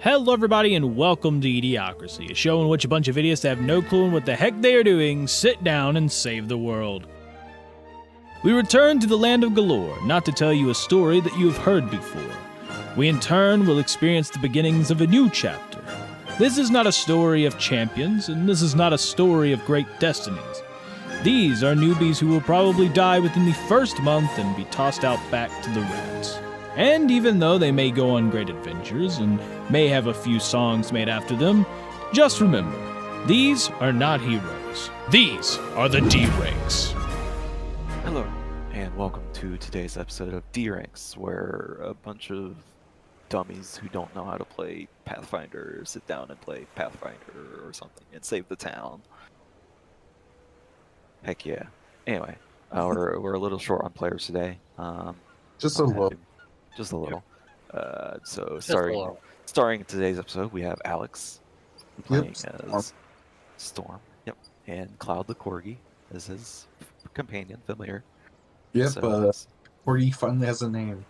Hello everybody and welcome to eDIOCRACY, a show in which a bunch of idiots that have no clue in what the heck they are doing sit down and save the world. We return to the land of Galore, not to tell you a story that you have heard before. We in turn will experience the beginnings of a new chapter. This is not a story of champions, and this is not a story of great destinies. These are newbies who will probably die within the first month and be tossed out back to the rats. And even though they may go on great adventures and may have a few songs made after them, just remember, these are not heroes. These are the D-Ranks. Hello, and welcome to today's episode of D-Ranks, where a bunch of dummies who don't know how to play Pathfinder sit down and play Pathfinder or something and save the town. Heck yeah. Anyway, we're a little short on players today. Just a little. Just a little. So Just a little. starring in today's episode, we have Alex playing Storm. as Storm. Yep, and Cloud the Corgi as his companion, familiar. Yep, So, Corgi finally has a name.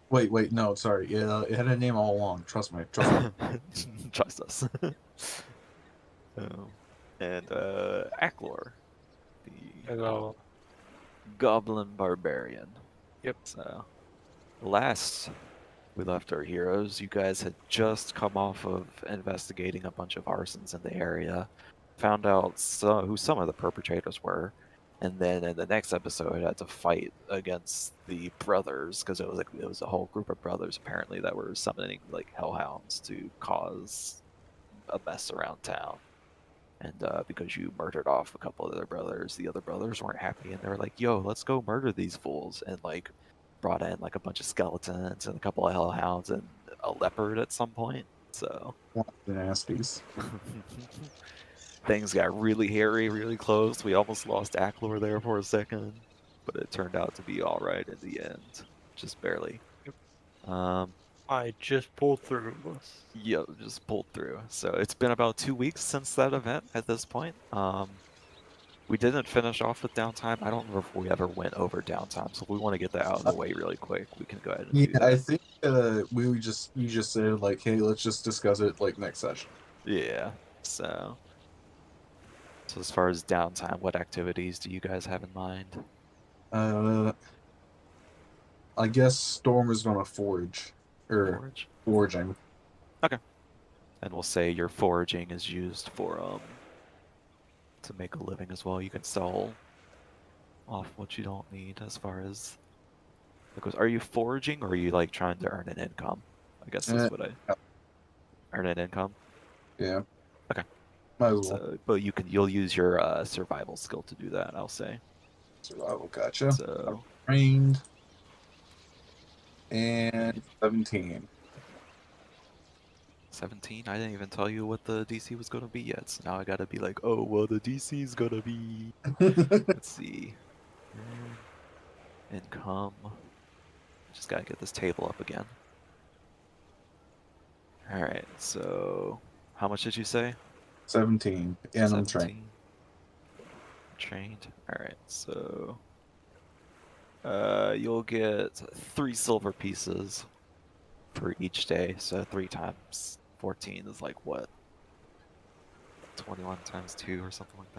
Wait, no, sorry. It had a name all along. Trust me. Trust us. And Aklor, the Hello. Goblin Barbarian. Yep. So, last we left our heroes, you guys had just come off of investigating a bunch of arsons in the area, found out who some of the perpetrators were, and then in the next episode had to fight against the brothers, because it was a whole group of brothers apparently that were summoning like hellhounds to cause a mess around town. And because you murdered off a couple of their brothers, the other brothers weren't happy, and they were like, "Yo, let's go murder these fools!" And like brought in like a bunch of skeletons and a couple of hellhounds and a leopard at some point. So The nasties. things got really hairy, really close. We almost lost Aklor there for a second, but it turned out to be all right in the end, just barely. I just pulled through. Yeah, just pulled through. So it's been about 2 weeks since that event at this point. We didn't finish off with downtime. I don't remember if we ever went over downtime, so if we want to get that out of the way really quick, we can go ahead and do Yeah, that. I think you just said like, hey, let's just discuss it like next session. Yeah. So as far as downtime, what activities do you guys have in mind? I guess Storm is gonna forage or Forage? foraging. And we'll say your foraging is used for to make a living as well. You can sell off what you don't need as far as because are you foraging or are you like trying to earn an income? I guess is what I earn an income. Yeah. Okay. Might as well. So, but you'll use your survival skill to do that. I'll say. Survival, gotcha. So Trained. And 17. 17. I didn't even tell you what the DC was gonna be yet. So now I gotta be like, oh well, the DC is gonna be. Let's see. Income. Just gotta get this table up again. Alright, so how much did you say? 17. And 17. I'm trained. Trained. Alright, so you'll get 3 silver pieces for each day. So 3 times 14 is like what? 21 times 2 or something like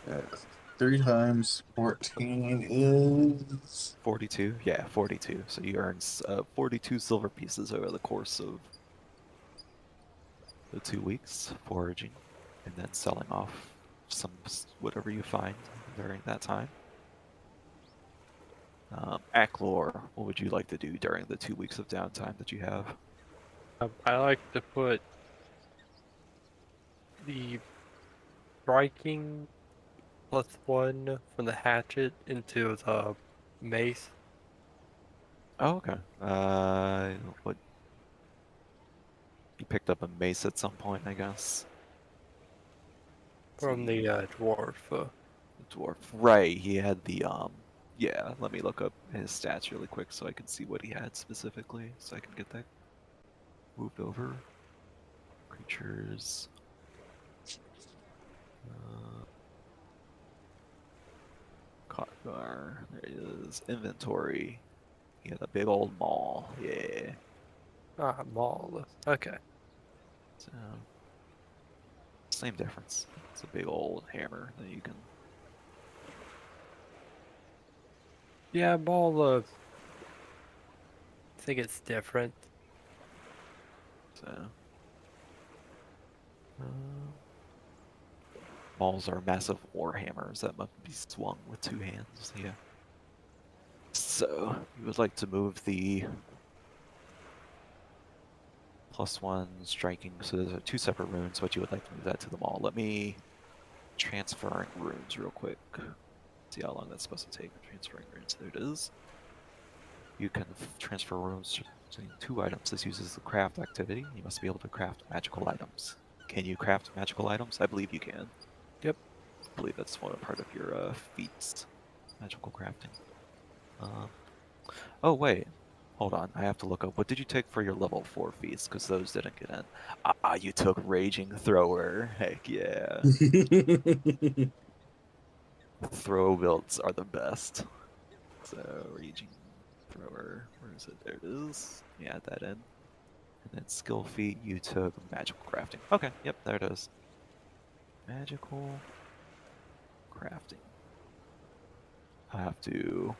that. 3 times 14 is 42? Yeah, 42. So you earn 42 silver pieces over the course of the 2 weeks foraging and then selling off some whatever you find during that time. Aklor, what would you like to do during the 2 weeks of downtime that you have? I like to put the striking +1 from the hatchet into the mace. Oh, okay. What? You picked up a mace at some point, I guess. From the dwarf. The dwarf. Right, he had the, yeah, let me look up his stats really quick so I can see what he had specifically, so I can get that moved over. Creatures. Khotgar, there he is. Inventory. He had a big old maul, yeah. Ah, maul. Okay. So, same difference. It's a big old hammer that you can. Yeah, maul. I think it's different. So, mauls are massive war hammers that must be swung with two hands. Yeah. So, you would like to move the +1 striking. So there's two separate runes, but you would like to move that to the maul. Let me transferring runes real quick. See how long that's supposed to take. Transferring runes. There it is. You can transfer runes between two items. This uses the craft activity. You must be able to craft magical items. Can you craft magical items? I believe you can. Yep. I believe that's one part of your feats. Magical crafting. Oh wait, hold on. I have to look up. What did you take for your level 4 feats? Because those didn't get in. Ah, you took Raging Thrower. Heck yeah. Throw builds are the best. So Raging Thrower. Where is it? There it is. Let me add that in. And then skill feat, you took magical crafting. Okay, yep, there it is. Magical crafting. I have to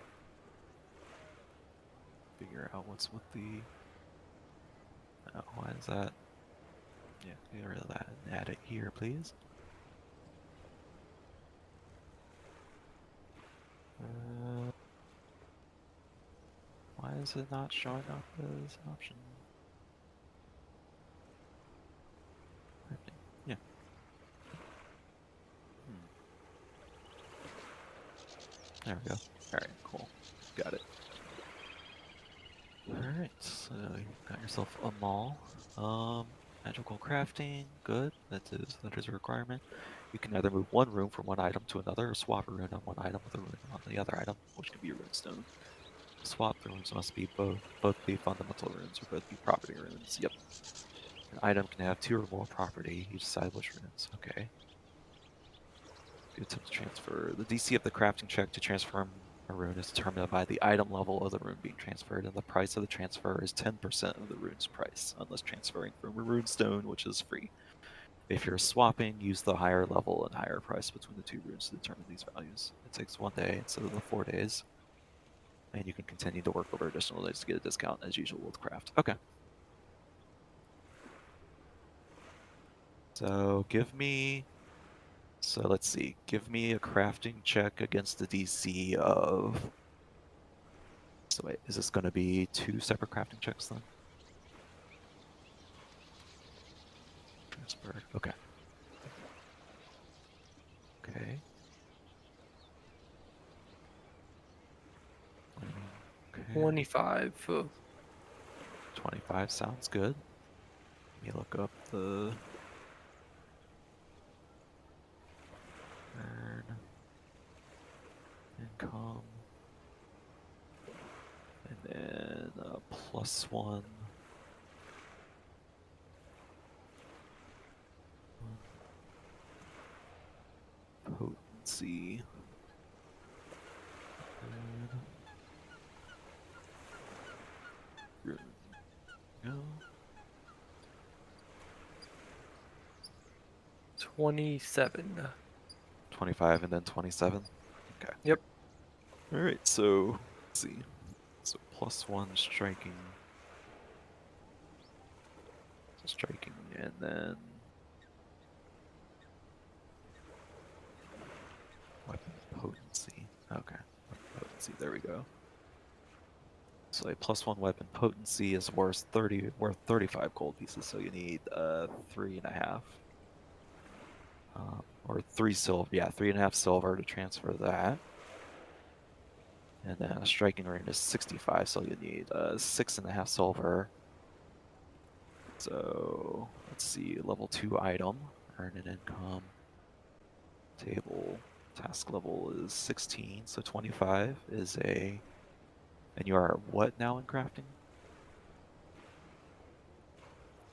figure out what's with the. Oh, why is that? Yeah, get rid of that and add it here, please. Why is it not showing up as an option? Yeah. There we go. Alright, cool. Got it. Alright, so you got yourself a maul. Magical crafting, good. That is a requirement. You can either move one rune from one item to another, or swap a rune on one item with a rune on the other item, which can be a rune stone. Swap the runes must be both be fundamental runes or both be property runes. Yep. An item can have 2 or more property. You decide which runes. Okay. Good tip to transfer. The DC of the crafting check to transfer a rune is determined by the item level of the rune being transferred, and the price of the transfer is 10% of the rune's price, unless transferring from a rune stone, which is free. If you're swapping, use the higher level and higher price between the 2 runes to determine these values. It takes 1 day instead of the 4 days. And you can continue to work over additional days to get a discount as usual with craft. Okay. So let's see. Give me a crafting check against the DC of. So wait, is this going to be 2 separate crafting checks then? Transfer. Okay. Okay. Okay. 25. 25 sounds good. Let me look up the earn income. And then +1. Potency. No. 27. 25 and then 27. Okay. Yep. All right. So let's see. So +1 striking. Striking, and then weapon potency. Okay, weapon potency. There we go. So a +1 weapon potency is worth 35 gold pieces. So you need 3.5, or 3 silver. Yeah, 3.5 silver to transfer that. And then a striking rune is 65, so you need 6.5 silver. So let's see, level 2 item, earn an income, table, task level is 16, so 25 is a, and you are what now in crafting?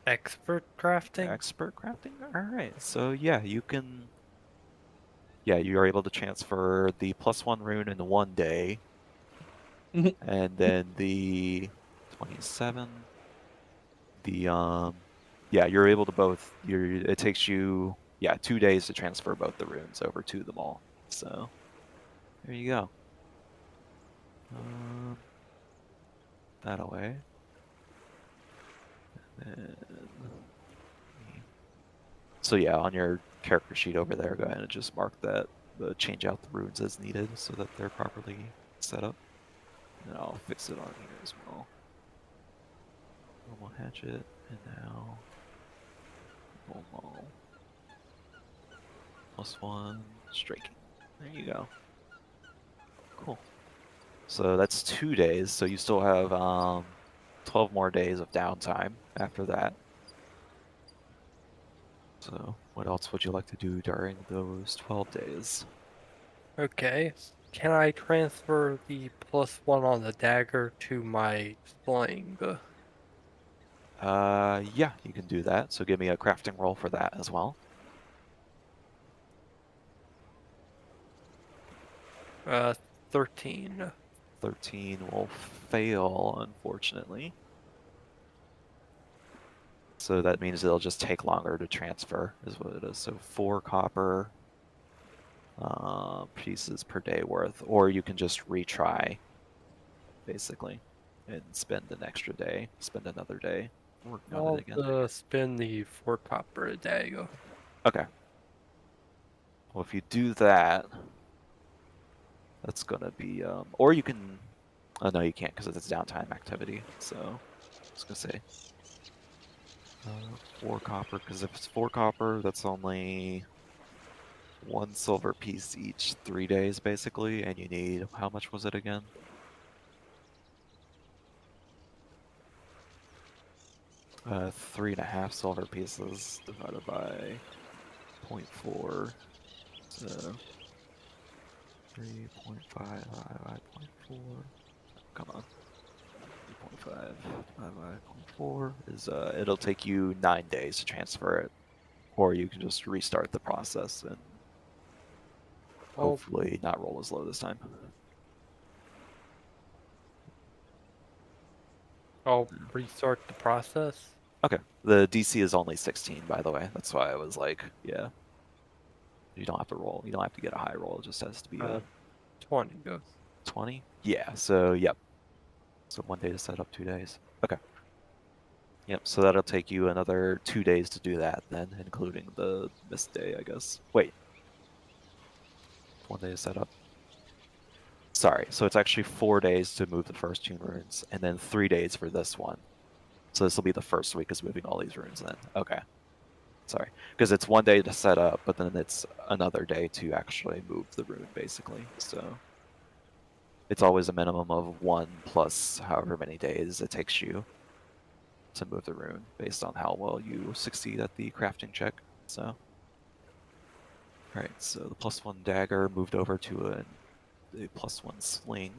Expert crafting? Expert crafting? Alright, so yeah, you are able to transfer the +1 rune in 1 day, and then the 27, The yeah, you're able to both. It takes you 2 days to transfer both the runes over to them all. So there you go. That away. And so yeah, on your character sheet over there, go ahead and just mark that. Change out the runes as needed so that they're properly set up. And I'll fix it on here as well. Normal hatchet, and now normal +1 striking. There you go. Cool. So that's 2 days. So you still have 12 more days of downtime after that. So what else would you like to do during those 12 days? Okay. Can I transfer the +1 on the dagger to my sling? Yeah, you can do that. So give me a crafting roll for that as well. 13. 13 will fail, unfortunately. So that means it'll just take longer to transfer, is what it is. So 4 copper pieces per day worth, or you can just retry, basically, and spend an extra day, spend another day working on it again. I'll spend the 4 copper a day. Okay. Well, if you do that, that's gonna be, or you can, oh no, you can't because it's a downtime activity. So I was gonna say 4 copper, because if it's 4 copper, that's only 1 silver piece each 3 days, basically, and you need, how much was it again? 3.5 silver pieces divided by 0.4, so 3.5 divided by 0.4, come on, 3.5 divided by 0.4 is, it'll take you 9 days to transfer it, or you can just restart the process and I'll, hopefully not roll as low this time. I'll restart the process. Okay, the DC is only 16, by the way, that's why I was like, yeah. You don't have to roll. You don't have to get a high roll. It just has to be a 20 goes. 20. Yeah. So yep. So 1 day to set up, 2 days. Okay. Yep. So that'll take you another 2 days to do that, then, including the missed day, I guess. Wait. 1 day to set up. Sorry. So it's actually 4 days to move the first 2 runes, and then 3 days for this one. So this will be the first week is moving all these runes. Then. Okay. Sorry, because it's 1 day to set up, but then it's another day to actually move the rune, basically. So it's always a minimum of 1 plus however many days it takes you to move the rune, based on how well you succeed at the crafting check. So, alright, so the +1 dagger moved over to a +1 sling.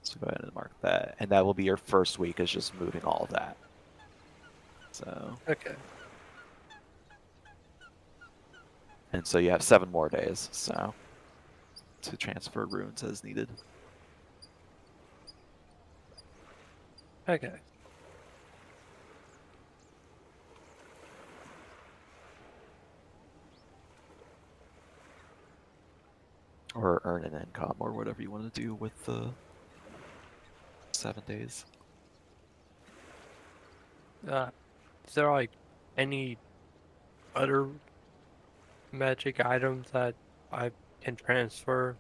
So go ahead and mark that, and that will be your first week, is just moving all of that. So. Okay. And so you have 7 more days, so, to transfer runes as needed. Okay. Or earn an income, or whatever you want to do with the 7 days. Is there like any other magic items that I can transfer?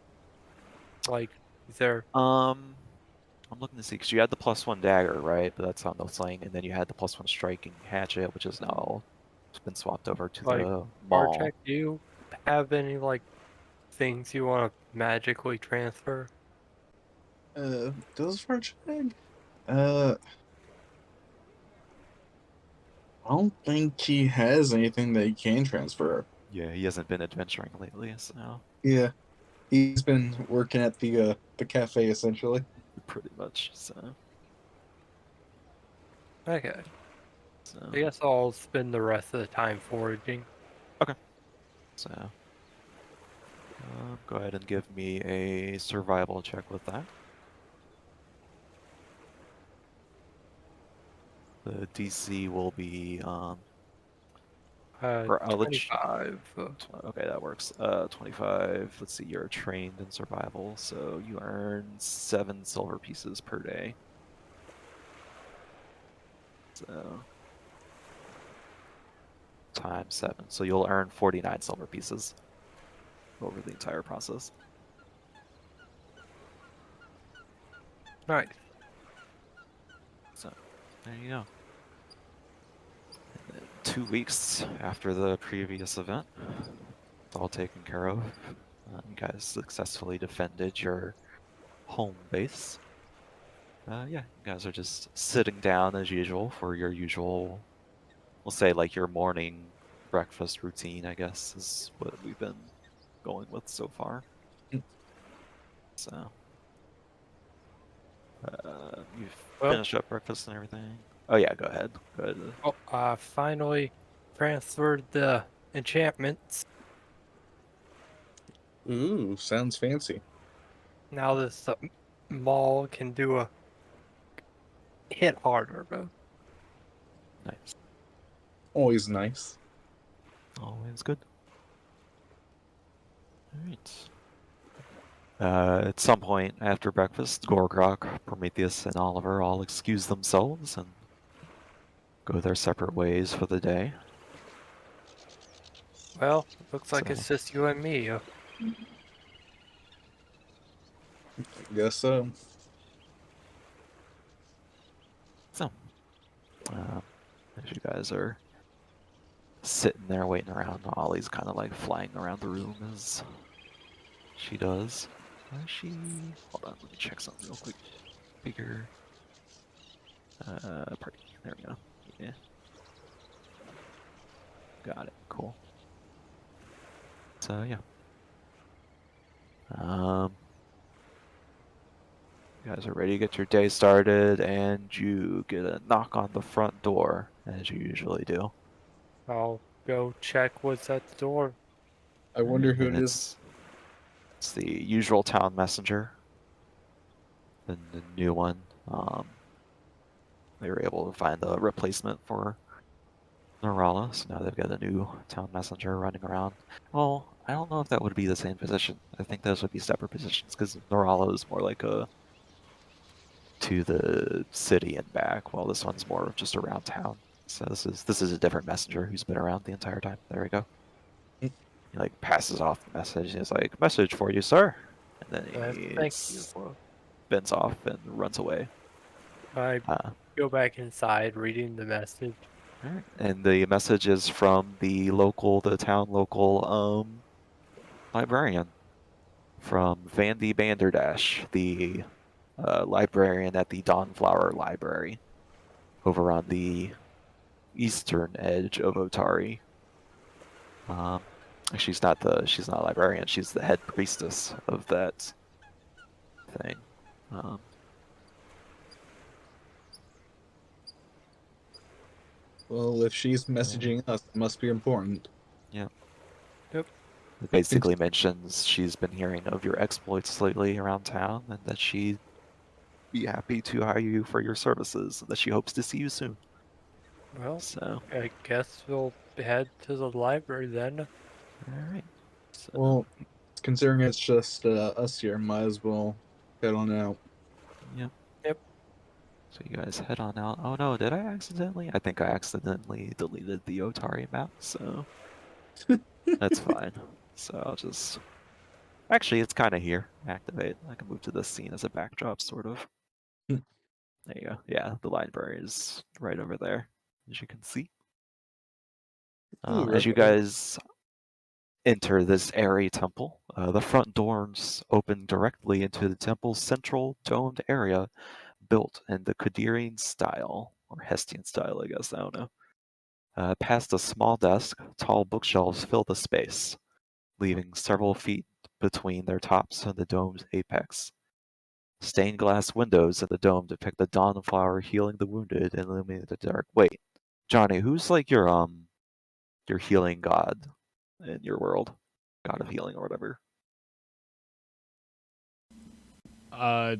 Like, is there I'm looking to see, because you had the +1 dagger, right? But that's on the sling, and then you had the +1 striking hatchet, which is now been swapped over to like the art maul. check? Do you have any like things you want to magically transfer? Does Farchag? I don't think he has anything that he can transfer. Yeah, he hasn't been adventuring lately, so Yeah, he's been working at the cafe essentially. pretty much. So, Okay. so I guess I'll spend the rest of the time foraging. okay. So, go ahead and give me a survival check with that. The DC will be Uh, I'll let you, 25. okay, that works. 25. Let's see, you're trained in survival, so you earn 7 silver pieces per day. So times 7, so you'll earn 49 silver pieces over the entire process. Nice. So there you go. And then 2 weeks after the previous event, it's all taken care of. You guys successfully defended your home base. Yeah, you guys are just sitting down as usual for your usual, we'll say like your morning breakfast routine, I guess, is what we've been going with so far. So, you've Well, finished up breakfast and everything? Oh yeah, go ahead. Go ahead. oh, I finally transferred the enchantments. Ooh, sounds fancy. Now this mall can do a hit harder, bro. Nice. Always nice. Always good. Alright. At some point after breakfast, Gorgrok, Prometheus, and Oliver all excuse themselves and go their separate ways for the day. Well, looks like So, it's just you and me. I guess so. so as you guys are sitting there waiting around, Ollie's kind of like flying around the room as she does. Where is she? Hold on, let me check something real quick. Bigger. Party. There we go. Yeah. Got it. Cool. So yeah. You guys are ready to get your day started, and you get a knock on the front door, as you usually do. I'll go check what's at the door. I wonder who And it is. it's the usual town messenger, the new one. They were able to find a replacement for Narala, so now they've got a new town messenger running around. Well, I don't know if that would be the same position. I think those would be separate positions, because Narala is more like a to the city and back, while this one's more just around town. So this is a different messenger who's been around the entire time. There we go. He like passes off the message. He's like, "Message for you, sir," and then he Thank you. spins off and runs away. I go back inside reading the message. Alright. And the message is from the town local librarian, from Vandy Banderdash, the librarian at the Dawnflower Library over on the eastern edge of Otari. She's not a librarian, she's the head priestess of that thing. Well, if she's messaging us, it must be important. Yeah. Yep. It basically mentions she's been hearing of your exploits lately around town, and that she'd be happy to hire you for your services, and that she hopes to see you soon. Well, So, I guess we'll head to the library then. alright. So, Well, considering it's just us here, might as well head on out. yeah. Yep. So you guys head on out. Oh no, did I accidentally? I think I accidentally deleted the Otari map, so that's fine. So I'll just... Actually, it's kind of here. Activate. I can move to this scene as a backdrop, sort of. There you go. Yeah, the library is right over there, as you can see. Ooh, As right you there. guys enter this airy temple, the front doors open directly into the temple's central domed area, built in the Qadirian style, or Hestian style, I guess, I don't know. Past a small desk, tall bookshelves fill the space, leaving several feet between their tops and the dome's apex. Stained glass windows in the dome depict the dawn flower healing the wounded and illuminating the dark. Wait, Johnny, who's like your healing god in your world? God of healing or whatever. I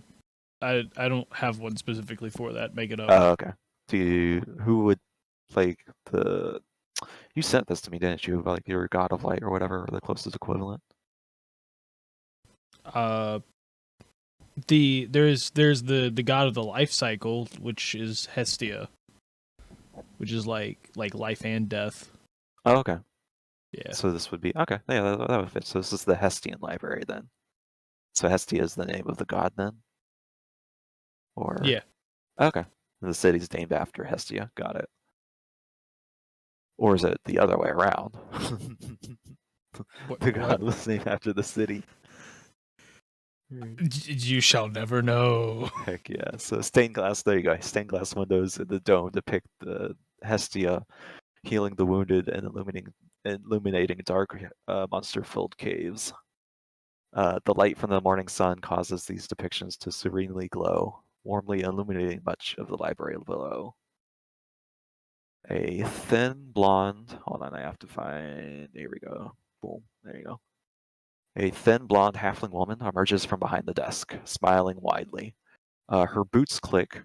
don't have one specifically for that. Make it up. Oh, okay. who would like the? You sent this to me, didn't you? Like your god of light or whatever, or the closest equivalent. There's the god of the life cycle, which is Hestia, which is like life and death. Oh, okay. Yeah. So this would be okay. Yeah, that would fit. So this is the Hestian library then. So Hestia is the name of the god then, or Yeah. okay. The city's named after Hestia. Got it. Or is it the other way around? The god was named after the city. You shall never know. Heck yeah. So stained glass, there you go. Stained glass windows in the dome depict the Hestia healing the wounded and illuminating dark, monster-filled caves. The light from the morning sun causes these depictions to serenely glow, warmly illuminating much of the library below. A thin blonde, hold on, I have to find, here we go. Boom, there you go. A thin blonde halfling woman emerges from behind the desk, smiling widely. Her boots click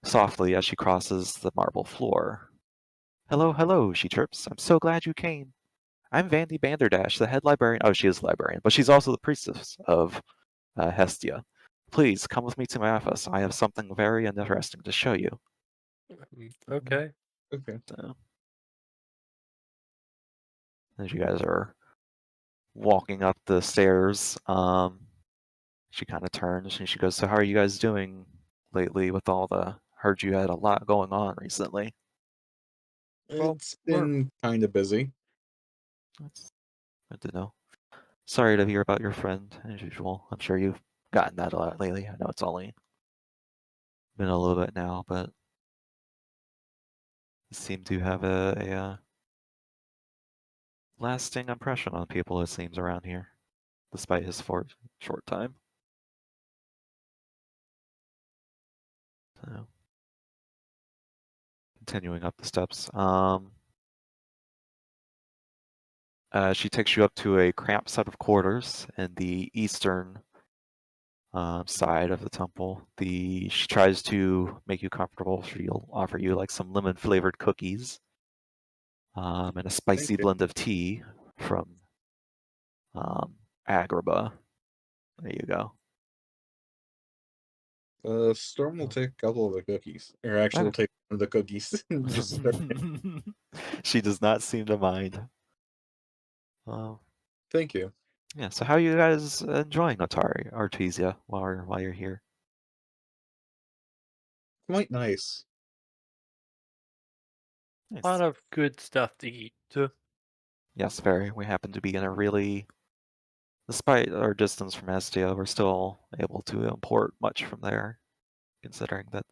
softly as she crosses the marble floor. Hello, hello, she chirps. I'm so glad you came. I'm Vandy Banderdash, the head librarian. Oh, she is the librarian, but she's also the priestess of Hestia. Please come with me to my office. I have something very interesting to show you. Okay. Okay. So, as you guys are walking up the stairs, she kind of turns and she goes, "So how are you guys doing lately with all the? Heard you had a lot going on recently." Well, It's been kind of busy. That's good to know. Sorry to hear about your friend, as usual. I'm sure you've gotten that a lot lately. I know it's only been a little bit now, but he seemed to have a lasting impression on people, it seems, around here, despite his short time. So, continuing up the steps. She takes you up to a cramped set of quarters in the eastern side of the temple. She tries to make you comfortable. She'll offer you like some lemon flavored cookies and a spicy you. blend of tea from Agrabah. There you go. Storm will take a couple of the cookies. Or actually, Okay. will take one of the cookies. and just start. She does not seem to mind. Thank you. Yeah. So how are you guys enjoying Artesia while you're here? Quite nice. a Nice. lot of good stuff to eat. Yes, very. We happen to be in a really, despite our distance from Estia, we're still able to import much from there, considering that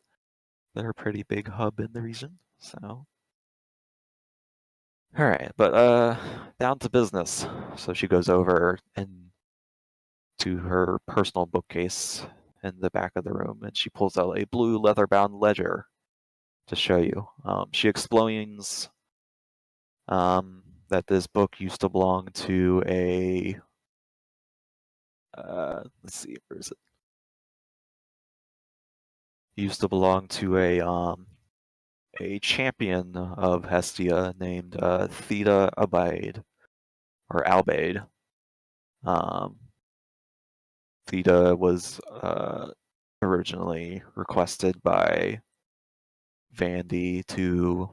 they're a pretty big hub in the region. So, all right, but down to business. So she goes over and to her personal bookcase in the back of the room, and she pulls out a blue leather-bound ledger to show you. She explains that this book used to belong to a let's see, where is it? Used to belong to a champion of Hestia named Theta Abaid or Albaid. Theta was originally requested by Vandy to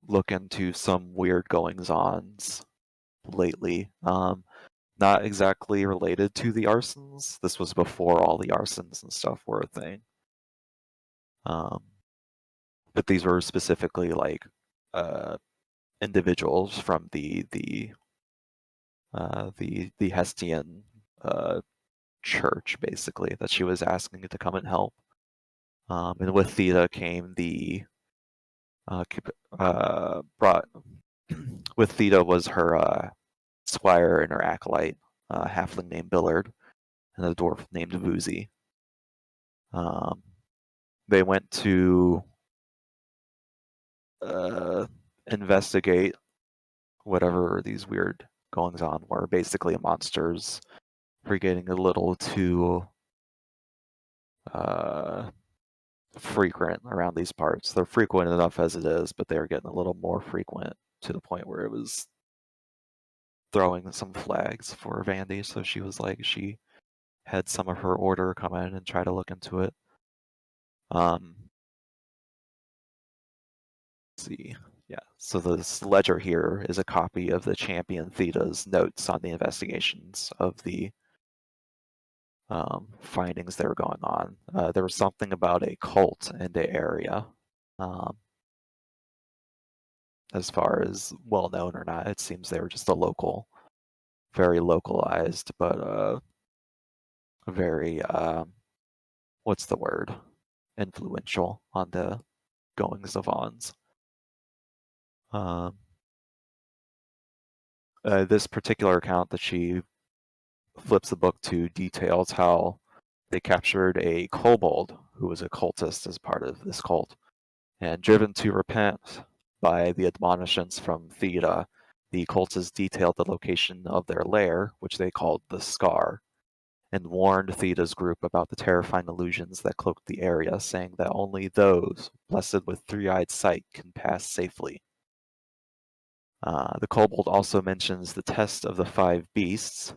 look into some weird goings-ons lately. Not exactly related to the arsons. This was before all the arsons and stuff were a thing. But these were specifically like individuals from the Hestian church, basically, that she was asking to come and help. And with Theta came the brought with Theta was her squire and her acolyte, halfling named Billard, and a dwarf named Vuzi. They went to investigate whatever these weird goings on were. Basically, monsters were getting a little too frequent around these parts. They're frequent enough as it is, but they're getting a little more frequent to the point where it was throwing some flags for Vandy. So she was like, she had some of her order come in and try to look into it. Let's see. Yeah, so this ledger here is a copy of the champion Theta's notes on the investigations of the findings that were going on. There was something about a cult in the area. As far as well known or not, it seems they were just a local, very localized, but very, what's the word? Influential on the goings of ons. This particular account that she flips the book to details how they captured a kobold who was a cultist as part of this cult, and driven to repent by the admonishments from Theta, the cultists detailed the location of their lair, which they called the Scar, and warned Theta's group about the terrifying illusions that cloaked the area, saying that only those blessed with three-eyed sight can pass safely. The kobold also mentions the test of the 5 beasts,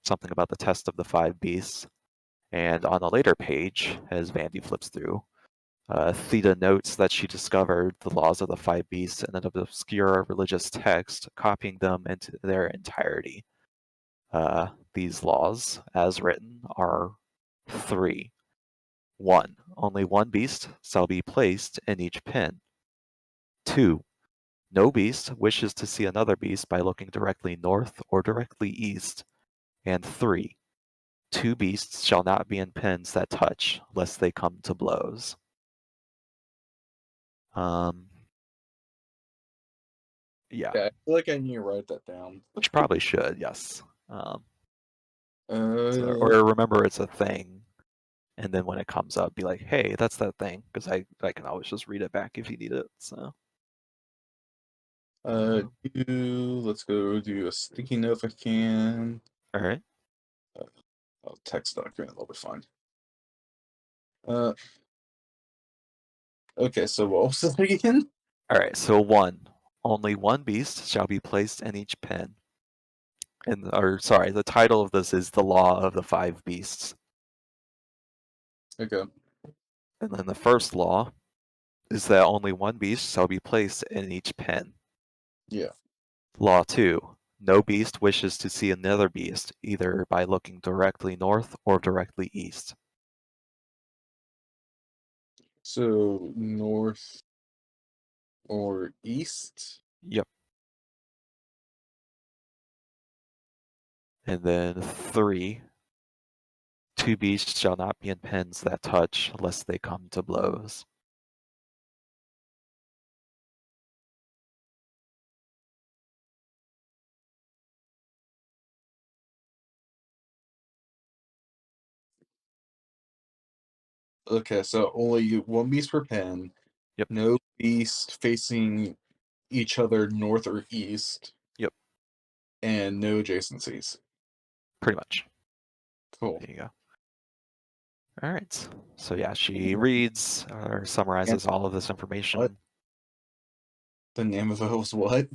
something about the test of the 5 beasts, and on a later page, as Vandy flips through, Theta notes that she discovered the laws of the 5 beasts in an obscure religious text, copying them into their entirety. These laws, as written, are 3. 1. Only one beast shall be placed in each pen. 2. No beast wishes to see another beast by looking directly north or directly east. And 3. 2 beasts shall not be in pens that touch, lest they come to blows. Yeah. Okay, I feel like I need to write that down. Which probably should, yes. Or Uh, remember it's a thing, and then when it comes up, be like, hey, that's that thing, because I can always just read it back if you need it. So. let's go do a sticky note if I can. All right. Text document, that'll be fine. Okay, so what was the thing again? All right. So 1. Only one beast shall be placed in each pen. The title of this is The Law of the 5 Beasts. Okay. And then the first law is that only one beast shall be placed in each pen. Yeah. Law 2. No beast wishes to see another beast, either by looking directly north or directly east. So north or east? Yep. And then 3. 2 beasts shall not be in pens that touch, lest they come to blows. Okay, so only one beast per pen. Yep. No beast facing each other north or east. Yep. And no adjacencies. Pretty much. Cool. There you go. All right. So yeah, she reads or summarizes all of this information. What? The name of it was what?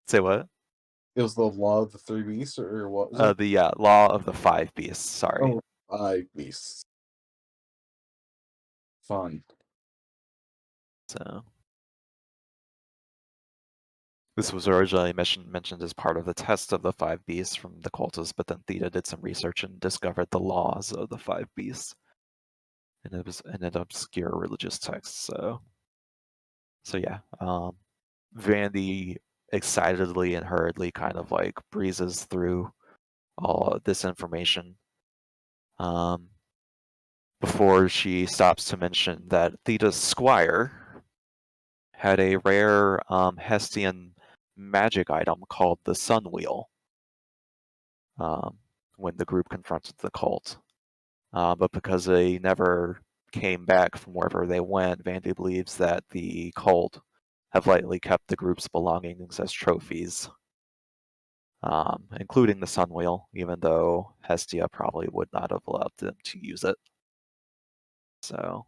Say what? It was the Law of the 3 Beasts, or what was it? The Law of the 5 Beasts. Sorry. Oh, 5 Beasts. Fun. So this was originally mentioned as part of the test of the 5 beasts from the cultists, but then Theta did some research and discovered the laws of the 5 beasts. And it was in an obscure religious text. So yeah. Vandy excitedly and hurriedly kind of like breezes through all of this information. Before she stops to mention that Theta's squire had a rare Hestian magic item called the Sun Wheel when the group confronted the cult. But because they never came back from wherever they went, Vandy believes that the cult have lightly kept the group's belongings as trophies, including the Sun Wheel, even though Hestia probably would not have allowed them to use it. So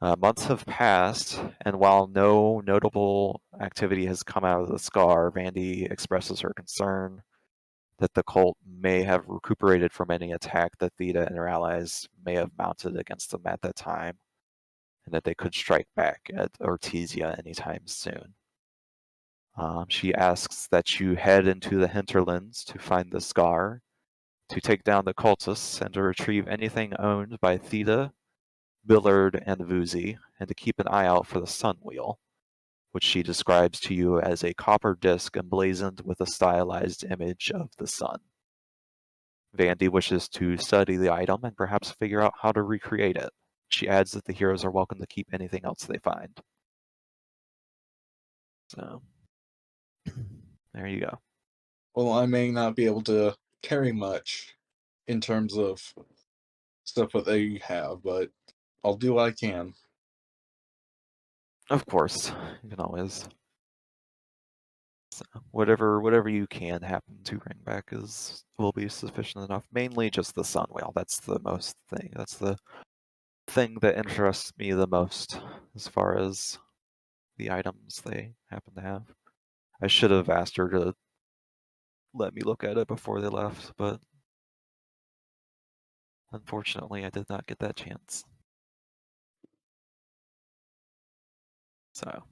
Months have passed, and while no notable activity has come out of the scar, Vandy expresses her concern that the cult may have recuperated from any attack that Theta and her allies may have mounted against them at that time, and that they could strike back at Ortizia anytime soon. She asks that you head into the hinterlands to find the scar, to take down the cultists, and to retrieve anything owned by Theta, Billard, and Vuzi, and to keep an eye out for the sun wheel, which she describes to you as a copper disc emblazoned with a stylized image of the sun. Vandy wishes to study the item and perhaps figure out how to recreate it. She adds that the heroes are welcome to keep anything else they find. So, there you go. Well, I may not be able to carry much in terms of stuff that they have, but I'll do what I can. Of course, you can always. So, whatever you can happen to bring back will be sufficient enough. Mainly just the sun whale. That's the most thing. That's the thing that interests me the most as far as the items they happen to have. I should have asked her to let me look at it before they left, but unfortunately I did not get that chance. So.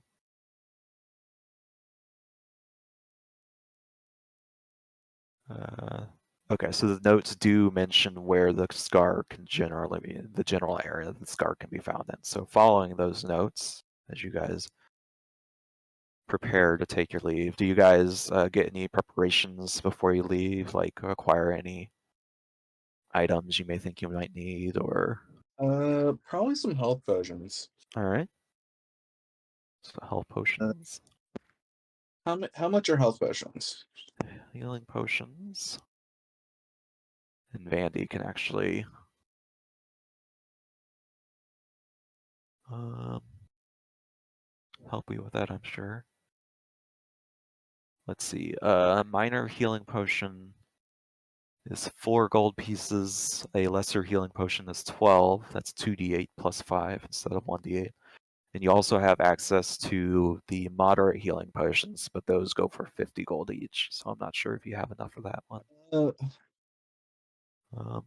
Okay, so the notes do mention where the scar can generally be, the general area the scar can be found in. So following those notes, as you guys prepare to take your leave, do you guys get any preparations before you leave, like acquire any items you may think you might need, or? Probably some health potions. All right. So health Uh, potions. how much are health potions? Healing potions. And Vandy can actually help you with that, I'm sure. Let's see. A minor healing potion is 4 gold pieces. A lesser healing potion is 12. That's 2d8 plus 5 instead of 1d8. And you also have access to the moderate healing potions, but those go for 50 gold each. So I'm not sure if you have enough for that one. Um,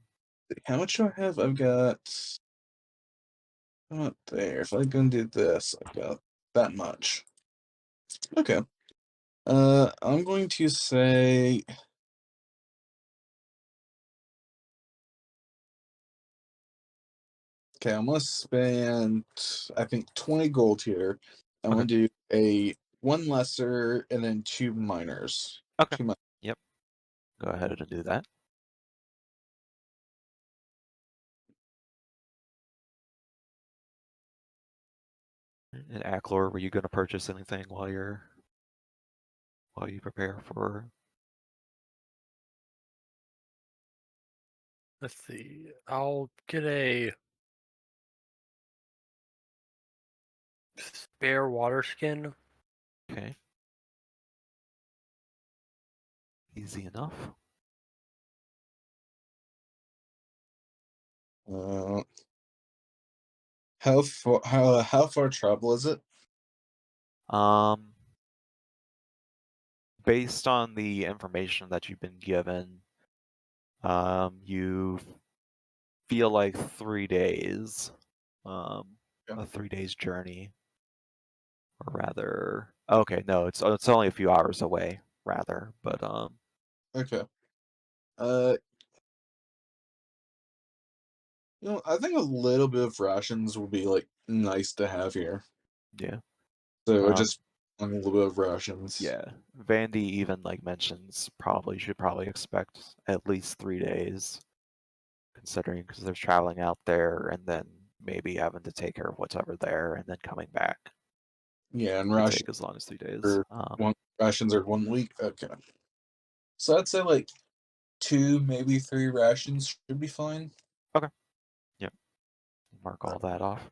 How much do I have? I've got. Not there. If I can do this, I've got that much. Okay. I'm going to say. Okay, I'm gonna spend, I think, 20 gold here. I'm Okay. gonna do a 1 lesser and then 2 minors. Okay. 2 Yep. Go ahead and do that. And Acklor, were you going to purchase anything while you prepare for? Let's see. I'll get a spare water skin. Okay. Easy enough. How far travel is it? Based on the information that you've been given, you feel like 3 days, Yeah. a 3 days journey, or rather, okay, no, it's only a few hours away, rather, but Okay. I think a little bit of rations would be like nice to have here. yeah, So just a little bit of rations. yeah. Vandy even like mentions should probably expect at least 3 days, considering because they're traveling out there and then maybe having to take care of what's over there and then coming back. Yeah, and Could take as long as 3 days. rations are 1 week. Okay. So I'd say like 2, maybe 3 rations should be fine. Okay. Yep. Mark all that off.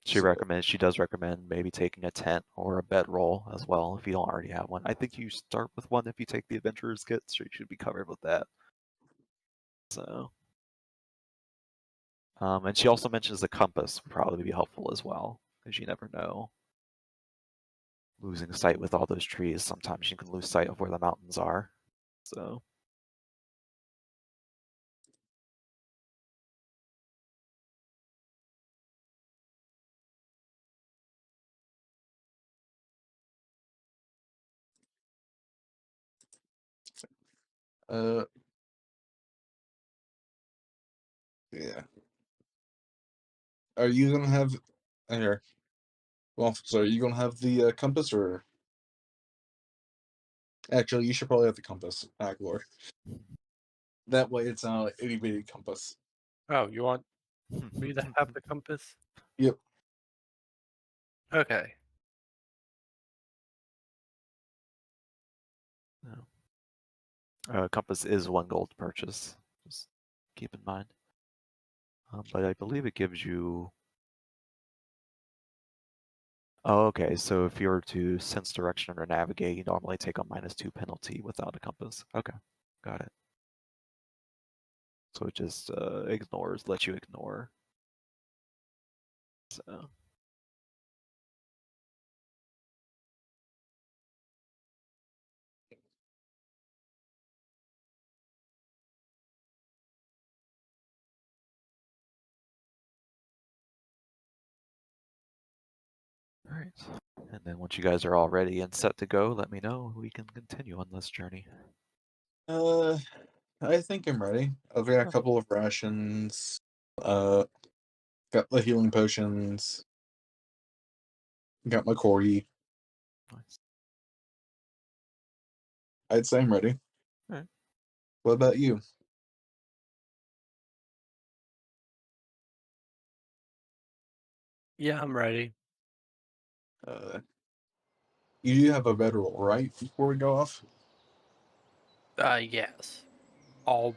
She does recommend maybe taking a tent or a bedroll as well if you don't already have one. I think you start with one if you take the adventurer's kit, so you should be covered with that. So And she also mentions the compass would probably be helpful as well, because you never know. Losing sight with all those trees, sometimes you can lose sight of where the mountains are. So. Uh, yeah. Are you gonna have here? Well, so are you gonna have the compass, or actually, you should probably have the compass, Aglor. That way, it's not an itty bitty compass. Oh, you want me to have the compass? Yep. Okay. Compass is 1 gold purchase. Just keep in mind. But I believe it gives you. Oh, okay. So if you were to sense direction or navigate, you normally take a -2 penalty without a compass. Okay, got it. So it just lets you ignore. So. All right. And then once you guys are all ready and set to go, let me know. We can continue on this journey. I think I'm ready. I've got a couple of rations. Got the healing potions. Got my corgi. Nice. I'd say I'm ready. All right. What about you? Yeah, I'm ready. You do have a bedroll, right? Before we go off. Yes. I'll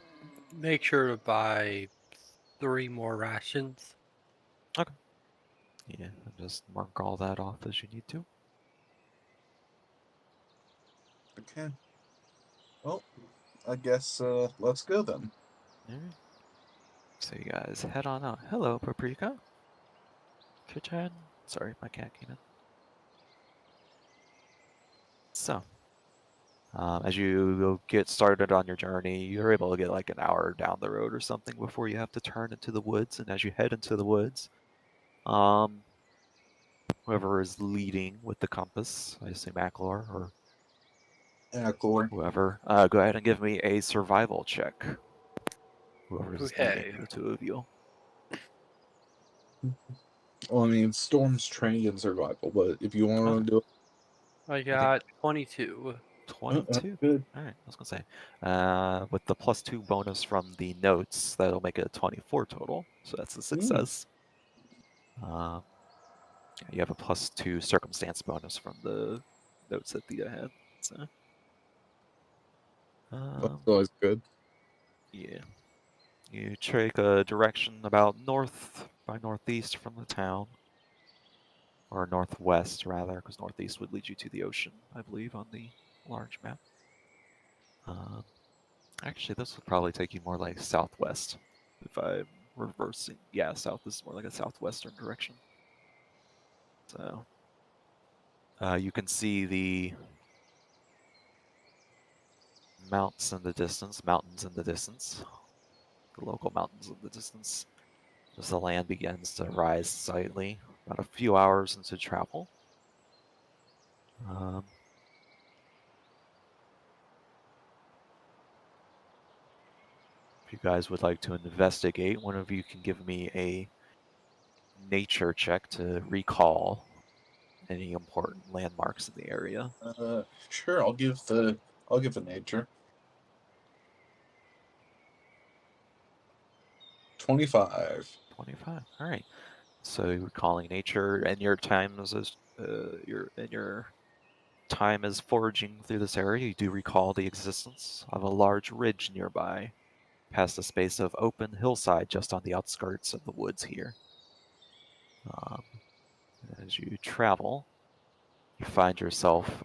make sure to buy 3 more rations. Okay. Yeah, and just mark all that off as you need to. Okay. Well, I guess let's go then. All right. So you guys head on out. Hello, Paprika. Kitchen. Sorry, my cat came in. So, as you get started on your journey, you're able to get like an hour down the road or something before you have to turn into the woods. And as you head into the woods, whoever is leading with the compass, I assume Aklor or Aglor. whoever, go ahead and give me a survival check. Whoever is leading Okay. the 2 of you. Well, I mean, Storm's trained in survival, but if you Okay. want to do it, I I think got 22. 22. good. All right, I was gonna say, with the +2 bonus from the notes, that'll make it a 24 total. So that's a success. Yeah, you have a +2 circumstance bonus from the notes that Thea had. So, That's always good. yeah, you take a direction about north by northeast from the town, or northwest rather, because northeast would lead you to the ocean, I believe, on the large map. Actually, this would probably take you more like southwest. If I'm reversing, yeah, south is more like a southwestern direction. So you can see the mountains in the distance, the local mountains in the distance, as the land begins to rise slightly. About a few hours into travel. If you guys would like to investigate, one of you can give me a nature check to recall any important landmarks in the area. Sure. I'll give the nature. 25. 25. All right. So you're recalling nature, and your time is your time is foraging through this area. You do recall the existence of a large ridge nearby, past a space of open hillside just on the outskirts of the woods here. Um, as you travel, you find yourself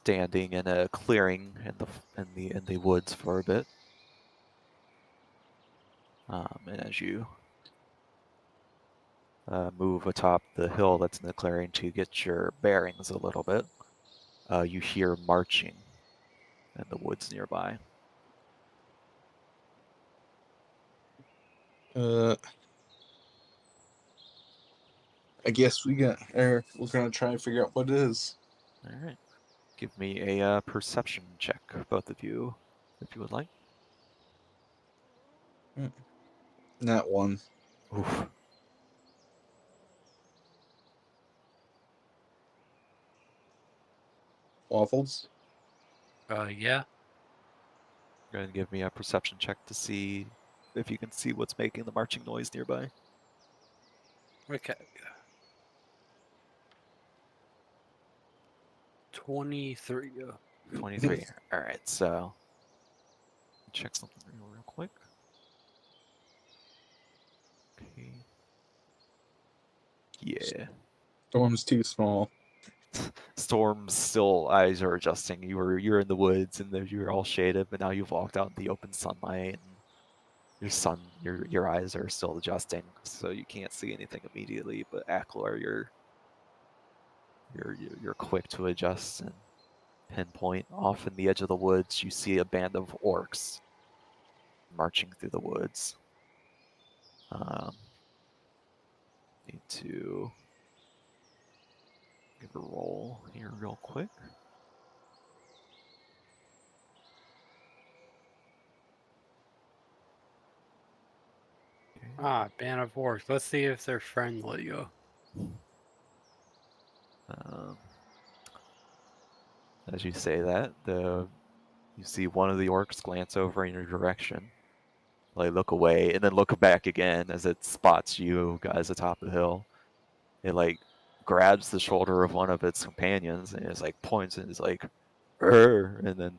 standing in a clearing in the woods for a bit. And as you move atop the hill that's in the clearing to get your bearings a little bit, you hear marching in the woods nearby. I guess we're gonna try and figure out what it is. All right. Give me a perception check, both of you, if you would like. Not one. Oof. Waffles. Yeah. Go ahead and give me a perception check to see if you can see what's making the marching noise nearby. Okay. 23. 23. All right, so check something real quick. Okay. Yeah. Storm's too small. Storm's still eyes are adjusting. You're in the woods and you're all shaded, but now you've walked out in the open sunlight and your eyes are still adjusting, so you can't see anything immediately. But Ackler, you're quick to adjust and pinpoint. Off in the edge of the woods, you see a band of orcs marching through the woods. Need to give a roll here real quick. Okay. Band of orcs. Let's see if they're friendly. Um, as you say that, you see one of the orcs glance over in your direction, like look away, and then look back again as it spots you guys atop the hill. It like grabs the shoulder of one of its companions and it's like points and is like, "Rrr," and then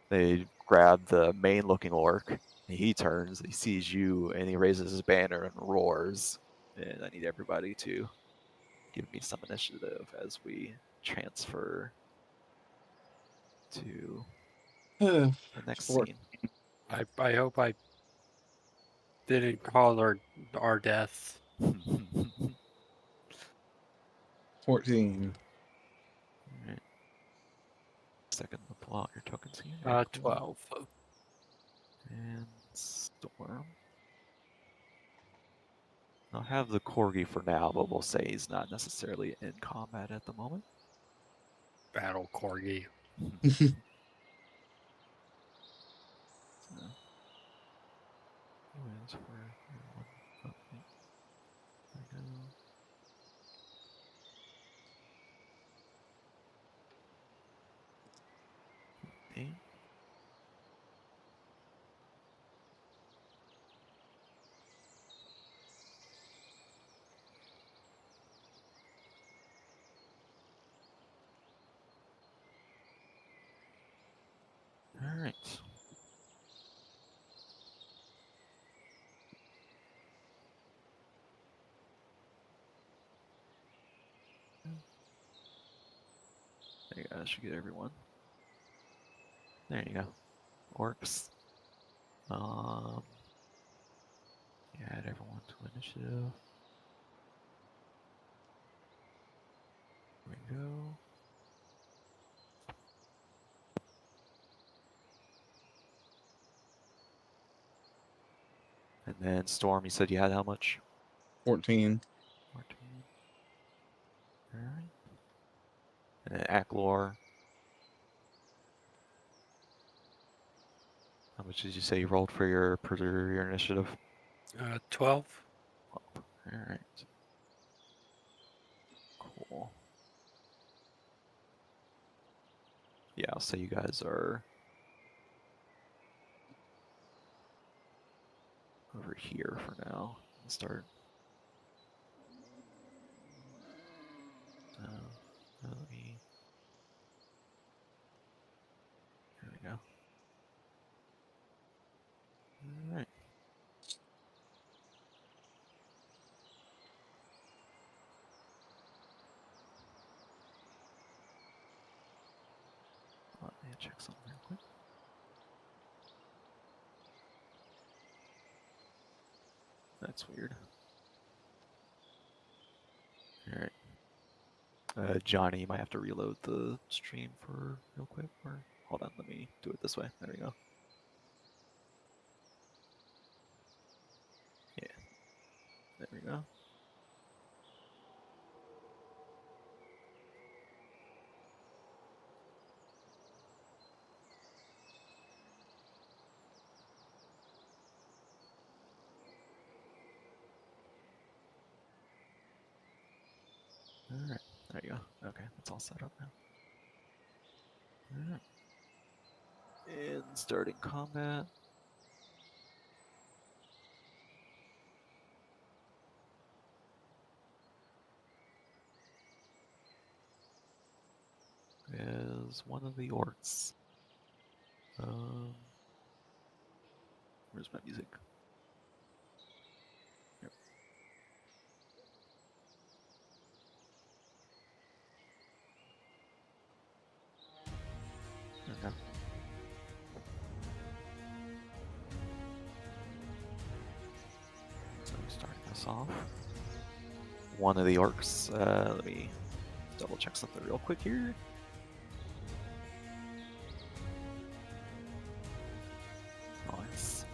they grab the main-looking orc. And he turns, he sees you, and he raises his banner and roars. And I need everybody to give me some initiative as we transfer to the next Four- scene. I hope I didn't call our deaths. 14. Alright. Second to pull out your tokens here. Very cool. 12. And Storm. I'll have the Corgi for now, but we'll say he's not necessarily in combat at the moment. Battle corgi. Anyways, for one update. There we go. Okay. All right. There you go. That should get everyone. There you go. Orcs. Add everyone to initiative. There we go. And then Storm, you said you had how much? 14. 14. All right. And then Aklor. How much did you say you rolled for your initiative? 12. All right. Cool. Yeah, I'll say you guys are over here for now. Let's start. Let me. There we go. All right. Let me check something real quick. That's weird. Alright. Johnny, you might have to reload the stream for real quick. Or hold on, let me do it this way. There we go. Yeah. There we go. Alright, there you go. Okay, that's all set up now. Alright. And starting combat. Is one of the orcs. Where's my music? Yep. Okay. So starting this off. One of the orcs. Let me double check something real quick here. Nice.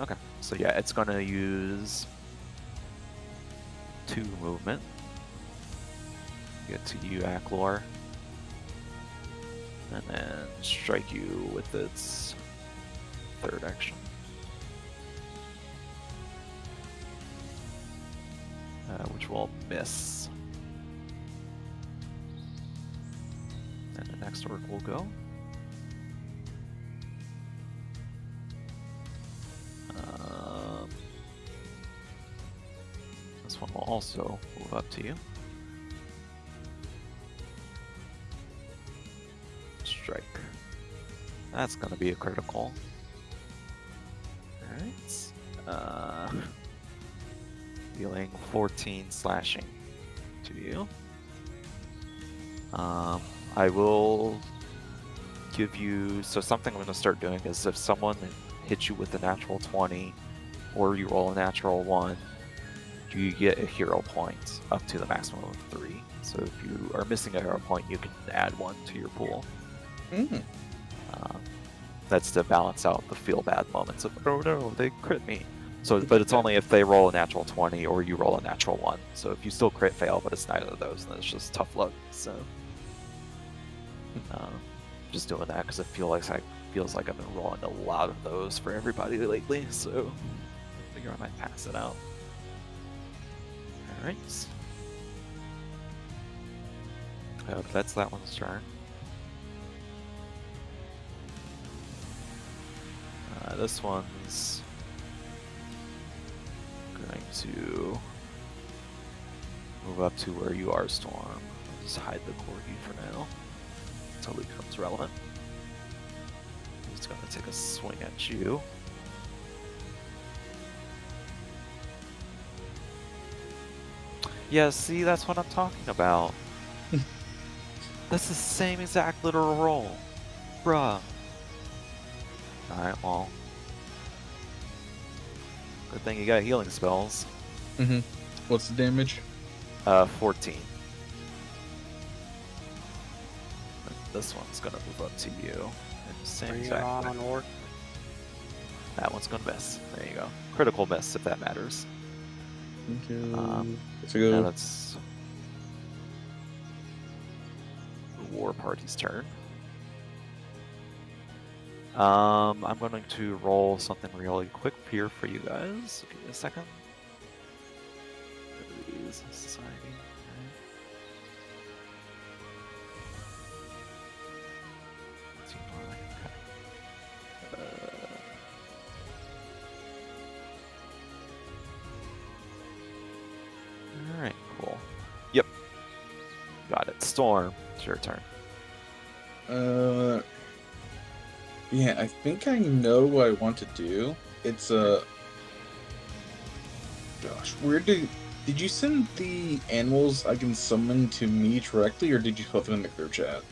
Okay, so yeah, it's gonna use 2 movement. Get to you, Aclor. And then strike you with its 3rd action. Which will miss. And the next orc will go. This one will also move up to you. Strike. That's gonna be a critical. Alright. Dealing 14 slashing to you. I will give you... So something I'm gonna start doing is if someone hits you with a natural 20 or you roll a natural 1, you get a hero point up to the maximum of 3. So if you are missing a hero point, you can add 1 to your pool. That's to balance out the feel bad moments of, oh no, they crit me. So, but it's only if they roll a natural 20 or you roll a natural 1. So if you still crit fail, but it's neither of those, then it's just tough luck. So just doing that because it feels like I've been rolling a lot of those for everybody lately. So I figure I might pass it out. All right. That's that one's turn. This one's going to move up to where you are, Storm. Just hide the corgi for now until it becomes relevant. He's going to take a swing at you. Yeah, see, that's what I'm talking about. That's the same exact literal roll. Bruh. Alright, well. Good thing you got healing spells. What's the damage? 14. This one's gonna move up to you. In the same exact way. Orc. That one's gonna miss. There you go. Critical miss, if that matters. Let's go. Now that's the war party's turn. I'm going to roll something really quick here for you guys. Give me a second. Abilities, society. Alright, cool. Yep. Got it. Storm, it's your turn. Yeah, I think I know what I want to do. It's gosh, where do Did you send the animals I can summon to me directly, or did you put them in the group chat?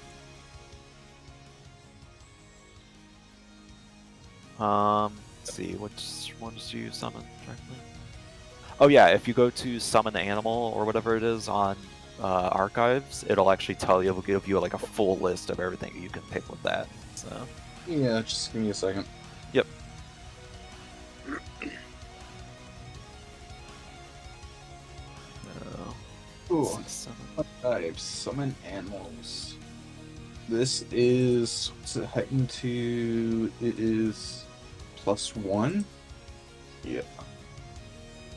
Let's see, which ones do you summon directly? Oh yeah, if you go to summon the animal or whatever it is on archives, it'll actually tell you, it'll give you like a full list of everything you can pick with that. So Yeah, just give me a second. yep. Ooh. Let's see, summon. I've summoned animals. This is what's it heightened to? It is +1. Yeah.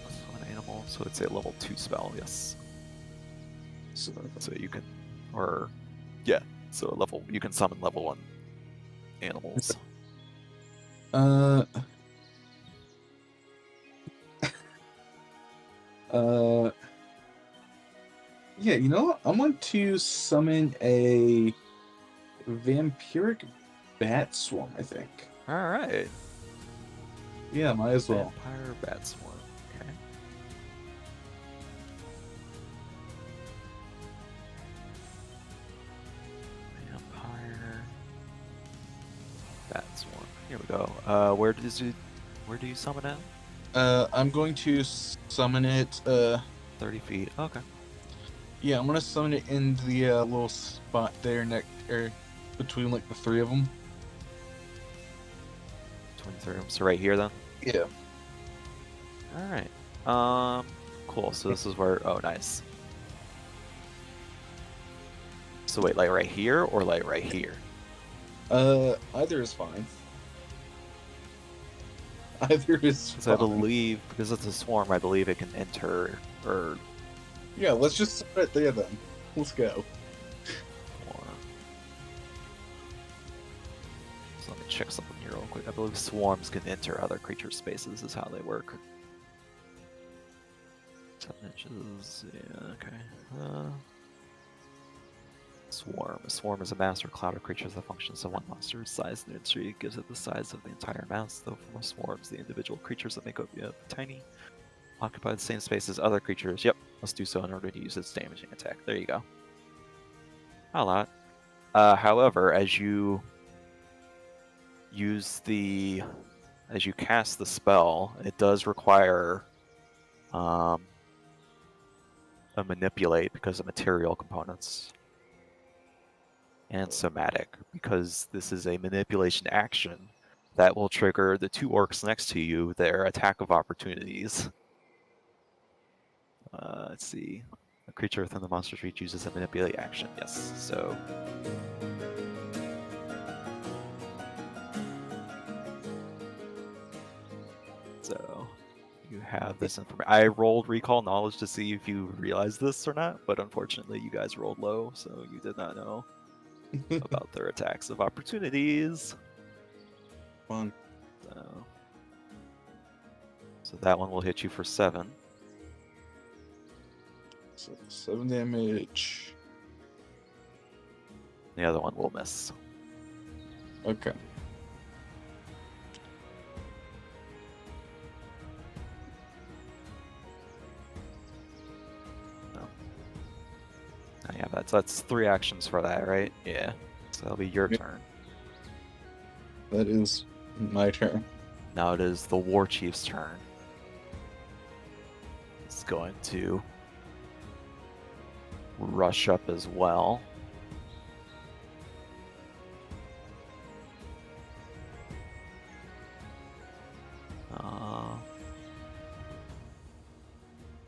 Summon animal, so it's a level 2 spell, yes. So So you can, or yeah, so you can summon level 1 animals. uh yeah, you know what? I'm going to summon a vampiric bat swarm, I think. All right. Yeah, might as well. Vampire bat swarm. Okay. Vampire bat swarm. Here we go. Where do you summon it? I'm going to summon it 30 feet. Okay. yeah, I'm gonna summon it in the little spot there between like the three of them. 23 rooms. So right here then. Yeah. All right. Cool. So this is where. Oh, nice. So wait, like right here or like right here? Either is fine. Either is Because fine. I believe, because it's a swarm, I believe it can enter or. Yeah, let's just summon it there then. Let's go. So let me check something here real quick. I believe swarms can enter other creature spaces is how they work. 7 inches, yeah, okay. Swarm. A swarm is a mass or cloud of creatures that functions as one monster's size in the industry. It gives it the size of the entire mass, though for most swarms, the individual creatures that make up tiny occupy the same space as other creatures. Yep, must do so in order to use its damaging attack. There you go. Not a lot. However, as you cast the spell, it does require a manipulate because of material components. And somatic, because this is a manipulation action that will trigger the 2 orcs next to you, their attack of opportunities. Let's see. A creature within the monster's reach uses a manipulate action. Yes, so. So, you have this information. I rolled recall knowledge to see if you realized this or not, but unfortunately you guys rolled low, so you did not know about their attacks of opportunities. Fun. So that one will hit you for 7. So 7 damage. The other one will miss. Okay. No. Oh, yeah, that's 3 actions for that, right? Yeah. So that'll be your turn. That is my turn. Now it is the War Chief's turn. He's going to rush up as well.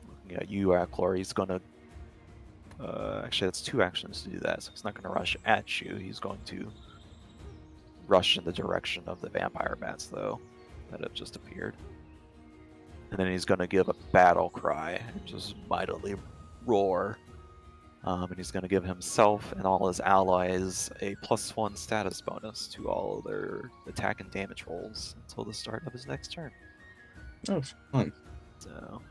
Looking at you, Aklor, he's going to... actually, that's 2 actions to do that, so he's not going to rush at you. He's going to rush in the direction of the vampire bats, though, that have just appeared. And then he's going to give a battle cry and just mightily roar. And he's going to give himself and all his allies a +1 status bonus to all of their attack and damage rolls until the start of his next turn. Oh, fun. So...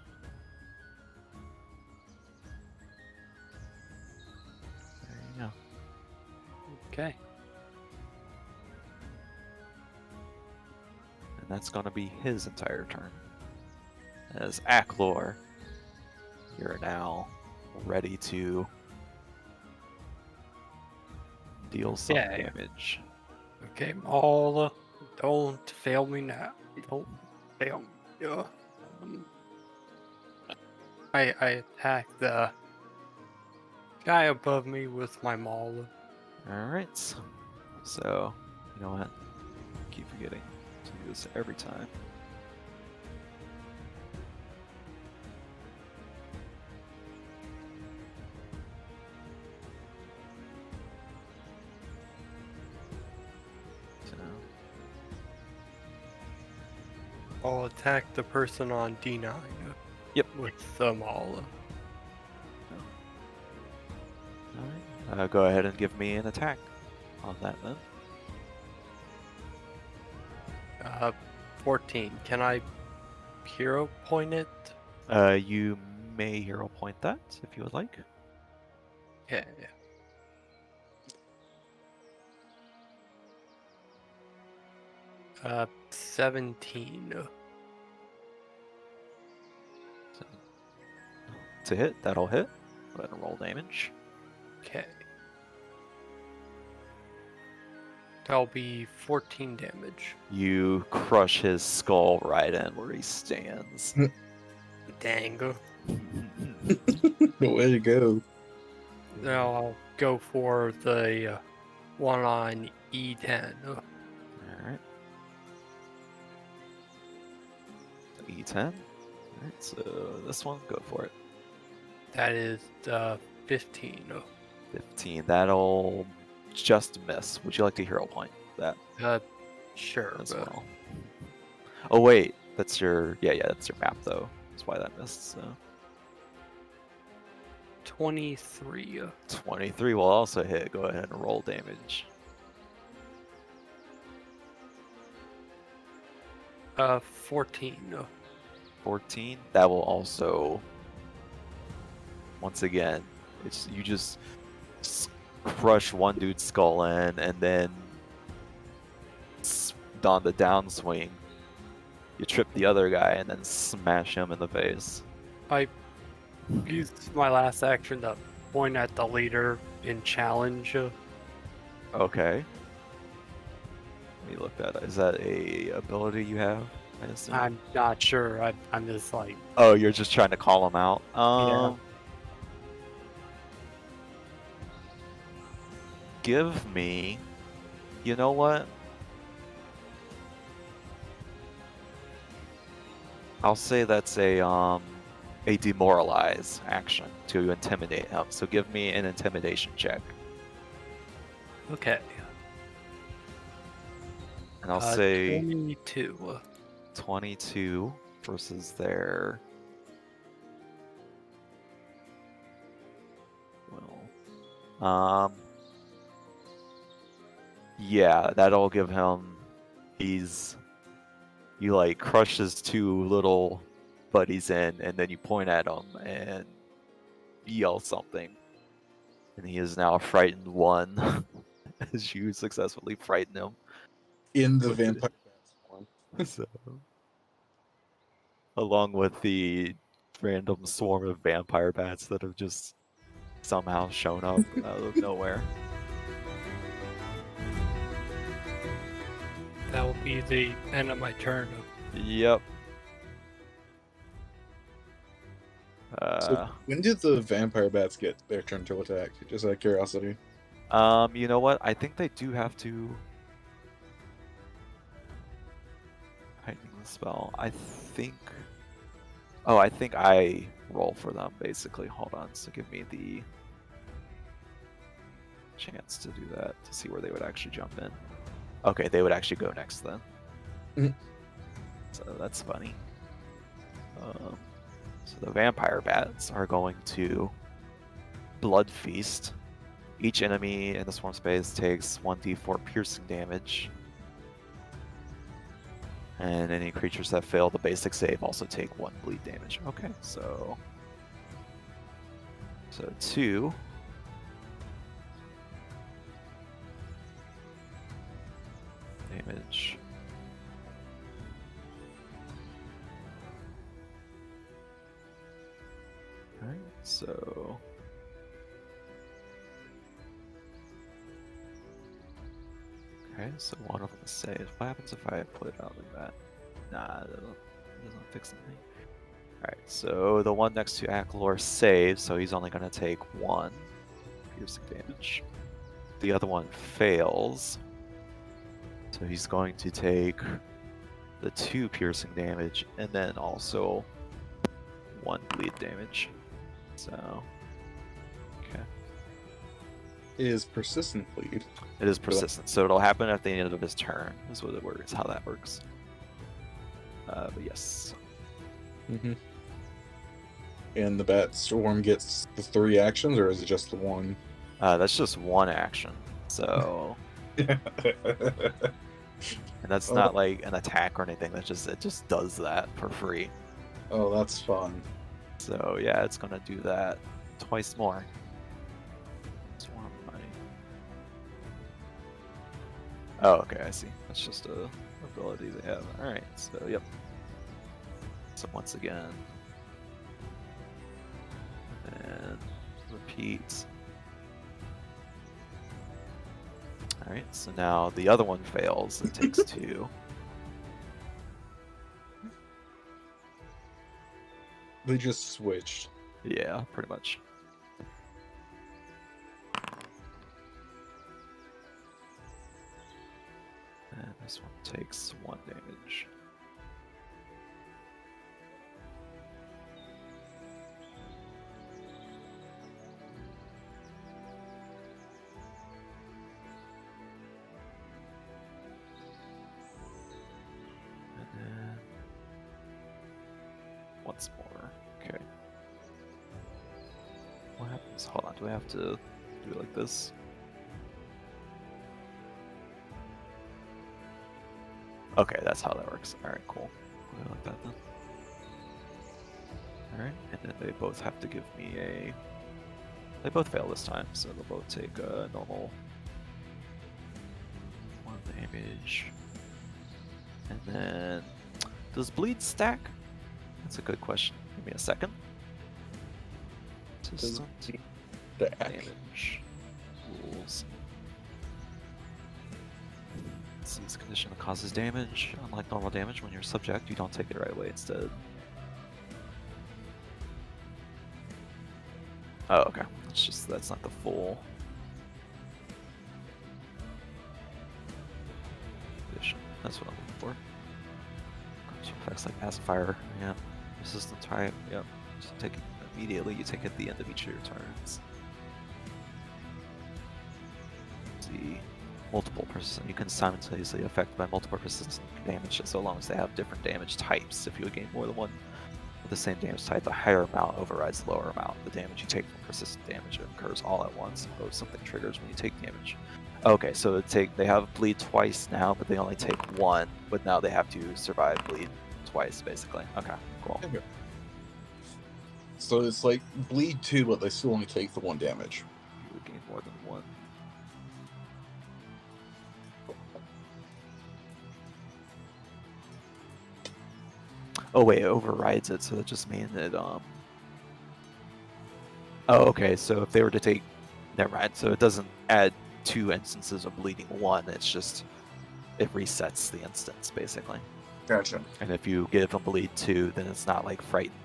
there you go. Okay. And that's going to be his entire turn. As Aklor You're now ready to deal some Yeah. damage. Okay, Maul, don't fail me now. Don't fail me. Yeah. I attack the guy above me with my Maul. Alright. So, you know what? Keep forgetting to do this every time. So, I'll attack the person on D9. Yep. With the Maul. alright. Go ahead and give me an attack on that then. 14. Can I hero point it? You may hero point that if you would like. Yeah. 17. To hit, that'll hit. Go ahead and roll damage. Okay. That'll be 14 damage. You crush his skull right in where he stands. Dang. Way to go. Now I'll go for the one on E10. Alright. E10. Alright, so this one, go for it. That is 15. 15. That'll just miss. Would you like to hero point that Sure. as but well? Oh wait, that's your that's your map though. That's why that missed. So 23. 23 will also hit. Go ahead and roll damage. 14. 14. That will also. Once again, it's you just crush one dude's skull in, and then on the downswing, you trip the other guy and then smash him in the face. I used my last action to point at the leader in challenge. Okay. Let me look that up. Is that a ability you have? I assume? I'm not sure. I'm just like, Oh, you're just trying to call him out. Yeah. Give me. You know what? I'll say that's a demoralize action to intimidate him. So give me an intimidation check, okay. and I'll say 22. 22 versus their. Well, yeah, that'll give him. You like crush his two little buddies in, and then you point at him and yell something, and he is now frightened one as you successfully frighten him. In the With the- vampire bat form. So, along with the random swarm of vampire bats that have just somehow shown up out of nowhere. That will be the end of my turn. Yep. So when did the vampire bats get their turn to attack? Just out of curiosity. You know what? I think they do have to heighten the spell. I think. Oh, I think I roll for them basically. Hold on. So give me the chance to do that to see where they would actually jump in. Okay, they would actually go next then. Mhm. So that's funny. So the vampire bats are going to blood feast. Each enemy in the swarm space takes 1d4 piercing damage. And any creatures that fail the basic save also take 1 bleed damage. Okay, so 2. Damage. Alright, so... Okay, so one of them is saved. What happens if I put it out like that? Nah, it doesn't fix anything. Alright, so the one next to Aklor saves, so he's only going to take 1 piercing damage. The other one fails, so he's going to take the 2 piercing damage and then also 1 bleed damage. So, okay. Is persistent bleed. It is persistent, so it'll happen at the end of his turn, is what it works, how that works. But yes. Mm-hmm. And the bat storm gets the 3 actions, or is it just the 1? That's just 1 action, so... And that's not like an attack or anything, it just does that for free. Oh, that's fun. So yeah, it's gonna do that twice more. Swarm money. Oh, okay, I see. That's just a ability they have. Alright, so yep. So once again. And repeat. Alright, so now the other one fails. It takes 2. They just switched. Yeah, pretty much. And this one takes 1 damage. And then once more. Okay. What happens? Hold on, do I have to do it like this? Okay, that's how that works. Alright, cool. I like that then. Alright, and then they both have to give me a... They both fail this time, so they'll both take a normal 1 damage. And then... Does bleed stack? That's a good question. Give me a second. Does Persistent stack? damage. Rules. This condition that causes damage. Unlike normal damage, when you're subject, you don't take it right away instead. Oh, okay. That's not the full condition. That's what I'm looking for. Effects like pacifier, yeah. Resistant type, yep. Just take it immediately. You take it at the end of each of your turns. See. Multiple persistent. You can simultaneously affect by multiple persistent damage so long as they have different damage types. If you gain more than one with the same damage type, the higher amount overrides the lower amount. The damage you take from persistent damage occurs all at once. Suppose something triggers when you take damage. Okay, so they have bleed twice now, but they only take 1. But now they have to survive bleed twice, basically. Okay, cool. Okay. So it's like bleed 2, but they still only take the 1 damage. You would gain more than 1. Oh wait, it overrides it, so that just means that Oh, okay, so if they were to take... Never mind, so it doesn't add 2 instances of bleeding 1, it's just... It resets the instance, basically. Gotcha. And if you give them bleed 2, then it's not like frighten.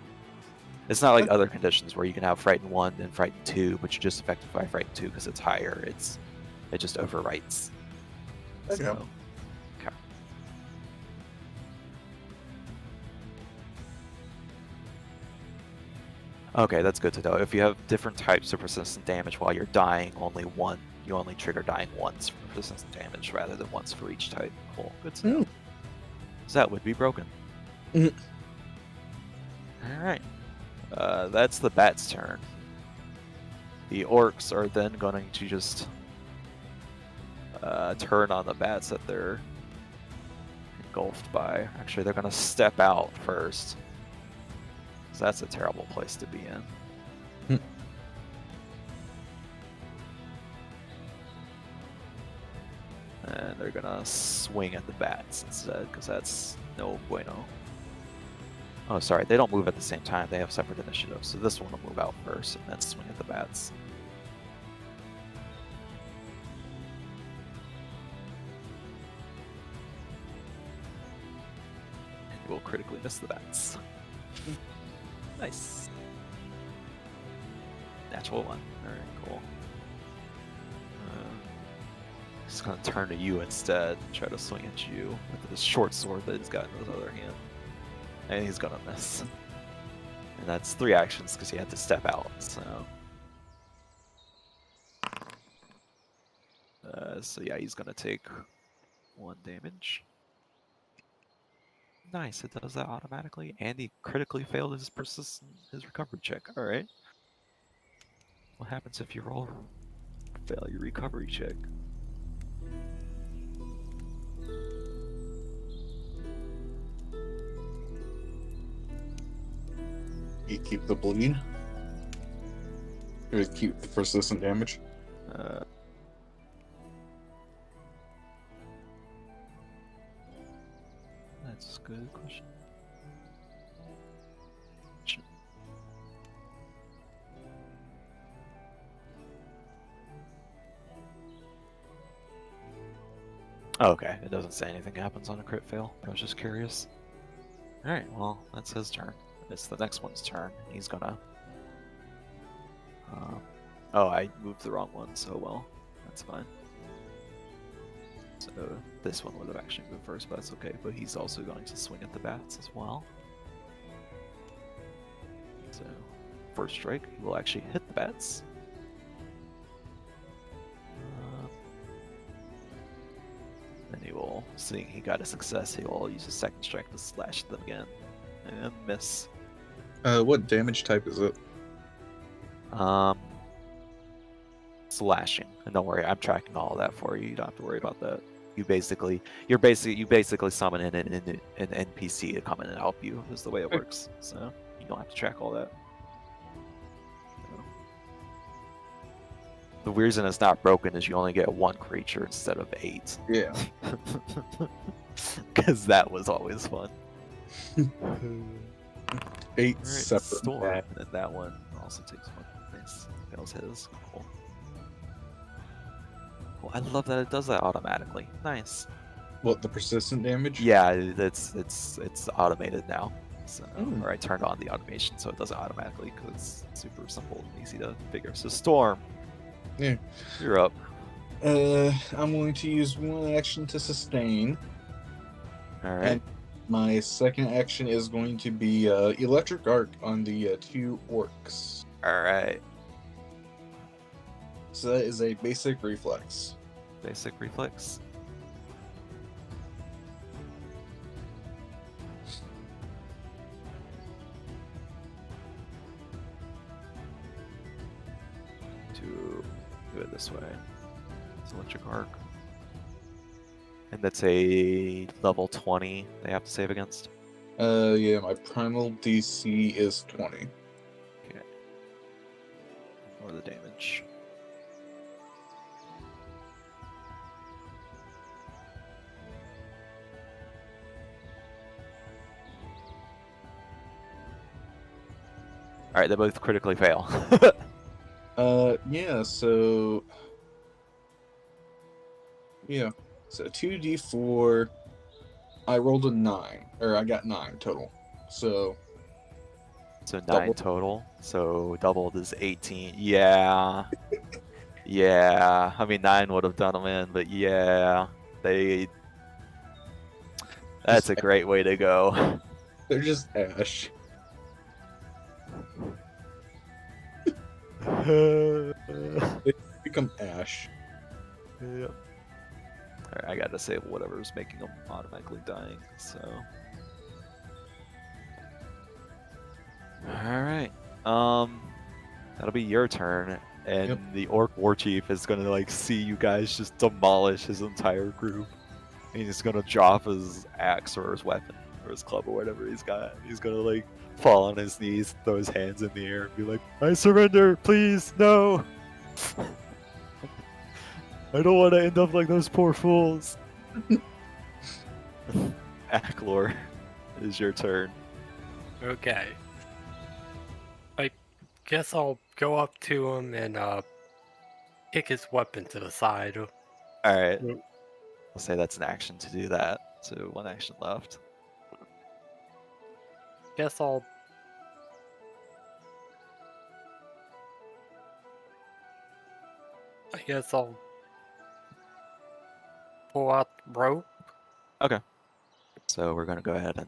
It's not like other conditions where you can have frighten 1 and frighten 2, but you're just affected by frighten 2 because it's higher. It just overwrites. Okay. So, okay. Okay, that's good to know. If you have different types of persistent damage while you're dying, you only trigger dying once for persistent damage rather than once for each type. Cool, good to know. So that would be broken. Alright. That's the bat's turn. The orcs are then going to just turn on the bats that they're engulfed by. Actually, they're going to step out first. So that's a terrible place to be in. And they're going to swing at the bats instead, because that's no bueno. Oh, sorry, they don't move at the same time. They have separate initiatives. So this one will move out first and then swing at the bats. And you will critically miss the bats. Nice. Natural one. Alright, cool. He's gonna turn to you instead and try to swing at you with this short sword that he's got in his other hand. And he's gonna miss. And that's 3 actions because he had to step out, so. So yeah, he's gonna take 1 damage. Nice, it does that automatically, and he critically failed his recovery check. Alright. What happens if you fail your recovery check? You keep the bleed. Or you keep the persistent damage. That's a good question. Oh, okay, it doesn't say anything happens on a crit fail. I was just curious. Alright, well, that's his turn. It's the next one's turn. He's gonna... oh, I moved the wrong one, so well, that's fine. So this one would have actually moved first, but that's okay. But he's also going to swing at the bats as well. So first strike, he will actually hit the bats. Then he will, seeing he got a success, he will use a second strike to slash them again and miss. What damage type is it? Slashing. And don't worry, I'm tracking all of that for you. You don't have to worry about that. You basically summon in an NPC to come in and help you. Is the way it works. So you don't have to track all that. So. The reason it's not broken is you only get 1 creature instead of 8. Yeah. Because that was always fun. 8 Right, separate. storm, and then that one also takes 1. Nice. Fails his. Cool. Cool. I love that it does that automatically. Nice. What, the persistent damage? Yeah, it's automated now. So, Mm. or I turned on the automation so it does it automatically because it's super simple and easy to figure. So Storm. Yeah. You're up. I'm going to use 1 action to sustain. All right. And my second action is going to be Electric Arc on the 2 orcs. All right. So that is a basic reflex. Basic reflex. To do it this way. It's electric arc. And that's a level 20 they have to save against. Yeah, my primal DC is 20. Okay. Or the damage. Alright, they both critically fail. Yeah, so... Yeah, so 2d4, I rolled a 9, or I got 9 total, so... So 9 Double. total. So doubled is 18. Yeah. Yeah. I mean, 9 would have done them in, but yeah. That's a great way to go. They're just ash. They become ash. Yep. Alright, I gotta disable whatever's making them automatically dying, so. Alright. That'll be your turn. And Yep. the Orc War Chief is gonna like see you guys just demolish his entire group. And he's gonna drop his axe or his weapon or his club or whatever he's got. He's gonna like fall on his knees, throw his hands in the air, and be like, I surrender, please, no! I don't want to end up like those poor fools. Aklor, it is your turn. Okay. I guess I'll go up to him and kick his weapon to the side. All right. Mm. I'll say that's an action to do that. So 1 action left. Guess I'll. I guess I'll pull out the rope. Okay. So we're gonna go ahead and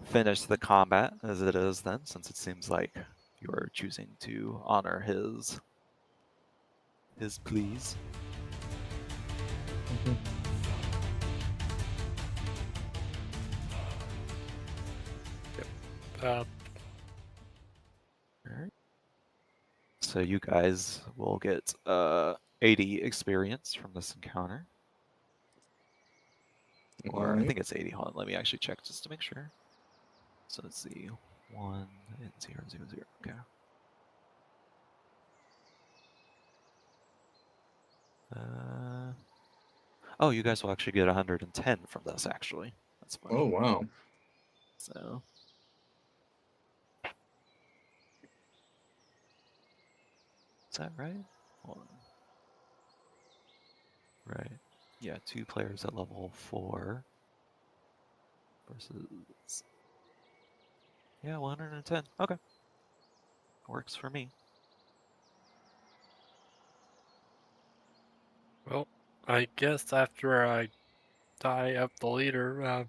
finish the combat as it is then, since it seems like you are choosing to honor his pleas. Uh, Alright. So you guys will get 80 experience from this encounter. Or I Alright. think it's 80. Hold on, let me actually check just to make sure. So let's see. 1 and 0, 0, 0. Okay. Oh, you guys will actually get 110 from this, actually. That's funny. Oh wow. So. Is that right? Hold on. Right. Yeah, 2 players at level 4 versus. Yeah, 110. Okay. Works for me. well, I guess after I die up the leader,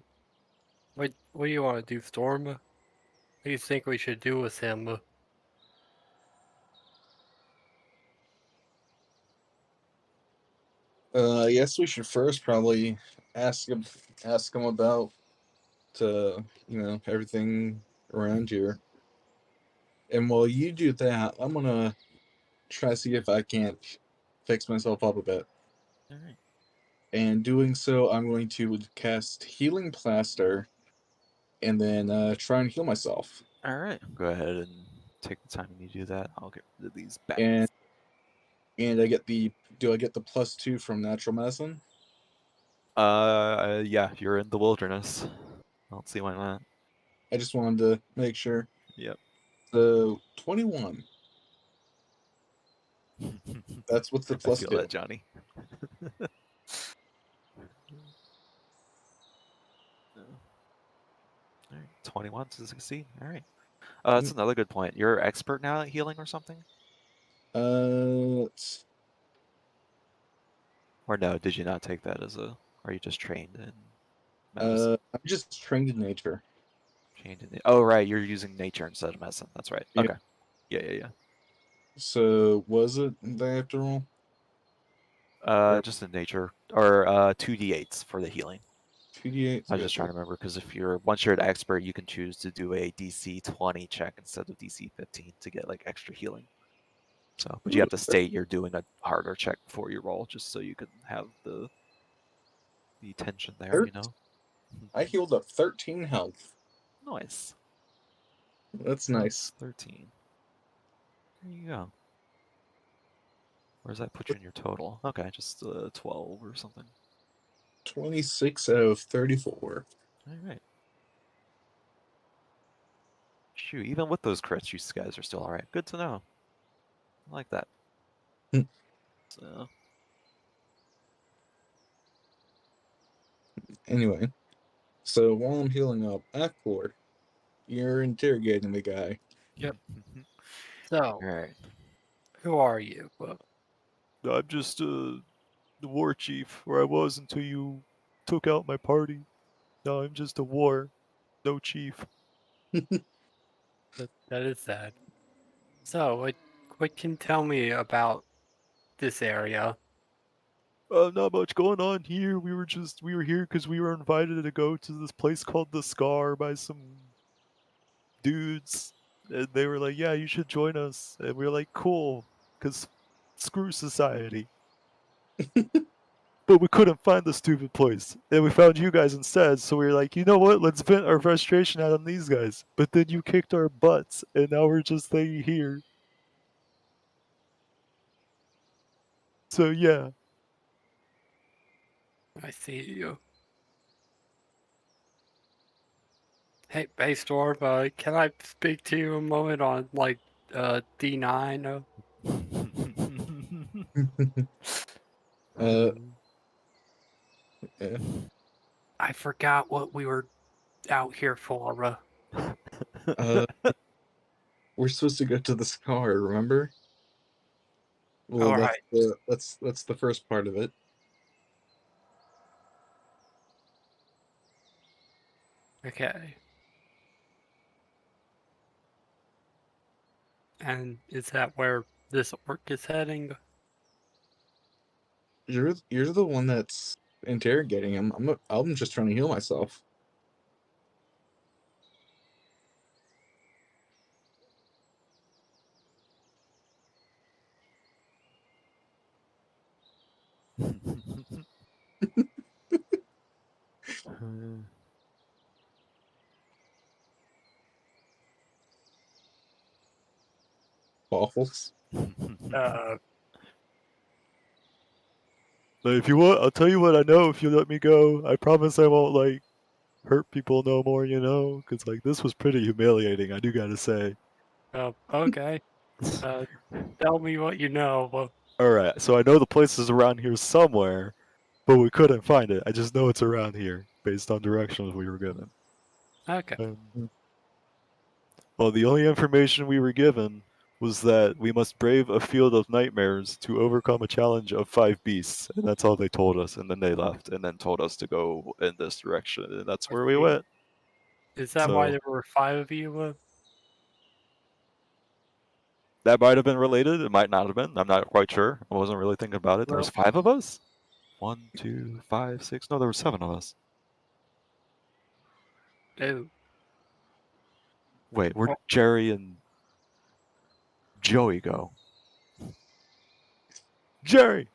what do you want to do, Storm? What do you think we should do with him? Yes, we should first probably ask him about everything around here. And while you do that, I'm gonna try to see if I can't fix myself up a bit. All right. And doing so, I'm going to cast Healing Plaster and then try and heal myself. All right. Go ahead and take the time when you do that. I'll get rid of these bats. And do I get the +2 from natural medicine? Yeah, you're in the wilderness. I don't see why not. I just wanted to make sure. Yep. So 21. That's what's the I feel +2. that, Johnny. All right. 21 to succeed. All right. That's another good point. You're expert now at healing or something? Let's Or no, did you not take that as a... Are you just trained in medicine? I'm just trained in nature. Trained in... Oh, right. You're using nature instead of medicine. That's right. Yep. Okay. Yeah. So was it that I have to roll? Or Just in nature. Or 2d8s for the healing. 2d8? I was just trying to remember because once you're an expert, you can choose to do a DC 20 check instead of DC 15 to get like extra healing. So, but you have to state you're doing a harder check before you roll, just so you can have the tension there. You know. I healed up 13 health. Nice. That's nice. 13. There you go. Where does that put you in your total? Okay, just 12 or something. 26 out of 34. All right. Shoot, even with those crits, you guys are still all right. Good to know. I like that. So. Anyway, so while I'm healing up, Akor, you're interrogating the guy. Yep. So, All right. who are you? I'm just the war chief, or I was until you took out my party. Now I'm just a war, no chief. That is sad. So, what can you tell me about this area? Not much going on here. We were here because we were invited to go to this place called the Scar by some dudes, and they were like, "Yeah, you should join us," and we were like, "Cool," because screw society. But we couldn't find the stupid place, and we found you guys instead. So we were like, you know what? Let's vent our frustration out on these guys. But then you kicked our butts, and now we're just staying here. So yeah. I see you. Hey, Storm, can I speak to you a moment on, like, D9? uh, eh, I forgot what we were out here for. uh, we're supposed to go to the scar, remember? Well, Alright, that's the first part of it. okay. And is that where this orc is heading? You're the one that's interrogating him. I'm just trying to heal myself. Waffles. Uh, But if you want, I'll tell you what I know if you let me go. I promise I won't, like, hurt people no more, you know? Because, like, this was pretty humiliating, I do gotta say. okay. Tell me what you know. Alright, so I know the place is around here somewhere, but we couldn't find it. I just know it's around here, based on directions we were given. Okay. Well, the only information we were given was that we must brave a field of nightmares to overcome a challenge of 5 beasts, and that's all they told us, and then they left, and then told us to go in this direction, and that's where we See, went. is that why So, there were 5 of you? that might have been related, it might not have been, I'm not quite sure. I wasn't really thinking about it. There was Well, 5 of us? 1, 2, 5, 6, no, there were 7 of us. oh, Wait, where'd well, Jerry and Joey go? Jerry!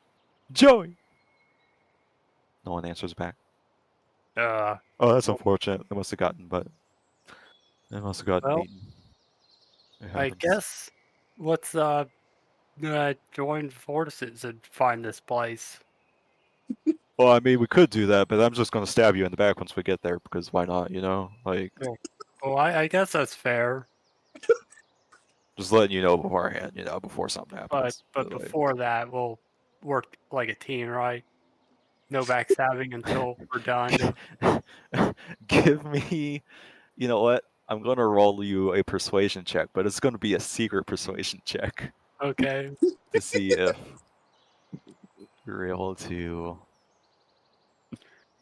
Joey! No one answers back. uh, Oh, that's well, unfortunate. They must have gotten, but they must have gotten well, eaten. It I happens. guess let's, join forces and find this place. Well, I mean, we could do that, but I'm just gonna stab you in the back once we get there because why not? You know, like Well, I guess that's fair, just letting you know beforehand. You know, before something but happens. but before that, we'll work like a team, right? No backstabbing until we're done. Give me. You know what? I'm gonna roll you a persuasion check, but it's gonna be a secret persuasion check Okay. to see if you're able to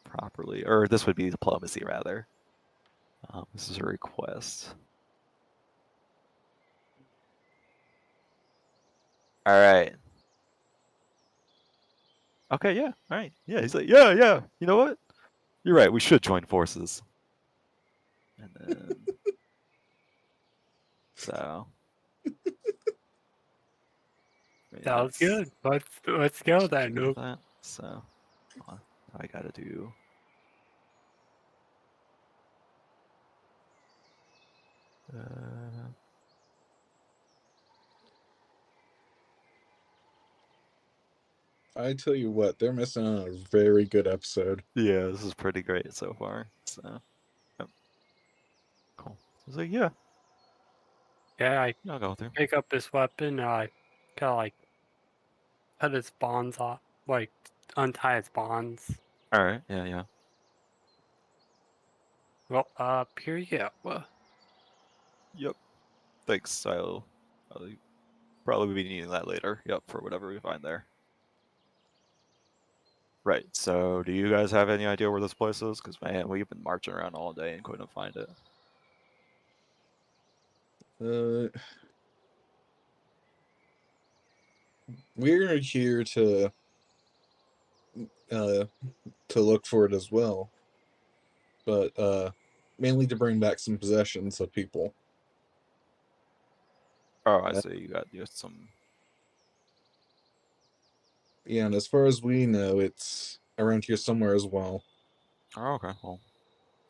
properly, or this would be diplomacy rather. This is a request. All right. Okay, yeah. All right. Yeah, he's like, yeah, yeah. You know what? You're right. We should join forces. And then, so maybe Sounds that's good. Let's go then. do that. So, hold on. I gotta do. Uh, I tell you what, they're missing on a very good episode. yeah, this is pretty great so far. So, yep, cool. He's like, yeah, Yeah, I I'll go with you. pick up this weapon. I kind of like cut its bonds off, like untie its bonds. All right. Yeah, yeah. Well, here you go. Yep. Thanks. I'll probably be needing that later. Yep, for whatever we find there. Right. So, do you guys have any idea where this place is? Because man, we've been marching around all day and couldn't find it. Uh, we're here uh to look for it as well, but mainly to bring back some possessions of people. Oh, I Uh, see. You got some. yeah, and as far as we know, it's around here somewhere as well. Oh, okay. Well,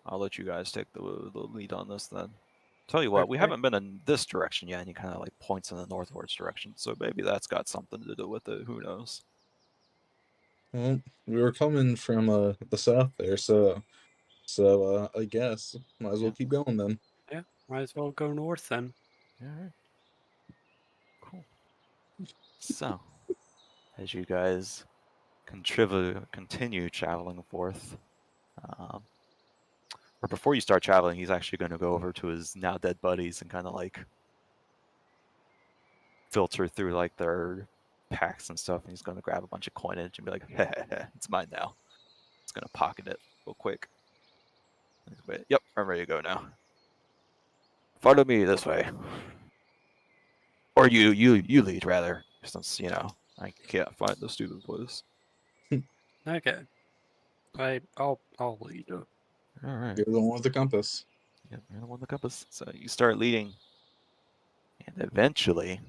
I'll let you guys take the lead on this then. Tell you what, we Okay. haven't been in this direction yet, and he kind of like points in the northwards direction. So maybe that's got something to do with it. Who knows? Well, we were coming from the south there, so So I guess might as well Yeah. keep going then. Yeah, might as well go north then. All right. Cool. So, as you guys continue traveling forth, um, or before you start traveling, he's actually going to go over to his now dead buddies and kind of like filter through like their packs and stuff, and he's going to grab a bunch of coinage and be like, it's mine now. He's going to pocket it real quick. Wait, yep, I'm ready to go now. Follow me this way. Or you lead, rather, since, you know, I can't find the stupid place. Okay. I'll lead you. All right. You're the one with the compass. Yep, you're the one with the compass. So you start leading, and eventually,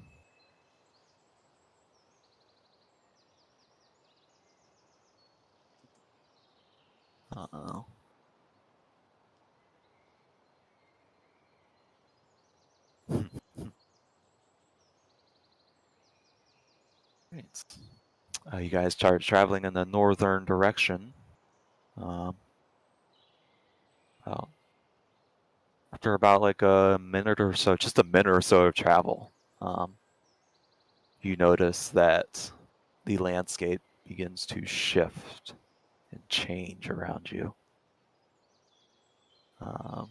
uh-oh. Right. You guys start traveling in the northern direction. Um, well, after about like a minute or so, just a minute or so of travel, you notice that the landscape begins to shift and change around you. From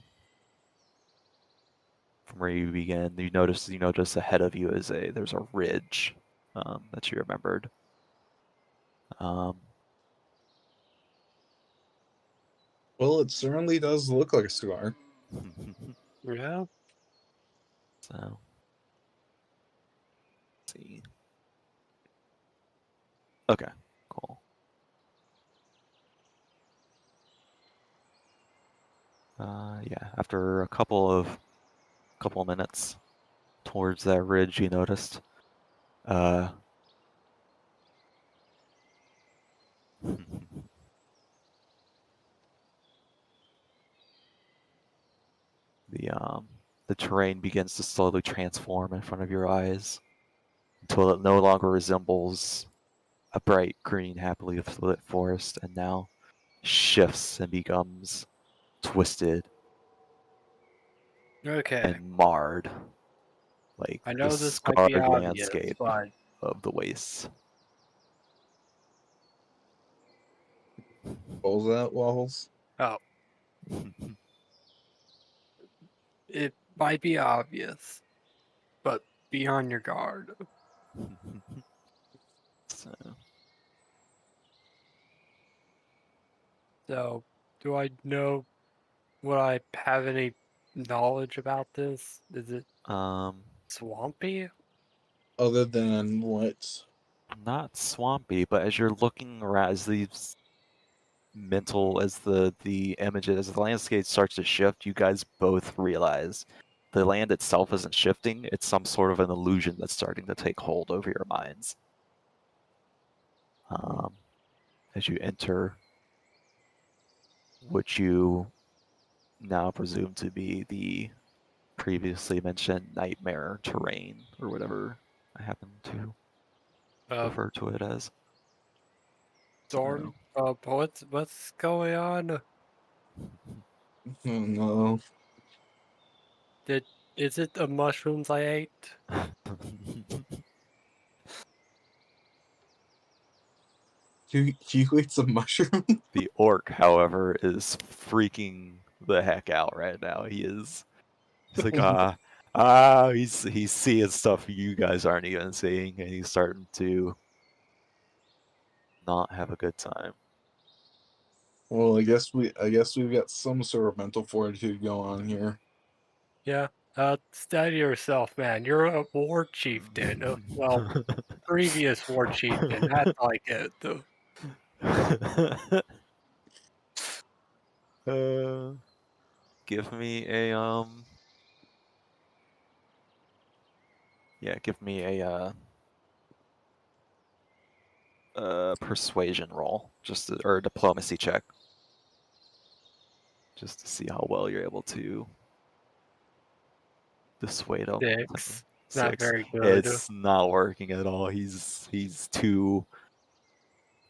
where you begin, you notice ahead of you is there's a ridge that you remembered. Well, it certainly does look like a scar. Yeah. So, let's see. Okay, cool. Yeah, after a couple of minutes towards that ridge, you noticed. The terrain begins to slowly transform in front of your eyes until it no longer resembles a bright green, happily lit forest, and now shifts and becomes twisted Okay. and marred, like I the know this might be scarred obvious, landscape but of the wastes. What was that, Waffles? oh, it might be obvious, but be on your guard. So, So, do I know? Would I have any knowledge about this? Is it swampy? Other than what? not swampy, but as you're looking around, as these as the images, as the landscape starts to shift, you guys both realize the land itself isn't shifting. It's some sort of an illusion that's starting to take hold over your minds. As you enter what you now presume to be the previously mentioned nightmare terrain, or whatever I happen to refer to it as. Storm? What's going on? Oh no. Is it the mushrooms I ate? You ate some mushroom? The orc, however, is freaking the heck out right now. He's like, he's seeing stuff you guys aren't even seeing, and he's starting to not have a good time. Well, I guess we've got some sort of mental fortitude going on here. Yeah. Steady yourself, man. You're a war chieftain. Well, previous war chieftain. That's like it. Give me a give me a persuasion roll, or a diplomacy check, just to see how well you're able to dissuade him. 6. Not 6. very good. It's not working at all. He's too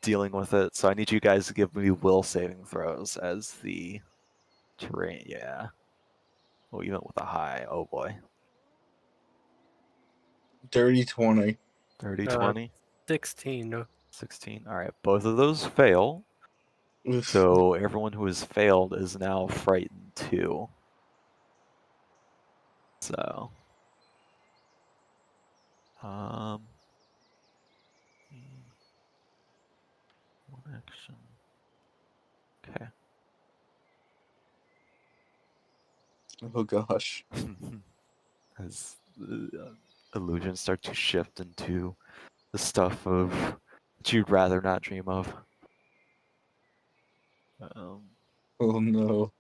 dealing with it. So I need you guys to give me will saving throws as the terrain, yeah. Oh, even with a high, oh boy. Dirty 20. 30, Uh, 20, 16. 16. All right, both of those fail. Oof. So everyone who has failed is now frightened too. So, um, one action. Okay. Oh gosh. As the illusions start to shift into the stuff of that you'd rather not dream of. Um, Oh no.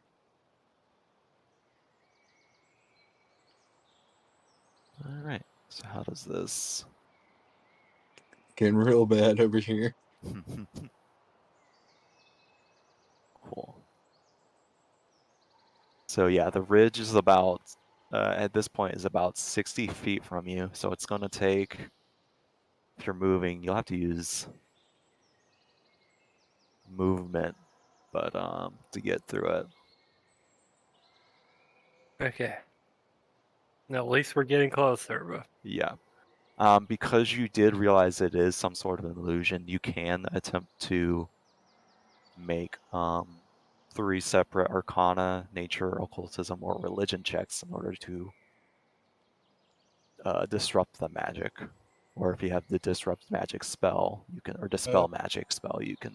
all right. So how does this? Getting real bad over here. Cool. So yeah, the ridge is about at this point is about 60 feet from you. So it's gonna take, if you're moving, you'll have to use movement, but to get through it. Okay. At least we're getting closer. Yeah. Because you did realize it is some sort of an illusion, you can attempt to make 3 separate arcana, nature, occultism, or religion checks in order to disrupt the magic. Or if you have the disrupt magic spell, you can, or dispel magic spell, you can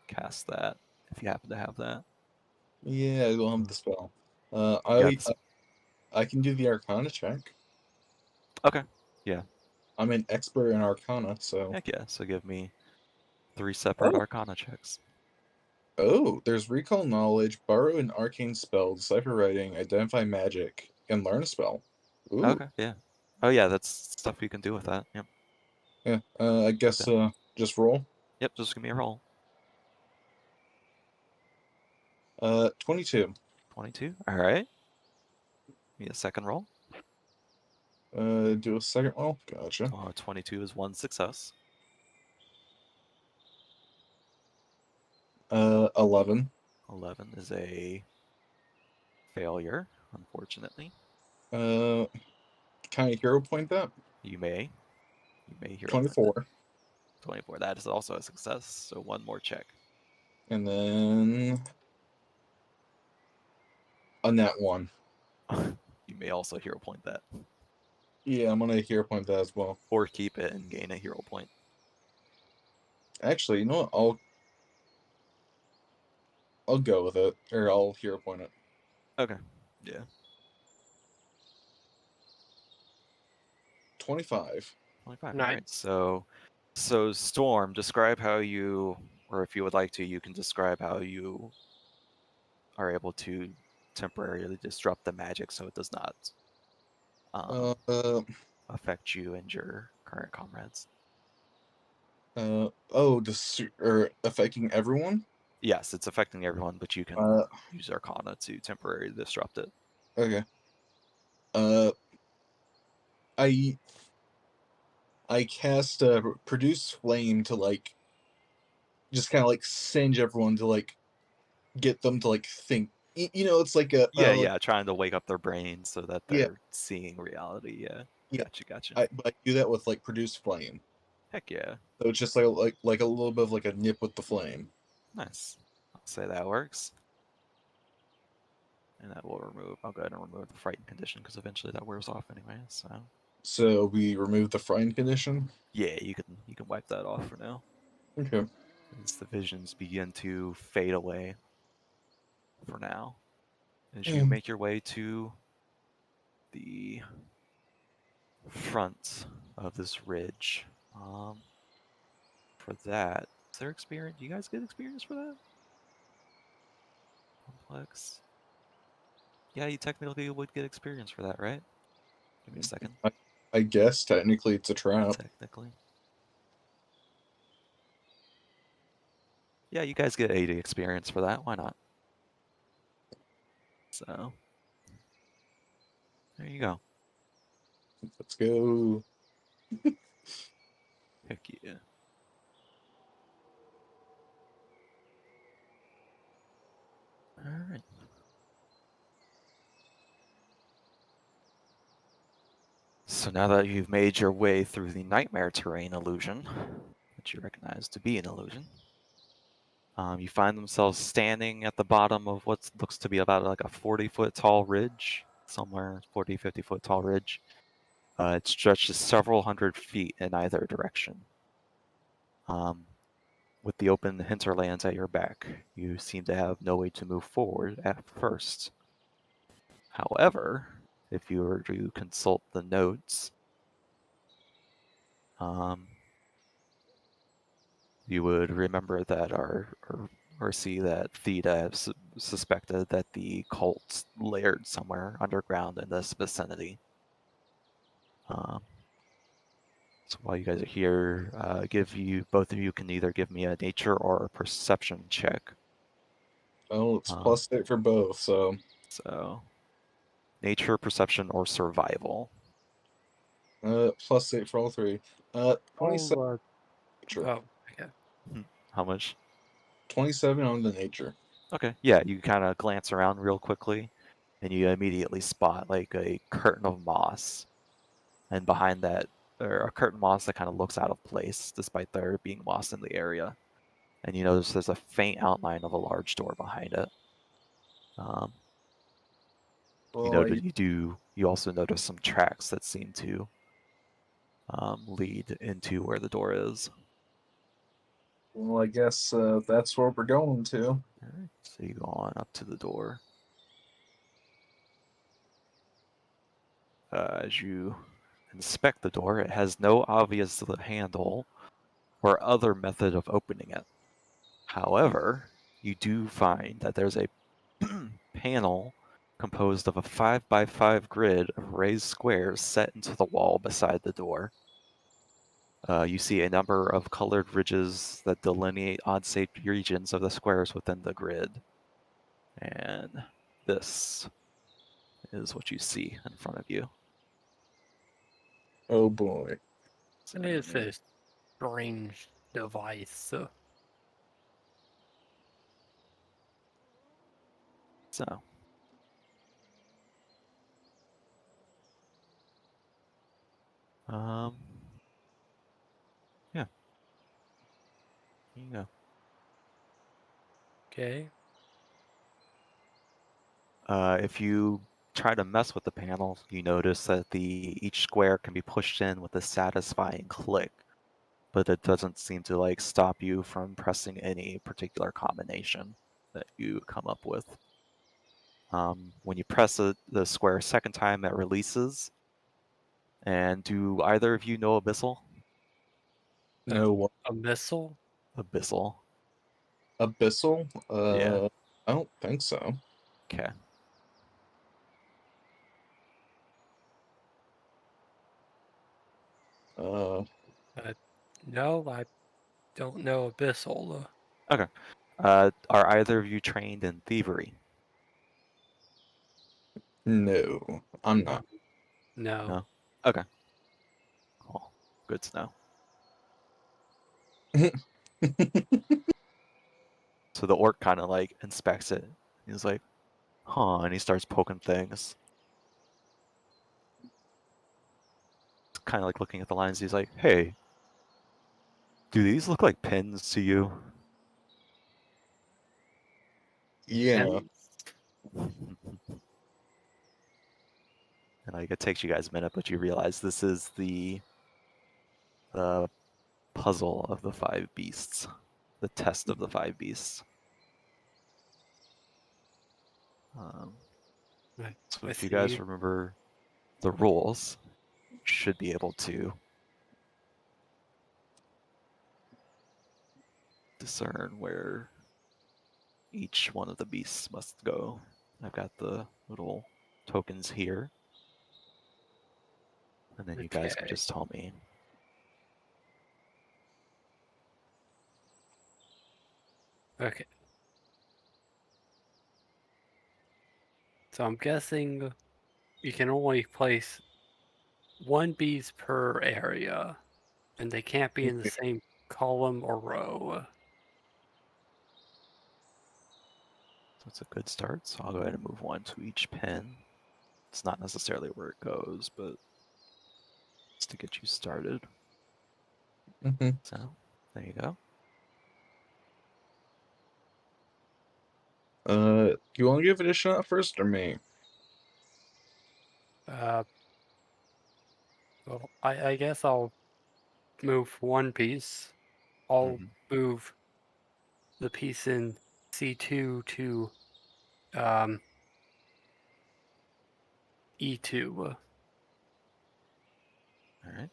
cast that if you happen to have that. Yeah, I don't have the spell. You got this. I can do the Arcana check. Okay. Yeah. I'm an expert in Arcana, so. Heck yeah. So give me 3 separate Oh, arcana checks. there's recall knowledge, borrow an arcane spell, decipher writing, identify magic, and learn a spell. Ooh, Okay. Yeah. Oh yeah, that's stuff you can do with that. Yep. yeah. I guess Okay. just roll. Yep. Just give me a roll. 22. 22. All right. Give me a second roll. Do a second roll. Gotcha. 22 is 1 success. 11. 11 is a failure, unfortunately. Can I hero point that? You may hero point that. 24. 24. That is also a success. So 1 more check. And then a nat 1. You may also hero point that, Yeah, I'm gonna hero point that as well. or keep it and gain a hero point. Actually, you know what? I'll go with it, or I'll hero point it. Okay. Yeah. 25. 25. All Nice. right. So Storm, describe how you, or if you would like to, you can describe how you are able to temporarily disrupt the magic so it does not Uh, affect you and your current comrades. or affecting everyone? Yes, it's affecting everyone, but you can Uh, use Arcana to temporarily disrupt it. okay. Uh, I cast produce flame to like just kind of like singe everyone to like get them to like think. You know, it's like a Yeah, like, yeah, trying to wake up their brains so that yeah, they're seeing reality. Yeah, yeah. gotcha. I do that with like produce flame. Heck yeah, So it's just like a little bit of like a nip with the flame. nice. I'll say that works. And that will remove, I'll go ahead and remove the frightened condition because eventually that wears off anyway. So So we remove the frightened condition. yeah, you can wipe that off for now. Okay. As the visions begin to fade away for now. As you make your way to the front of this ridge. For that, is there experience? Do you guys get experience for that? Complex. Yeah, you technically would get experience for that, right? Give me a second. I guess technically it's a trap. Technically. Yeah, you guys get 80 experience for that. Why not? So, there you go. Let's go. Heck yeah. Alright. So now that you've made your way through the nightmare terrain illusion, which you recognize to be an illusion, you find themselves standing at the bottom of what looks to be about like a 40-foot tall ridge, somewhere 40, 50-foot tall ridge. It stretches several hundred feet in either direction. With the open hinterlands at your back, you seem to have no way to move forward at first. However, if you were to consult the notes, you would remember that or see that Theta suspected that the cult's layered somewhere underground in this vicinity. So while you guys are here, both of you can either give me a nature or a perception check. Oh, it's +8 for both, so So nature, perception, or survival. +8 for all three. 27 Oh, nature. oh, okay. How much? 27 on the nature. Okay, yeah, you kind of glance around real quickly, and you immediately spot like a curtain of moss, and behind that, or a curtain moss that kind of looks out of place despite there being moss in the area. And you notice there's a faint outline of a large door behind it. Well, You also notice some tracks that seem to lead into where the door is. I guess that's where we're going to. All right, so you go on up to the door. As you inspect the door, it has no obvious handle or other method of opening it. However, you do find that there's a panel composed of a 5x5 grid of raised squares set into the wall beside the door. You see a number of colored ridges that delineate odd-shaped regions of the squares within the grid. And this is what you see in front of you. Oh boy. It is a strange device. So, yeah, here you go. Okay. If you try to mess with the panel, you notice that each square can be pushed in with a satisfying click, but it doesn't seem to like stop you from pressing any particular combination that you come up with. When you press the square a second time, it releases. And do either of you know Abyssal? No, what? A missile? Abyssal. Abyssal? Yeah. I don't think so. Okay. Uh, No, I don't know abyssal. Okay. Are either of you trained in thievery? no, I'm not. No. No. Okay. Cool. Good to know. So the orc kind of like inspects it. He's like, huh, and he starts poking things. Kind of like looking at the lines. He's like, hey, do these look like pins to you? Yeah. And And like it takes you guys a minute, but you realize this is the puzzle of the 5 beasts, the test of the 5 beasts. So I if you guys see. remember the rules, you should be able to discern where each one of the beasts must go. I've got the little tokens here, and then you guys can Okay. just tell me. Okay. So I'm guessing you can only place one beast per area, and they can't be in the same column or row. So it's a good start. So I'll go ahead and move one to each pin. It's not necessarily where it goes, but just to get you started. Mm-hmm. So there you go. You want to give it a shot first, or me? Well, I guess I'll move one piece. I'll Mhm. move the piece in C2 to um, E2. All right.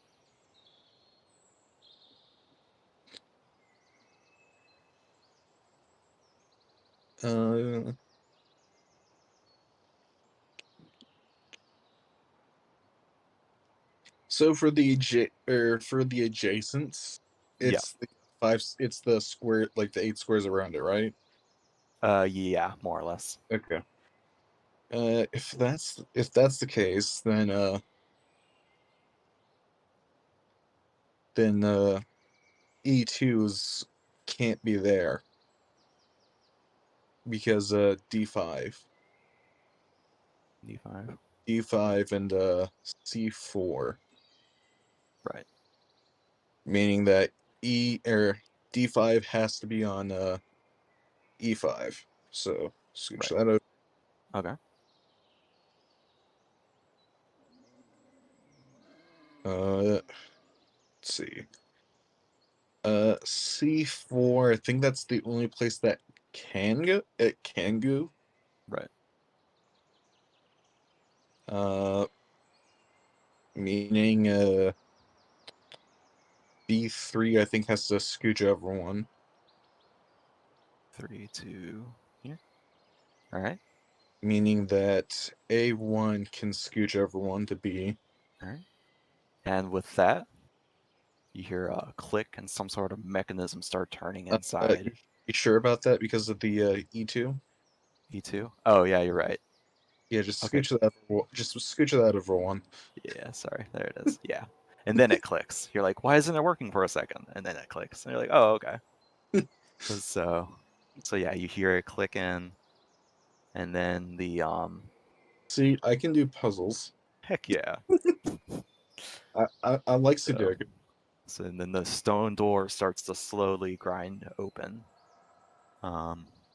So for the for the adjacents, Yeah. it's the five. It's the square, like the 8 squares around it, right? Yeah, more or less. Okay. If that's the case, then E2's can't be there because D5, D5. D5 and C4, Right. meaning that D5 has to be on E5. So scooch Right. that over. Okay. Let's see. C4. I think that's the only place that can go. It can go. Right. Uh, Meaning B3. I think has to scooch over one. 3, 2. Here. All right. Meaning that A1 can scooch over one to B. All right. And with that, you hear a click and some sort of mechanism start turning inside You sure about that because of the E2? E2. Oh yeah, you're right. Yeah, just Okay. scooch that. Just scooch that over one. Yeah, sorry. There it is. Yeah. And then it clicks. You're like, why isn't it working for a second? And then it clicks. And you're like, oh, okay. So yeah, you hear it click in, and then the See, I can do puzzles. heck yeah. I like So Sudoku. and then the stone door starts to slowly grind open.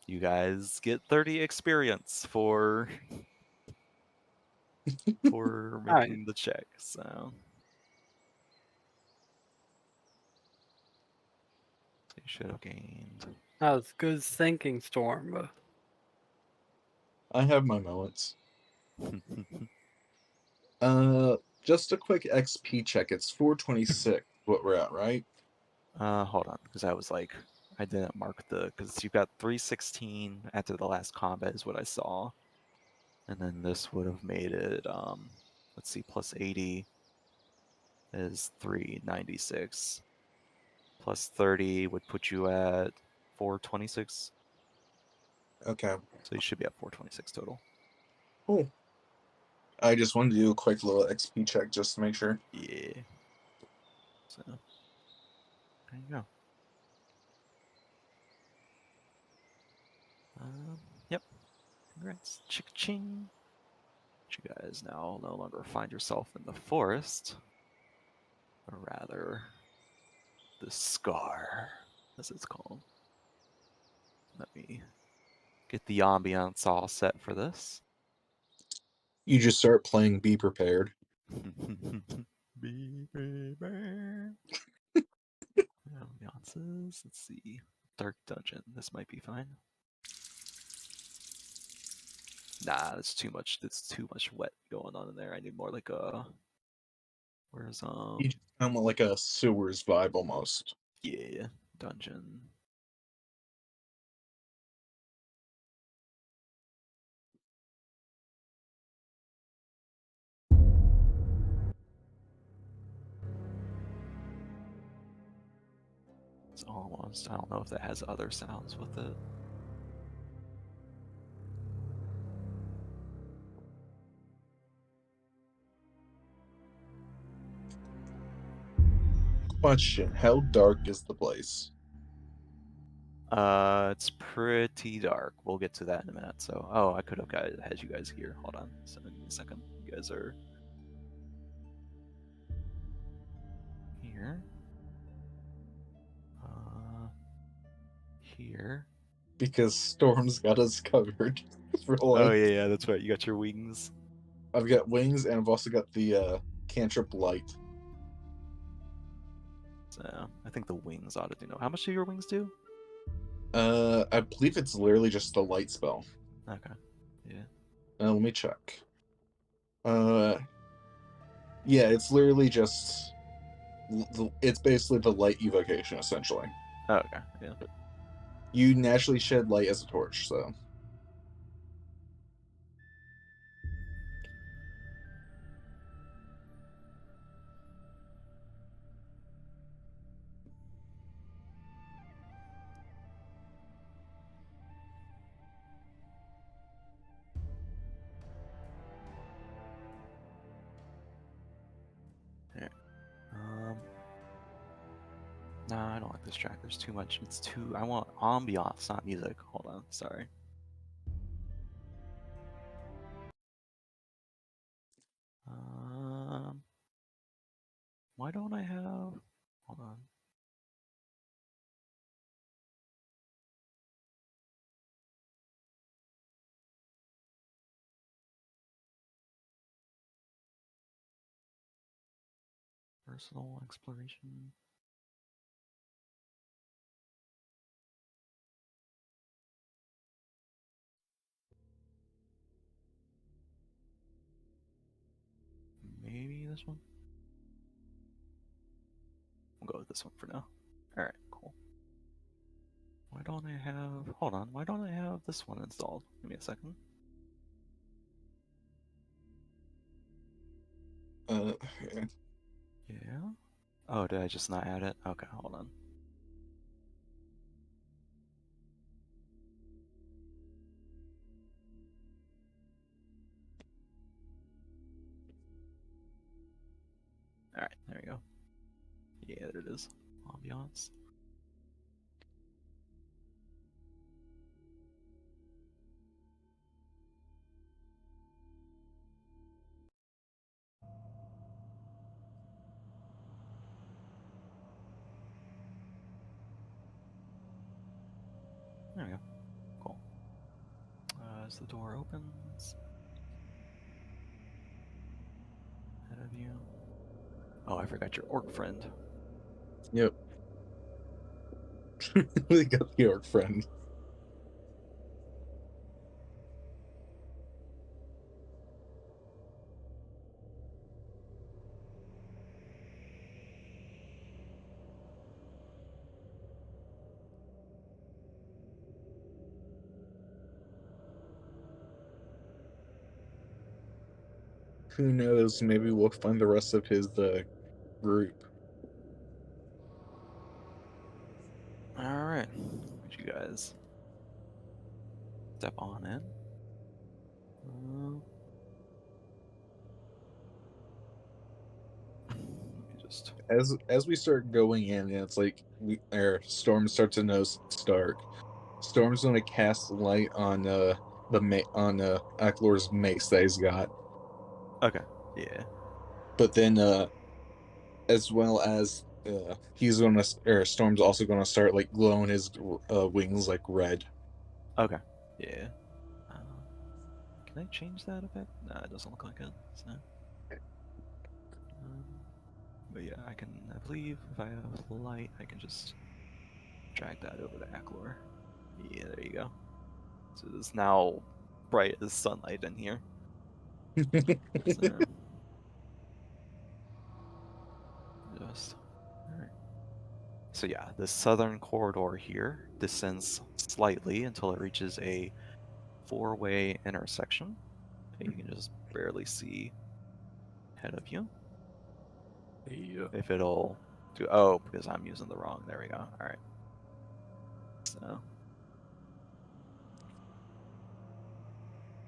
You guys get 30 experience for Alright, making the check. So you should have gained. that was good thinking, Storm. I have my moments. Just a quick XP check. It's 426. What we're at, right? Hold on, because I didn't mark because you got 316 after the last combat is what I saw, and then this would have made it let's see, plus 80 is 396, plus 30 would put you at 426, Okay. so you should be at 426 total. Cool. I just wanted to do a quick little XP check just to make sure. Yeah. So there you go. Yep. Congrats. Chick-ching. You guys now no longer find yourself in the forest, or rather, the scar, as it's called. Let me get the ambiance all set for this. You just start playing Be Prepared. Be prepared. Ambiances. Let's see. Dark dungeon. This might be fine. Nah, it's too much. It's too much wet going on in there. I need more like a. Where's You just kind of like a sewers vibe almost. Yeah, dungeon. It's almost. I don't know if that has other sounds with it. Question: how dark is the place? It's pretty dark. We'll get to that in a minute. So, oh, I could have had you guys here. Hold on, so give me a second. You guys are. here. Here. Because Storm's got us covered. For Oh light. yeah, that's right. You got your wings. I've got wings, and I've also got the cantrip light. So I think the wings ought to do. How much do your wings do? I believe it's literally just the light spell. Okay. Yeah. Let me check. Yeah, it's literally just. It's basically the light evocation, essentially. Oh, okay. Yeah. You naturally shed light as a torch, so. No, I don't like this track. There's too much. It's too. I want ambiance, not music. Hold on. Sorry. Why don't I have? Hold on. Personal exploration. Maybe this one? We'll go with this one for now. Alright, cool. Why don't I have... Hold on, why don't I have this one installed? Give me a second. Yeah. Yeah? Oh, did I just not add it? Okay, hold on. Alright, there we go. Yeah, there it is. Ambiance. There we go. Cool. As the door opens, ahead of you. Oh, I forgot your orc friend. Yep. We got the orc friend. Who knows? Maybe we'll find the rest of his group. Alright. Would you guys step on in? Let me just... As we start going in, and it's like Storm starts to notice it's dark. Storm's gonna cast light on Aklor's mace that he's got. Okay, yeah. But then as well as Storm's also gonna start like glowing his wings like red. Okay, yeah. Can I change that effect? No, it doesn't look like it. So, but yeah, I believe if I have light, I can just drag that over to Aklor. Yeah, there you go. So it's now bright as sunlight in here. So, just alright. So yeah, the southern corridor here descends slightly until it reaches a four-way intersection that you can just barely see ahead of you. Yeah. If it'll do... Oh, because I'm using the wrong... There we go. Alright. So...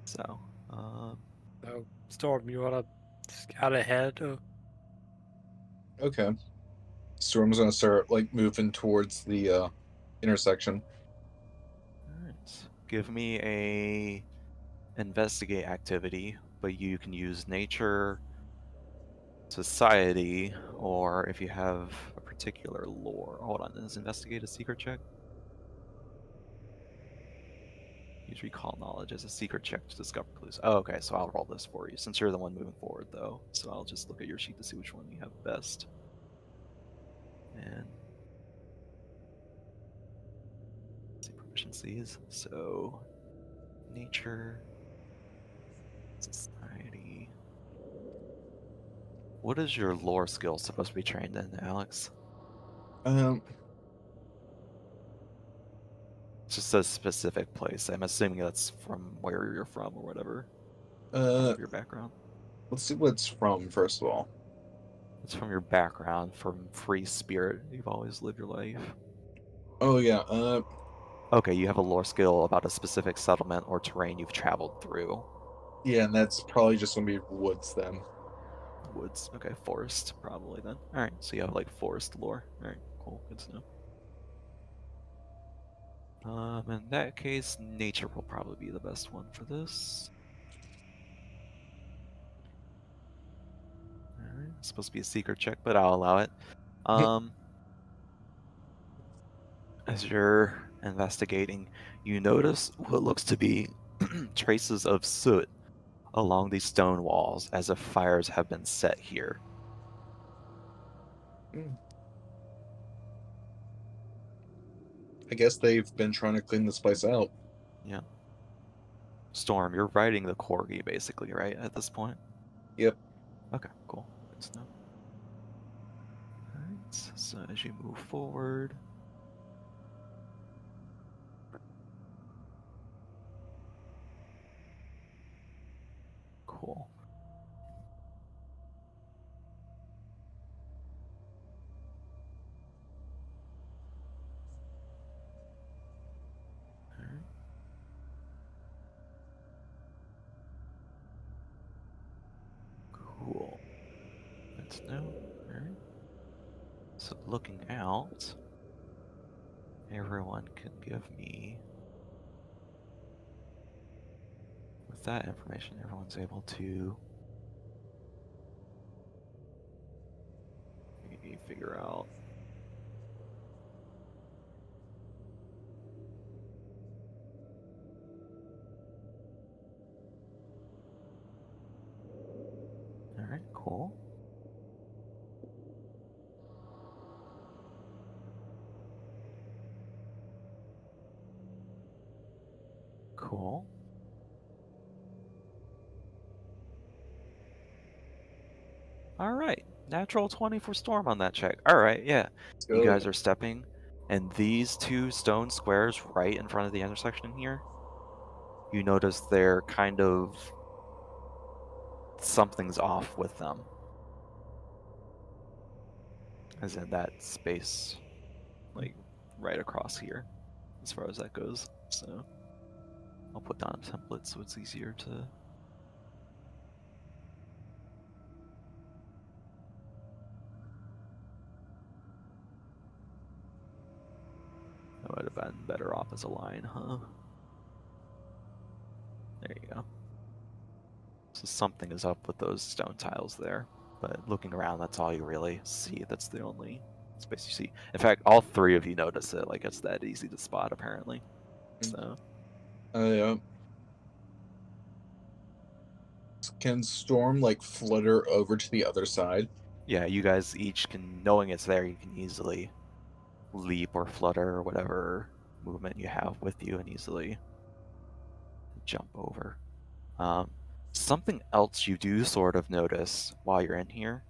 So, So, Storm, you wanna scout ahead? Okay. Storm's gonna start like moving towards the intersection. alright. Give me a investigate activity, but you can use nature, society, or if you have a particular lore. Hold on, is investigate a secret check? Use recall knowledge as a secret check to discover clues. Oh, okay, so I'll roll this for you, since you're the one moving forward, though. So I'll just look at your sheet to see which one you have best. And let's see proficiencies. So nature, society. What is your lore skill supposed to be trained in, Alex? Um, Just a specific place. I'm assuming that's from where you're from or whatever. uh, Of your background. let's see what it's from first of all. It's from your background, from free spirit. You've always lived your life. Oh yeah. Okay, you have a lore skill about a specific settlement or terrain you've traveled through. Yeah, and that's probably just gonna be woods then. Woods. Okay, forest probably then. Alright, so you have like forest lore. Alright, cool, good to know. In that case, nature will probably be the best one for this. Alright, it's supposed to be a secret check, but I'll allow it. As you're investigating, you notice what looks to be traces of soot along these stone walls, as if fires have been set here. I guess they've been trying to clean this place out. Yeah. Storm, you're riding the corgi basically, right, at this point? Yep. Okay, cool. Good to know. Alright, so as you move forward. Cool. Alright. Cool. Good to know. Alright. So looking out, everyone can give me. With that information, everyone's able to maybe figure out. Alright, cool. Cool. Alright. Natural 20 for Storm on that check. Alright, yeah. Let's You go. guys are stepping, and these two stone squares right in front of the intersection here, you notice they're kind of. Something's off with them. As in that space, like, right across here, as far as that goes. So, I'll put down a template so it's easier to. That would have been better off as a line, huh? There you go. So something is up with those stone tiles there. But looking around, that's all you really see. That's the only space you see. In fact, all three of you notice it. Like, it's that easy to spot, apparently. So, Yeah. Can Storm like flutter over to the other side? yeah, you guys each can, knowing it's there, you can easily leap or flutter or whatever movement you have with you and easily jump over. Something else you do sort of notice while you're in here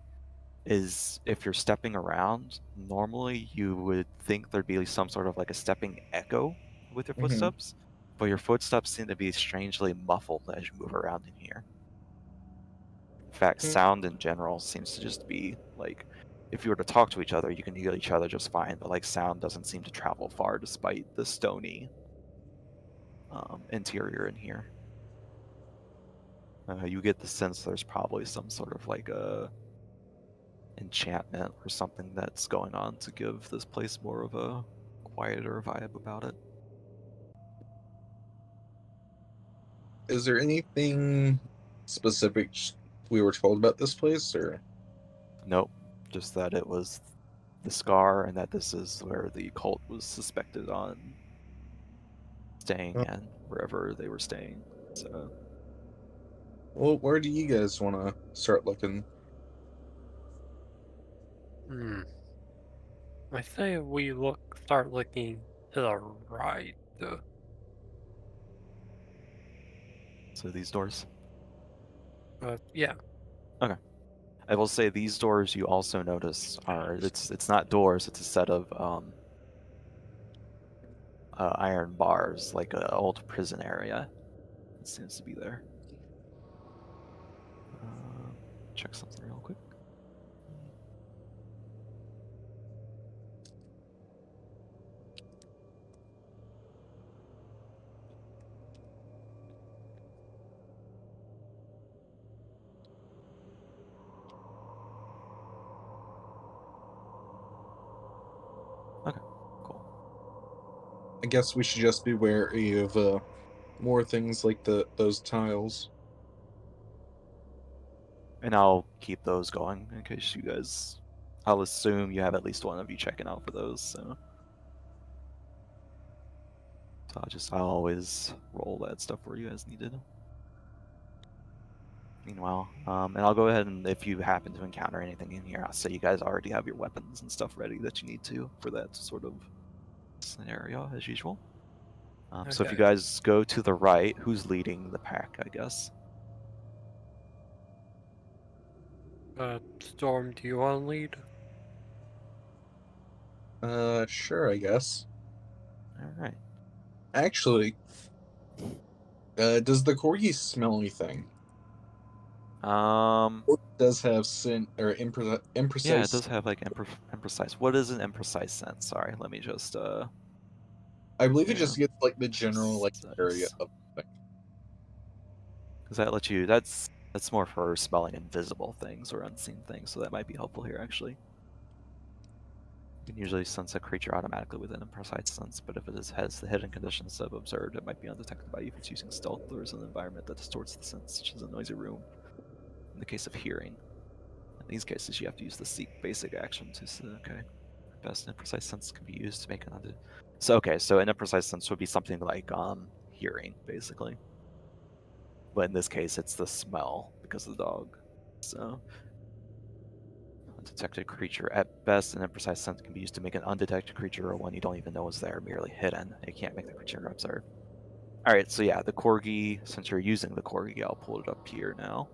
is if you're stepping around, normally you would think there'd be some sort of like a stepping echo with your footsteps, but your footsteps seem to be strangely muffled as you move around in here. In fact, sound in general seems to just be like, if you were to talk to each other, you can hear each other just fine, but like sound doesn't seem to travel far despite the stony interior in here. You get the sense there's probably some sort of like a enchantment or something that's going on to give this place more of a quieter vibe about it. Is there anything specific we were told about this place, or? Nope. Just that it was the scar, and that this is where the cult was suspected on staying Oh. in, wherever they were staying. So, Well, where do you guys want to start looking? Hmm. I say we start looking to the right. so these doors. Yeah. Okay. I will say these doors you also notice are it's not doors, it's a set of iron bars, like an old prison area. It seems to be there. Check something real quick. Okay, cool. I guess we should just be wary of more things like those tiles. And I'll keep those going in case you guys. I'll assume you have at least one of you checking out for those. So I'll always roll that stuff for you as needed. Meanwhile, and I'll go ahead and if you happen to encounter anything in here, I'll say you guys already have your weapons and stuff ready that you need to for that sort of scenario as usual. So if you Okay. guys go to the right, who's leading the pack? I guess. Storm, do you want to lead? Sure, I guess. All right. Actually, does the corgi smell anything? Um. Or does have scent or Yeah, it imprecise? does have like imprecise. What is an imprecise sense? Sorry, let me just I believe it just imprecise. gets like the general like area of thing. Because that lets you. That's more for smelling invisible things or unseen things. So that might be helpful here actually. You can usually sense a creature automatically with an imprecise sense, but if has the hidden conditions of observed, it might be undetected by you if it's using stealth or is an environment that distorts the sense, such as a noisy room. In the case of hearing, in these cases, you have to use the seek basic action to say, okay, best imprecise sense can be used to make an So okay, so an imprecise sense would be something like hearing, basically. But in this case, it's the smell because of the dog. So undetected creature. At best, an imprecise sense can be used to make an undetected creature or one you don't even know is there, merely hidden. It can't make the creature observed. Alright, so yeah, the corgi, since you're using the corgi, I'll pull it up here now.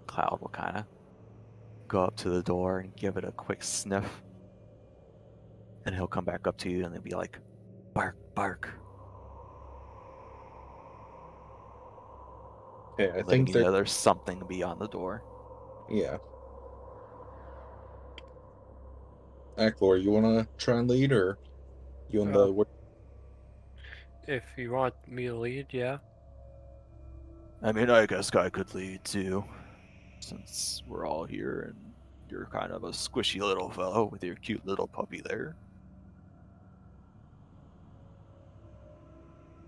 Cloud will kind of go up to the door and give it a quick sniff. And he'll come back up to you and he'll be like, bark, bark. Okay, I Letting think you they're know there's something beyond the door. yeah. Acklor, you wanna try and lead or you on Uh, the if you want me to lead, yeah. I mean, I guess I could lead too, since we're all here and you're kind of a squishy little fellow with your cute little puppy there.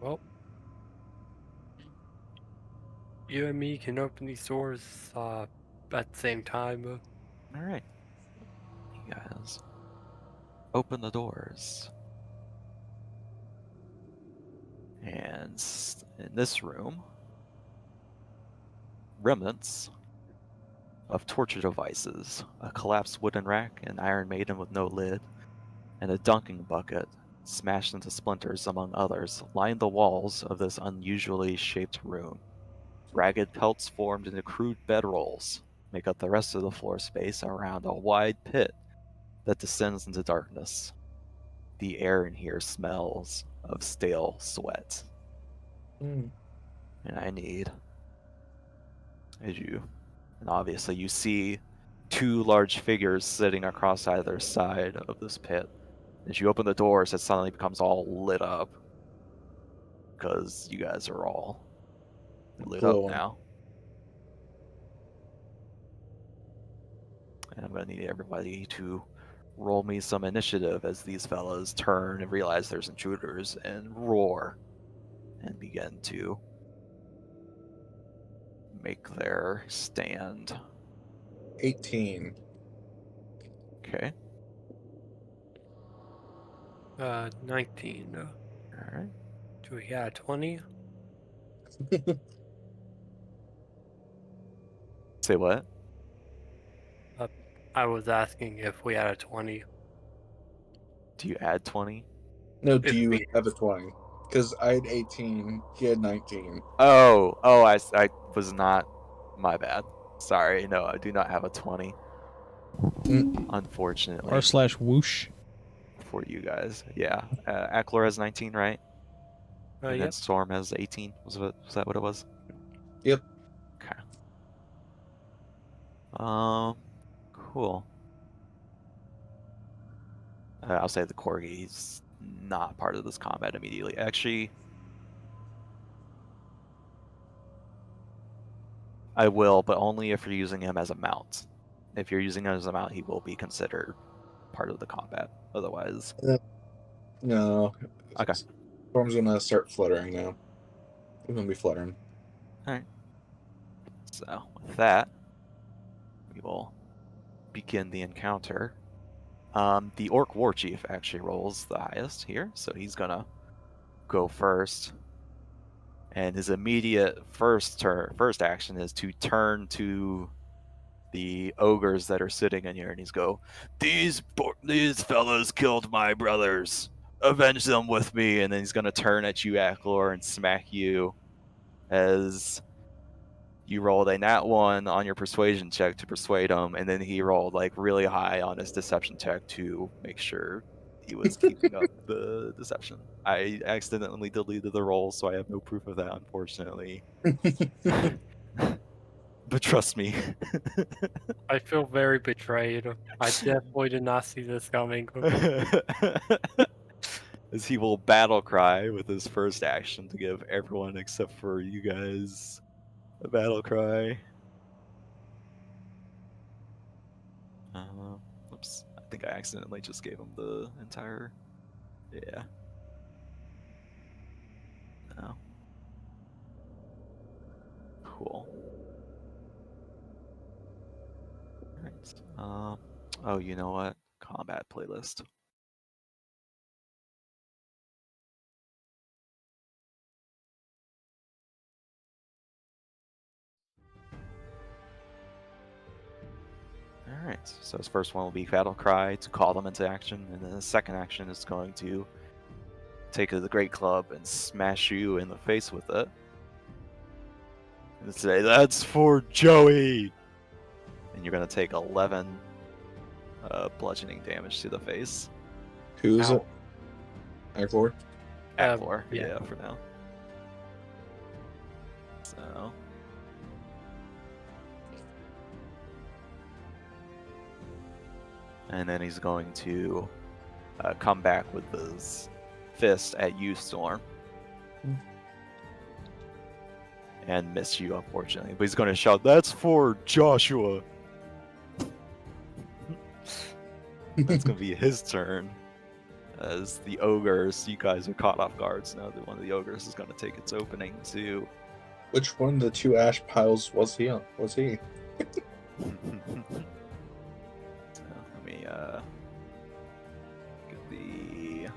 Well, you and me can open these doors at the same time. Alright, you guys open the doors. And in this room, remnants of torture devices, a collapsed wooden rack, an iron maiden with no lid, and a dunking bucket, smashed into splinters among others, line the walls of this unusually shaped room. Ragged pelts formed into crude bedrolls make up the rest of the floor space around a wide pit that descends into darkness. The air in here smells of stale sweat. Hmm. And I need, as you, and obviously you see two large figures sitting across either side of this pit. As you open the doors, it suddenly becomes all lit up because you guys are all lit up glowing? now. And I'm going to need everybody to roll me some initiative as these fellas turn and realize there's intruders and roar and begin to make their stand. 18. Okay. 19. All right. Do we got a 20? Say what? I was asking if we had a 20. Do you add 20? No, do If you we, have a 20? Because I had 18, he had 19. Oh, I was not. My bad. Sorry. No, I do not have a 20. Unfortunately. r/whoosh. For you guys. Yeah. Aklor has 19, right? And then yep. Storm has 18. Was that what it was? Yep. Okay. Cool. I'll say the Corgi's not part of this combat immediately. Actually, I will, but only if you're using him as a mount. If you're using him as a mount, he will be considered part of the combat. Otherwise, No. okay. Storm's gonna start fluttering now. He's gonna be fluttering. All right. So with that, we will begin the encounter. The Orc War Chief actually rolls the highest here, so he's gonna go first. And his immediate first action is to turn to the ogres that are sitting in here, and he's go, these fellas killed my brothers. Avenge them with me. And then he's gonna turn at you, Aklor, and smack you as you rolled a nat 1 on your persuasion check to persuade him, and then he rolled like really high on his deception check to make sure he was keeping up the deception. I accidentally deleted the roll, so I have no proof of that, unfortunately. But trust me. I feel very betrayed. I definitely did not see this coming. As he will battle cry with his first action to give everyone except for you guys a battle cry. Oops, I think I accidentally just gave him the entire. Yeah. No. Cool. Alright. Oh, you know what? Combat playlist. Alright, so his first one will be Battle Cry to call them into action, and then the second action is going to take the Great Club and smash you in the face with it. And say, that's for Joey! And you're going to take 11 bludgeoning damage to the face. Who is Ow. it? Aklor? Aklor, yeah. yeah, for now. So. And then he's going to come back with his fist at you, Storm. And miss you, unfortunately. But he's going to shout, that's for Joshua! That's going to be his turn. As the ogres, you guys are caught off guard, so now one of the ogres is going to take its opening to... Which one of the two ash piles was he on? Was he? So let me get the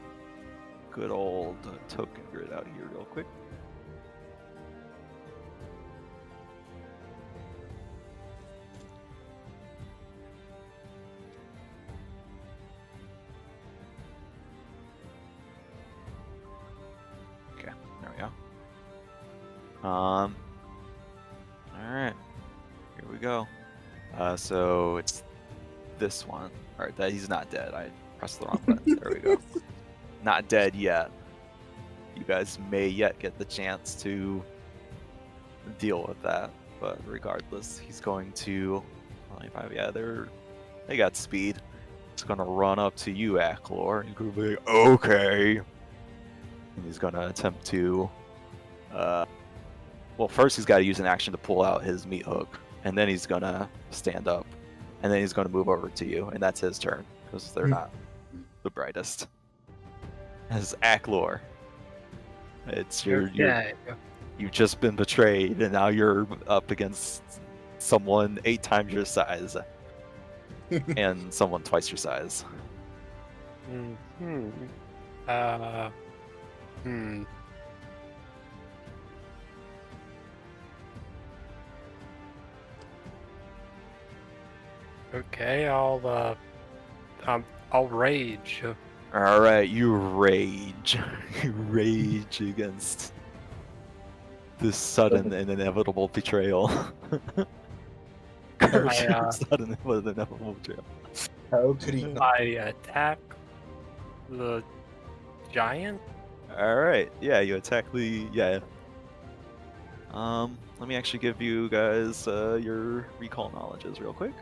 good old token grid out here real quick. Okay, there we go. All right, here we go. So it's this one. All right, that he's not dead. I pressed the wrong button. There we go. Not dead yet. You guys may yet get the chance to deal with that, but regardless, he's going to. 25. Yeah, they got speed. He's gonna run up to you, Aklor. He's gonna be like, okay. And he's gonna attempt to. Well, first he's got to use an action to pull out his meat hook, and then he's gonna stand up, and then he's gonna move over to you, and that's his turn because they're not the brightest. As Aklor, It's Okay. you've just been betrayed, and now you're up against someone 8 times your size and someone twice your size. Hmm. Uh. Hmm. Okay, I'll rage. All right, you rage. You rage against this sudden and inevitable betrayal. Curse I, your sudden and inevitable betrayal. How could he? I attack the giant. All right, yeah, you attack the Let me actually give you guys your recall knowledges real quick.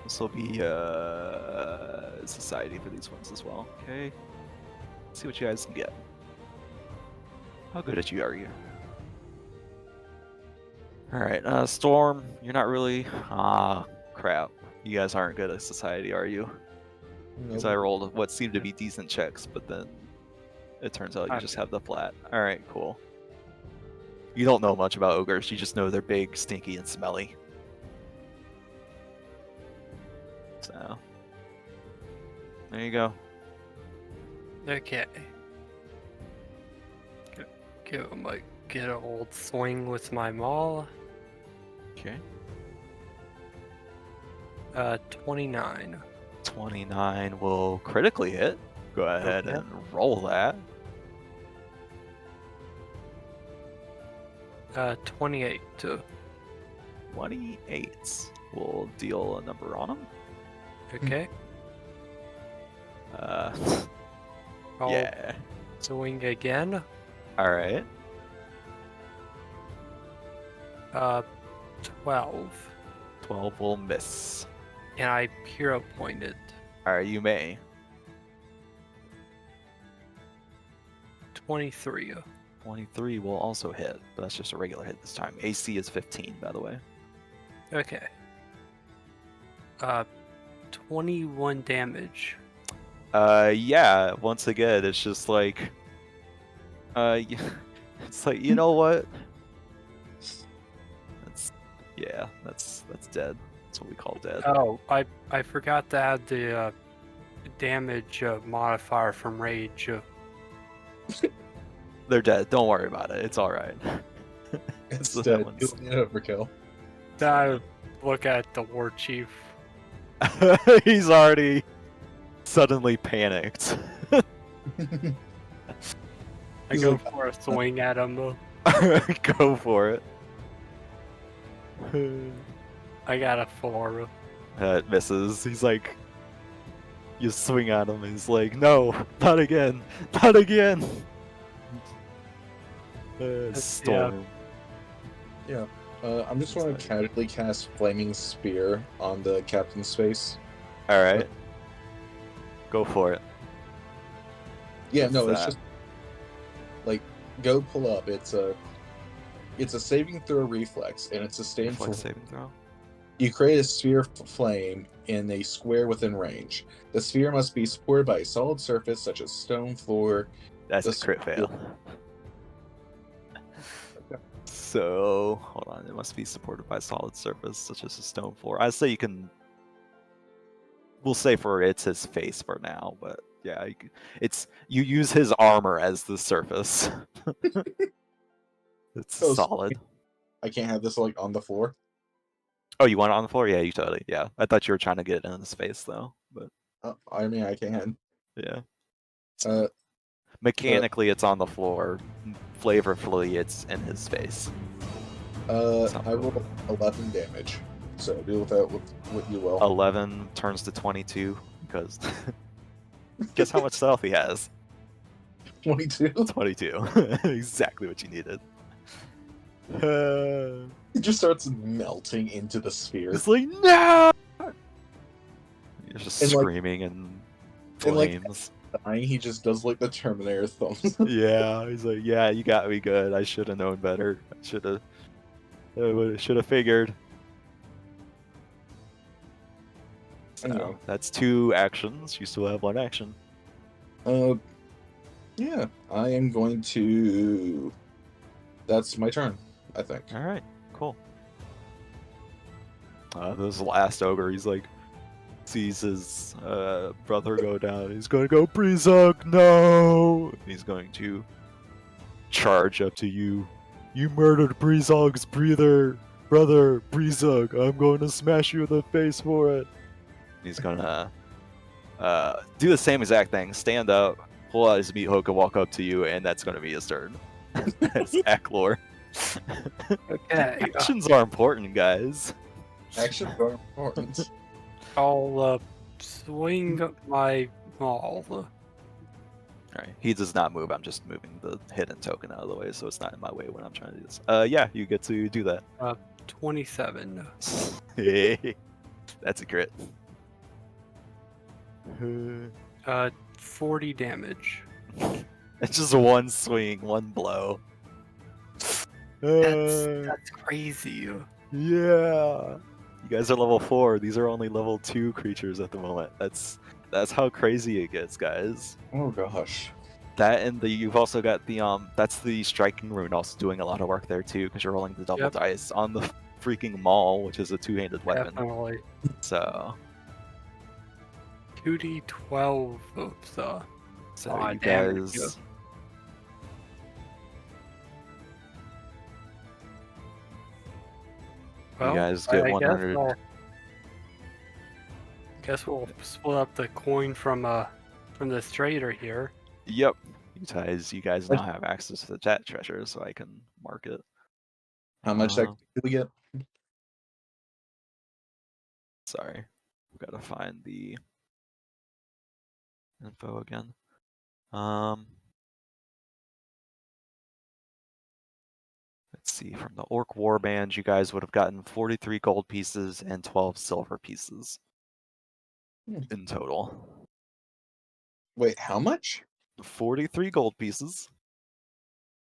This will be society for these ones as well. Okay, let's see what you guys can get. How good at you are you? All right, Storm, you're not really. Ah, crap. You guys aren't good at society, are you? Because I rolled what seemed to be decent checks, but then it turns out you just have the flat. All right, cool. You don't know much about ogres. You just know they're big, stinky, and smelly. So there you go. Okay. Give him a good old swing with my maul. Okay. 29. 29 will critically hit. Go ahead Okay. and roll that. 28. 28 will deal a number on him. Okay. I'll Yeah. swing again. All right. 12. 12 will miss. And I hero pointed. All right, you may. 23. 23 will also hit, but that's just a regular hit this time. AC is 15, by the way. Okay. 21 damage. Yeah. Once again, it's just like, it's like, you know what? That's dead. That's what we call dead. Oh, I forgot to add the damage modifier from rage. They're dead. Don't worry about it. It's all right. It's So dead. that one's- You'll need overkill. I look at the war chief. He's already suddenly panicked. I He's go like, for a swing at him. Go for it. I got a 4. It misses. He's like, you swing at him, and he's like, no, not again, not again. Storm. I'm just going to casually cast Flaming Spear on the captain's face. All right, go for it. Yeah, What's no, it's that? just like go pull up. It's a saving throw reflex, and it's sustained for. Reflex saving throw. You create a sphere of flame in a square within range. The sphere must be supported by a solid surface such as stone floor. That's a This- crit fail. So hold on, it must be supported by a solid surface such as a stone floor. I'd say you can. We'll say for it's his face for now, but yeah, you use his armor as the surface. It's Oh, so solid. I can't have this like on the floor. Oh, you want it on the floor? Yeah, you totally. Yeah, I thought you were trying to get it in his face though, but I mean, I can. yeah. Uh, Mechanically, it's on the floor. Flavorfully, it's in his face. I rolled 11 damage. So deal with that with what you will. 11 turns to 22 because guess how much stealth he has? 22. 22. Exactly what you needed. It just starts melting into the sphere. It's like no. You're just And, like- screaming and and, like- flames. Dying, he just does like the Terminator thumbs. Yeah, he's like, yeah, you got me good. I should have known better. I should have figured. So Anyway. that's 2 actions. You still have 1 action. Yeah, I am going to. That's my turn, I think. All right, cool. This last ogre, he's like, sees his brother go down. He's going to go, Breezug, no! He's going to charge up to you. You murdered Breezug's brother, Breezug. I'm going to smash you in the face for it. He's gonna do the same exact thing. Stand up, pull out his meat hook, and walk up to you, and that's going to be his turn. That's Acklor. Okay. Actions are important, guys. Actions are important. I'll swing my maul. Alright, he does not move. I'm just moving the hidden token out of the way, so it's not in my way when I'm trying to do this. Yeah, you get to do that. 27. Hey, that's a crit. 40 damage. It's just one swing, one blow. That's crazy. Yeah. You guys are level 4. These are only level 2 creatures at the moment. That's how crazy it gets, guys. Oh gosh. That and you've also got the that's the striking rune also doing a lot of work there too, because you're rolling the double Yep. dice on the freaking maul, which is a two-handed weapon. Definitely. So 2d12 of the you damage. guys Well, you guys get I 100. Guess we'll split up the coin from this trader here. Yep. You guys now have access to the chat treasure, so I can mark it. How much XP do we get? Sorry. I've got to find the info again. Let's see, from the Orc Warband, you guys would have gotten 43 gold pieces and 12 silver pieces in total. Wait, how much? 43 gold pieces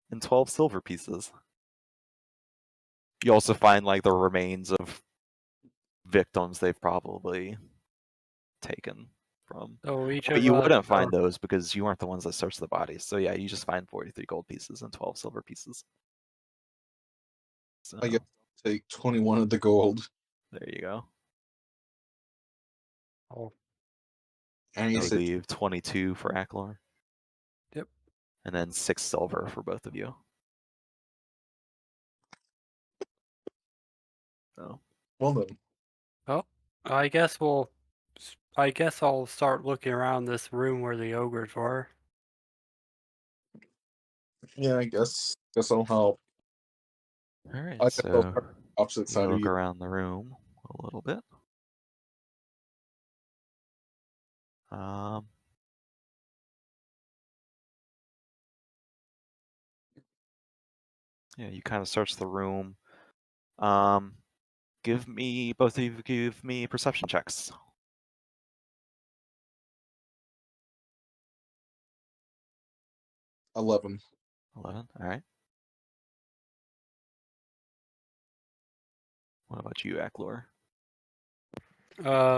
and 12 silver pieces. You also find like the remains of victims they've probably taken from. So each But of you us wouldn't are- find those because you weren't the ones that searched the bodies. So yeah, you just find 43 gold pieces and 12 silver pieces. So I guess I'll take 21 of the gold. there you go. Oh, And you I said leave 22 for Acklor. Yep. And then 6 silver for both of you. So well then. oh, I guess I'll start looking around this room where the ogres were. Yeah, I guess I'll help. all right, I guess I'll so start opposite you side of look you. around the room a little bit. Yeah, you kind of search the room. Both of you give me perception checks. 11. 11, all right. What about you, Acklor?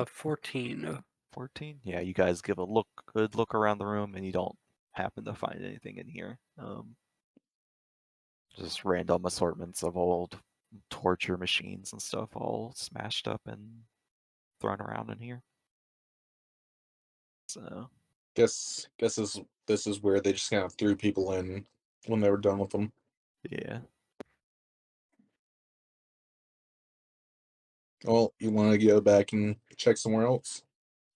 14. 14? Yeah, you guys give a good look around the room, and you don't happen to find anything in here. Just random assortments of old torture machines and stuff all smashed up and thrown around in here. So Guess this is where they just kind of threw people in when they were done with them. yeah. Well, you want to go back and check somewhere else?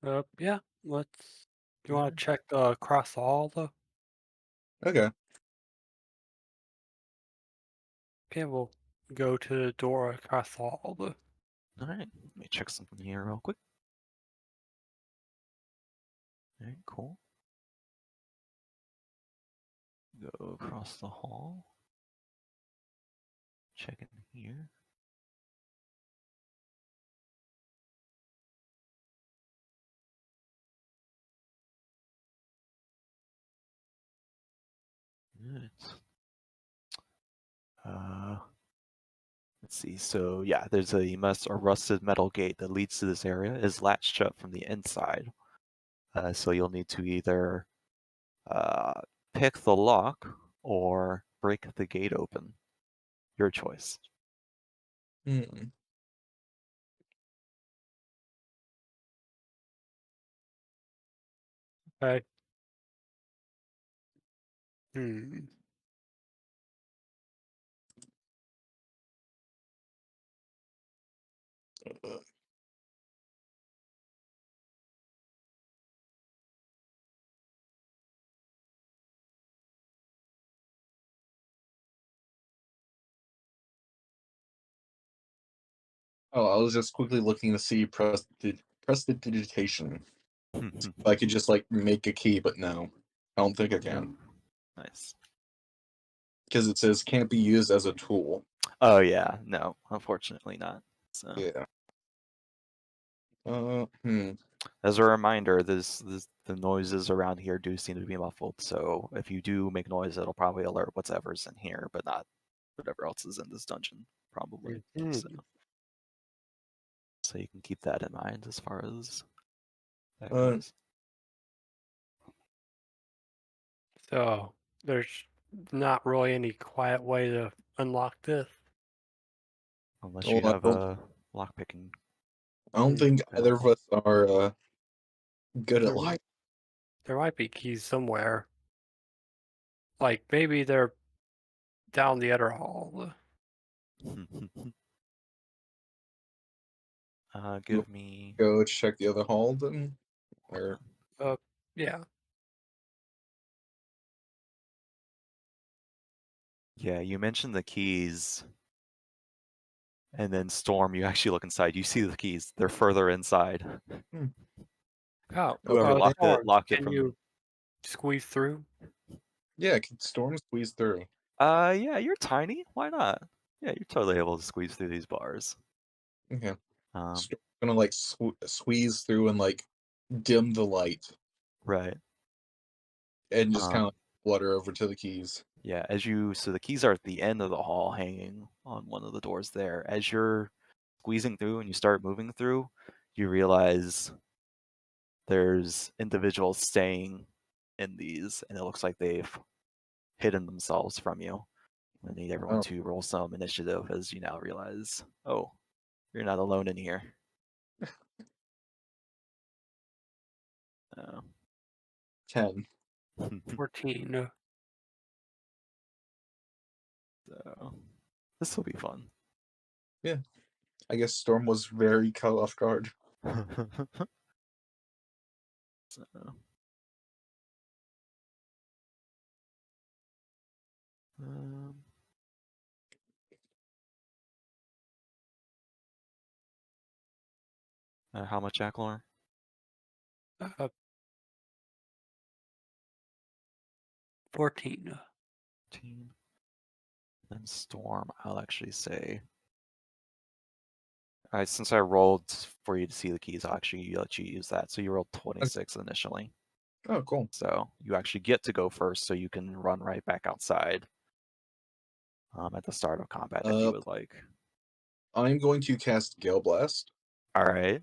Yeah. Do you want to check across the hall though? Okay. Okay, we'll go to the door across the hall though. All right, let me check something here real quick. All right, cool. Go across the hall. Check in here. Right. Let's see. So yeah, there's a rusted metal gate that leads to this area. It is latched shut from the inside. So you'll need to either pick the lock or break the gate open. Your choice. Hmm. Okay. Hmm. Uh, Oh, I was just quickly looking to see prestidigitation. If I could just like make a key, but no, I don't think I can Nice. because it says can't be used as a tool. Oh yeah, no, unfortunately not. So Yeah. as a reminder, the noises around here do seem to be muffled. So if you do make noise, it'll probably alert whatever's in here, but not whatever else is in this dungeon, probably. Mhm. So you can keep that in mind as far as that Uh, goes. So there's not really any quiet way to unlock this. Unless well, you have a lockpicking. I don't think either of us are good at There life. might be keys somewhere. Like maybe they're down the other hall. Give me. Go check the other hall then, or Yeah. Yeah, you mentioned the keys, and then Storm. You actually look inside. You see the keys. They're further inside. Oh, Whoever Okay. locked Storm, it can from. you squeeze through? Yeah, can Storm squeeze through? Yeah, you're tiny. Why not? Yeah, you're totally able to squeeze through these bars. Okay. Um, Storm's gonna like squeeze through and like dim the light right. and just kind Um, of flutter over to the keys. yeah, so the keys are at the end of the hall, hanging on one of the doors there. As you're squeezing through and you start moving through, you realize there's individuals staying in these, and it looks like they've hidden themselves from you. I need everyone Oh, to roll some initiative as you now realize, oh, you're not alone in here. Oh. 10. 14. So this will be fun. Yeah. I guess Storm was very caught off guard. So, um, how much, Jacklor? 14. 15. Then Storm, I'll actually say. Since I rolled for you to see the keys, I'll actually let you use that. So you rolled 26 initially. Oh, cool. So you actually get to go first, so you can run right back outside at the start of combat if you would like. I'm going to cast Gale Blast. All right.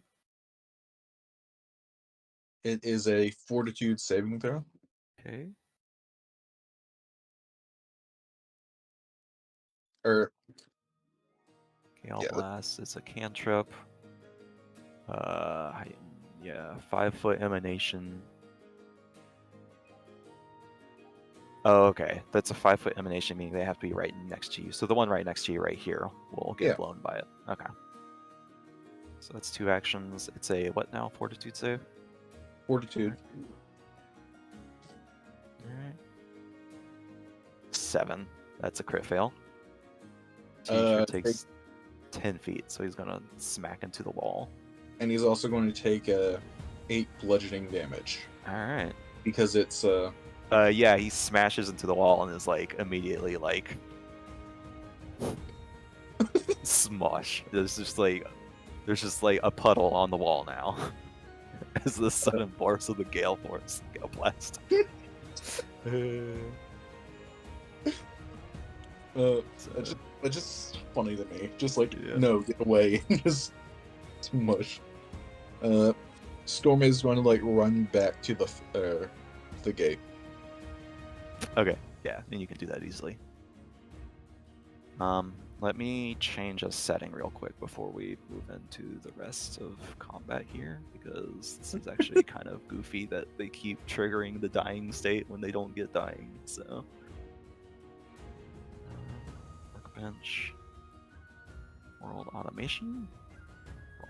It is a Fortitude saving throw. Okay. Or Gale yeah, Blast is a cantrip. Yeah, 5-foot emanation. Oh, okay. That's a 5-foot emanation, meaning they have to be right next to you. So the one right next to you right here will get Yeah. blown by it. Okay. So that's 2 actions. It's a what now? Fortitude save? Fortitude. Alright. 7. That's a crit fail. Teacher takes 10 feet, so he's gonna smack into the wall. And he's also going to take 8 bludgeoning damage. Alright. Because it's yeah, he smashes into the wall and is like immediately like smush. There's just like a puddle on the wall now. As the sudden force of the gale blast. it's just funny to me. Just like Yeah. no, get away. Just smush. Storm is going to like run back to the gate. Okay, yeah, then you can do that easily. Let me change a setting real quick before we move into the rest of combat here, because this is actually kind of goofy that they keep triggering the dying state when they don't get dying, so. Workbench. World automation.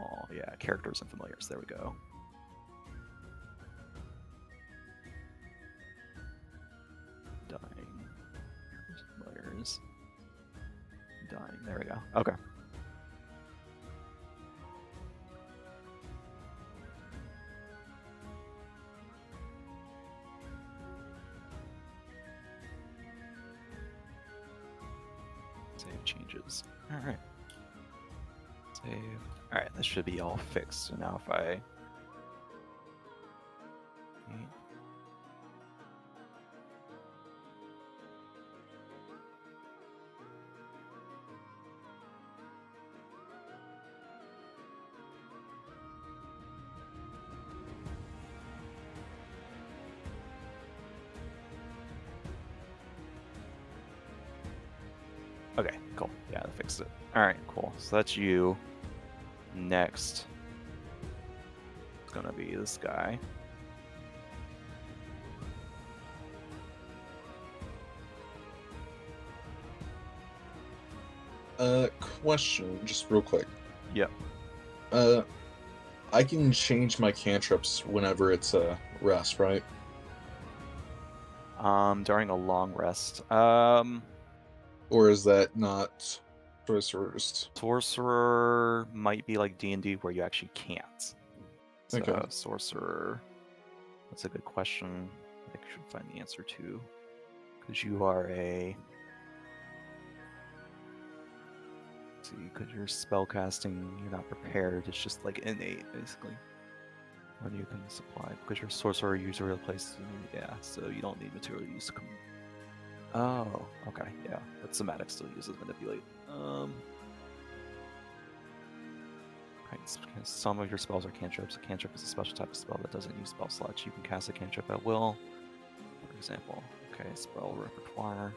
Oh, yeah, characters and familiars, there we go. Dying. Familiars. Dying, there we go, okay. Save changes. Alright. Save. Alright, this should be all fixed. So now if I... Okay, cool. Yeah, that fixed it. Alright, cool. So that's you. Next. It's gonna be this guy. Question, just real quick. Yep. I can change my cantrips whenever it's a rest, right? During a long rest. Or is that not sorcerers? Sorcerer might be like D&D where you actually can't. So, Okay. Sorcerer, that's a good question. I should find the answer to. Because you are a... See, because you're spellcasting, you're not prepared. It's just like innate, basically. When you can supply. Because you're a sorcerer, usually replaces... Yeah, so you don't need material use to come... Oh, okay, yeah. But somatic still uses manipulate. Some of your spells are cantrips. A cantrip is a special type of spell that doesn't use spell slots. You can cast a cantrip at will. For example, okay, spell repertoire.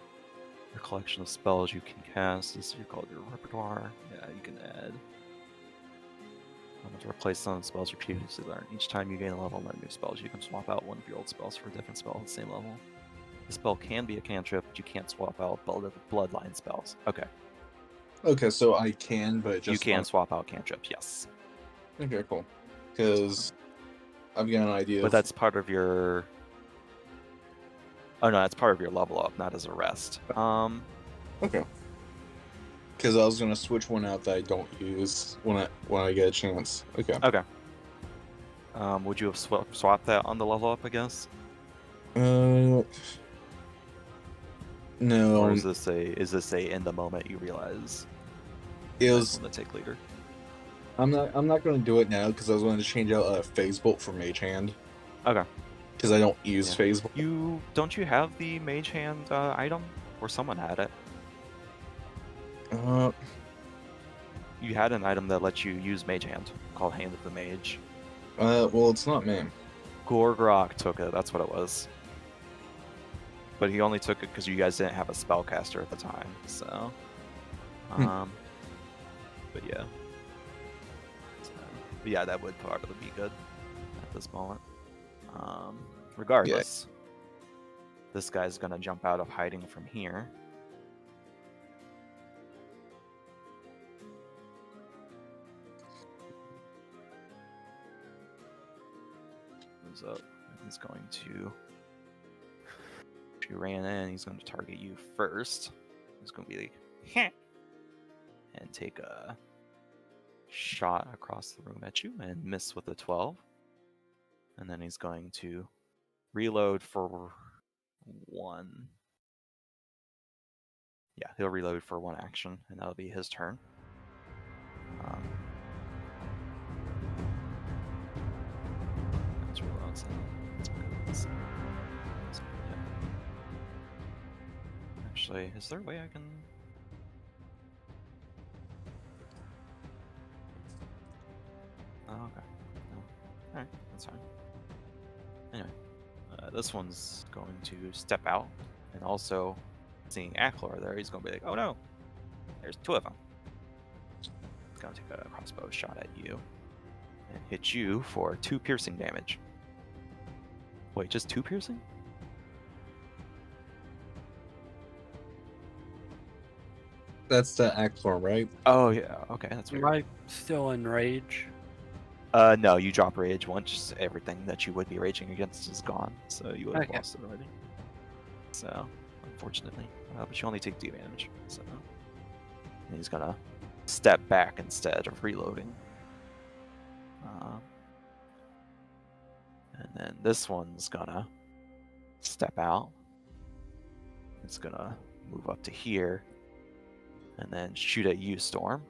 Your collection of spells you can cast is called your repertoire. Yeah, you can add. To replace some of the spells you previously learned. Each time you gain a level and learn new spells, you can swap out one of your old spells for a different spell at the same level. The spell can be a cantrip, but you can't swap out bloodline spells. Okay. Okay, so I can, but just you can swap out cantrips, yes. Okay, cool. Because I've got an idea. But that's part of your... Oh no, that's part of your level up, not as a rest. Okay. Because I was gonna switch one out that I don't use when I get a chance. Okay. Okay. Would you have swapped that on the level up, I guess? No. Or is this a in the moment you realize? It was. To take later. I'm not gonna do it now because I was going to change out Phase Bolt for Mage Hand. Okay. Because I don't use Phase Bolt. Don't you have the Mage Hand item, or someone had it? You had an item that lets you use Mage Hand called Hand of the Mage. Well, it's not me. Gorgrok took it. That's what it was. But he only took it because you guys didn't have a spellcaster at the time. So, but yeah. But yeah, that would probably be good at this moment. Regardless, this guy's gonna jump out of hiding from here. Moves up. He's going to... If you ran in, he's going to target you first. He's going to be like... and take a shot across the room at you and miss with a 12. And then he's going to reload for 1. Yeah, he'll reload for 1 action, and that'll be his turn. That's reloads. Actually, is there a way I can... Oh, okay. No. Alright, that's fine. Anyway, this one's going to step out And also, seeing Aklor there, he's going to be like, oh no, there's 2 of them. He's going to take a crossbow shot at you and hit you for 2 piercing damage. Wait, just 2 piercing? That's the Aklor, right? Oh yeah, okay, that's Am weird. I still in rage? No, you drop rage once everything that you would be raging against is gone, so you would have Okay. lost it already. So, unfortunately, but you only take D damage. So, and he's gonna step back instead of reloading. And then this one's gonna step out. It's gonna move up to here, and then shoot at you, Storm.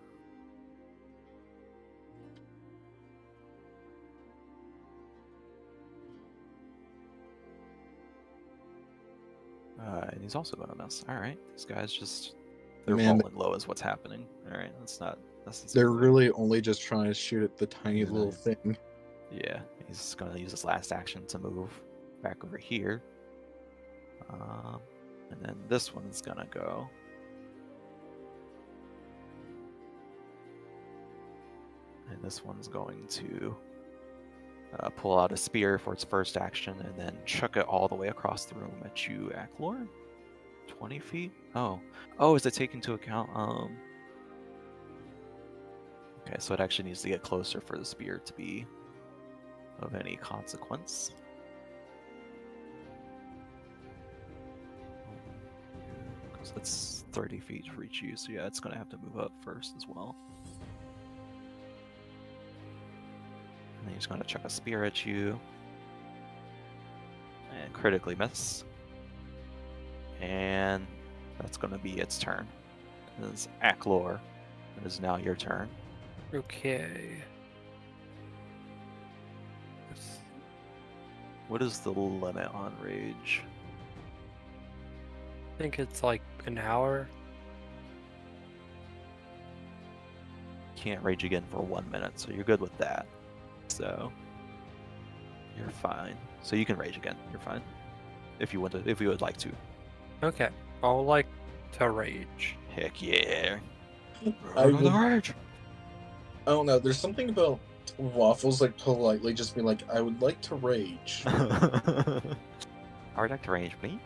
And he's also gonna miss. All right, these guys they're Man, rolling low is what's happening. All right, that's they're necessarily. really only just trying to shoot at the tiny Yeah, little nice. thing. Yeah, he's gonna use his last action to move back over here. And then this one's gonna go. And this one's going to pull out a spear for its first action and then chuck it all the way across the room at you, Aklor. 20 feet? Oh, is it taking into account? Okay, so it actually needs to get closer for the spear to be of any consequence. Because that's 30 feet to reach you, so yeah, it's going to have to move up first as well. And then he's going to chuck a spear at you. And critically miss. And that's going to be its turn. It is Aklor. It is now your turn. Okay. What is the limit on rage? I think it's like an hour. Can't rage again for 1 minute, so you're good with that. So you're fine. So you can rage again. You're fine. If you would like to. Okay. I would like to rage. Heck yeah. I Roll the would- rage. I don't know. There's something about Waffles like politely just being like, I would like to rage. I would like to rage, please.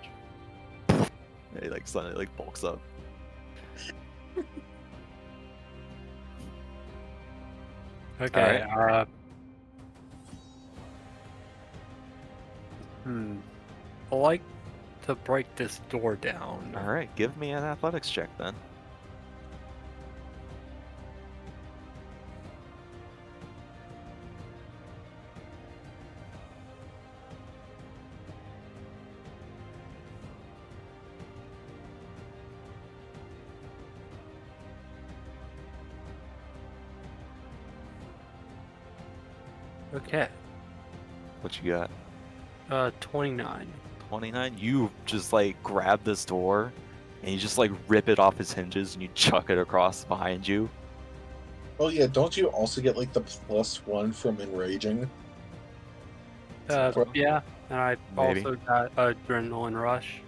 He like suddenly like bulks up. Okay. Alright. I like to break this door down. Alright, give me an athletics check then. Okay. What you got? 29. 29? You just like grab this door and you just like rip it off its hinges and you chuck it across behind you. Oh yeah, don't you also get like the +1 from enraging? Yeah, and I Maybe. also got adrenaline rush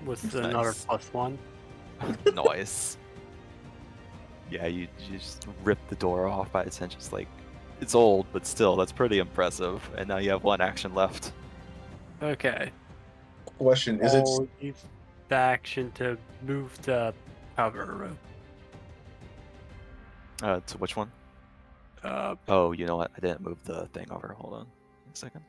with another Nice. +1. Nice. Yeah, you just rip the door off by its hinges. Like, it's old, but still, that's pretty impressive. And now you have 1 action left. Okay. Question: Is it I'll use the action to move to cover. To which one? Oh, you know what? I didn't move the thing over. Hold on a second.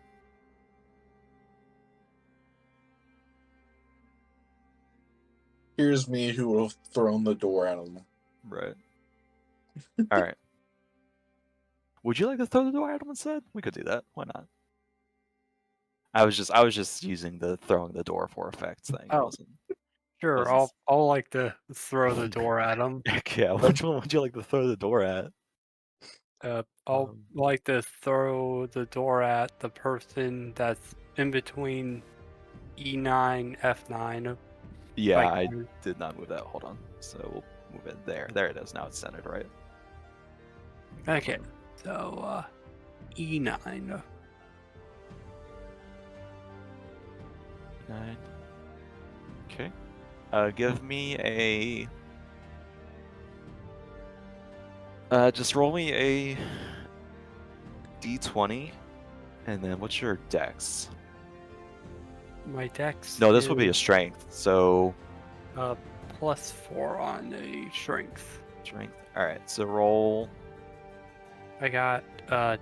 here's me who would have thrown the door at him? Right. All right. Would you like to throw the door at him instead? We could do that. Why not? I was just using the throwing the door for effects thing. It Oh. wasn't. Sure, Wasn't- I'll like to throw the door at him. Heck yeah. Which one would you like to throw the door at? I'll like to throw the door at the person that's in between E9, F9. Yeah, Like, I did not move that. Hold on. So we'll move it there. There it is. Now it's centered, right? Okay, so E9. 9. Okay. Give me a. Just roll me a d20, and then what's your dex? My dex No, this would be a is strength. So +4 on a strength. strength. All right. So roll I got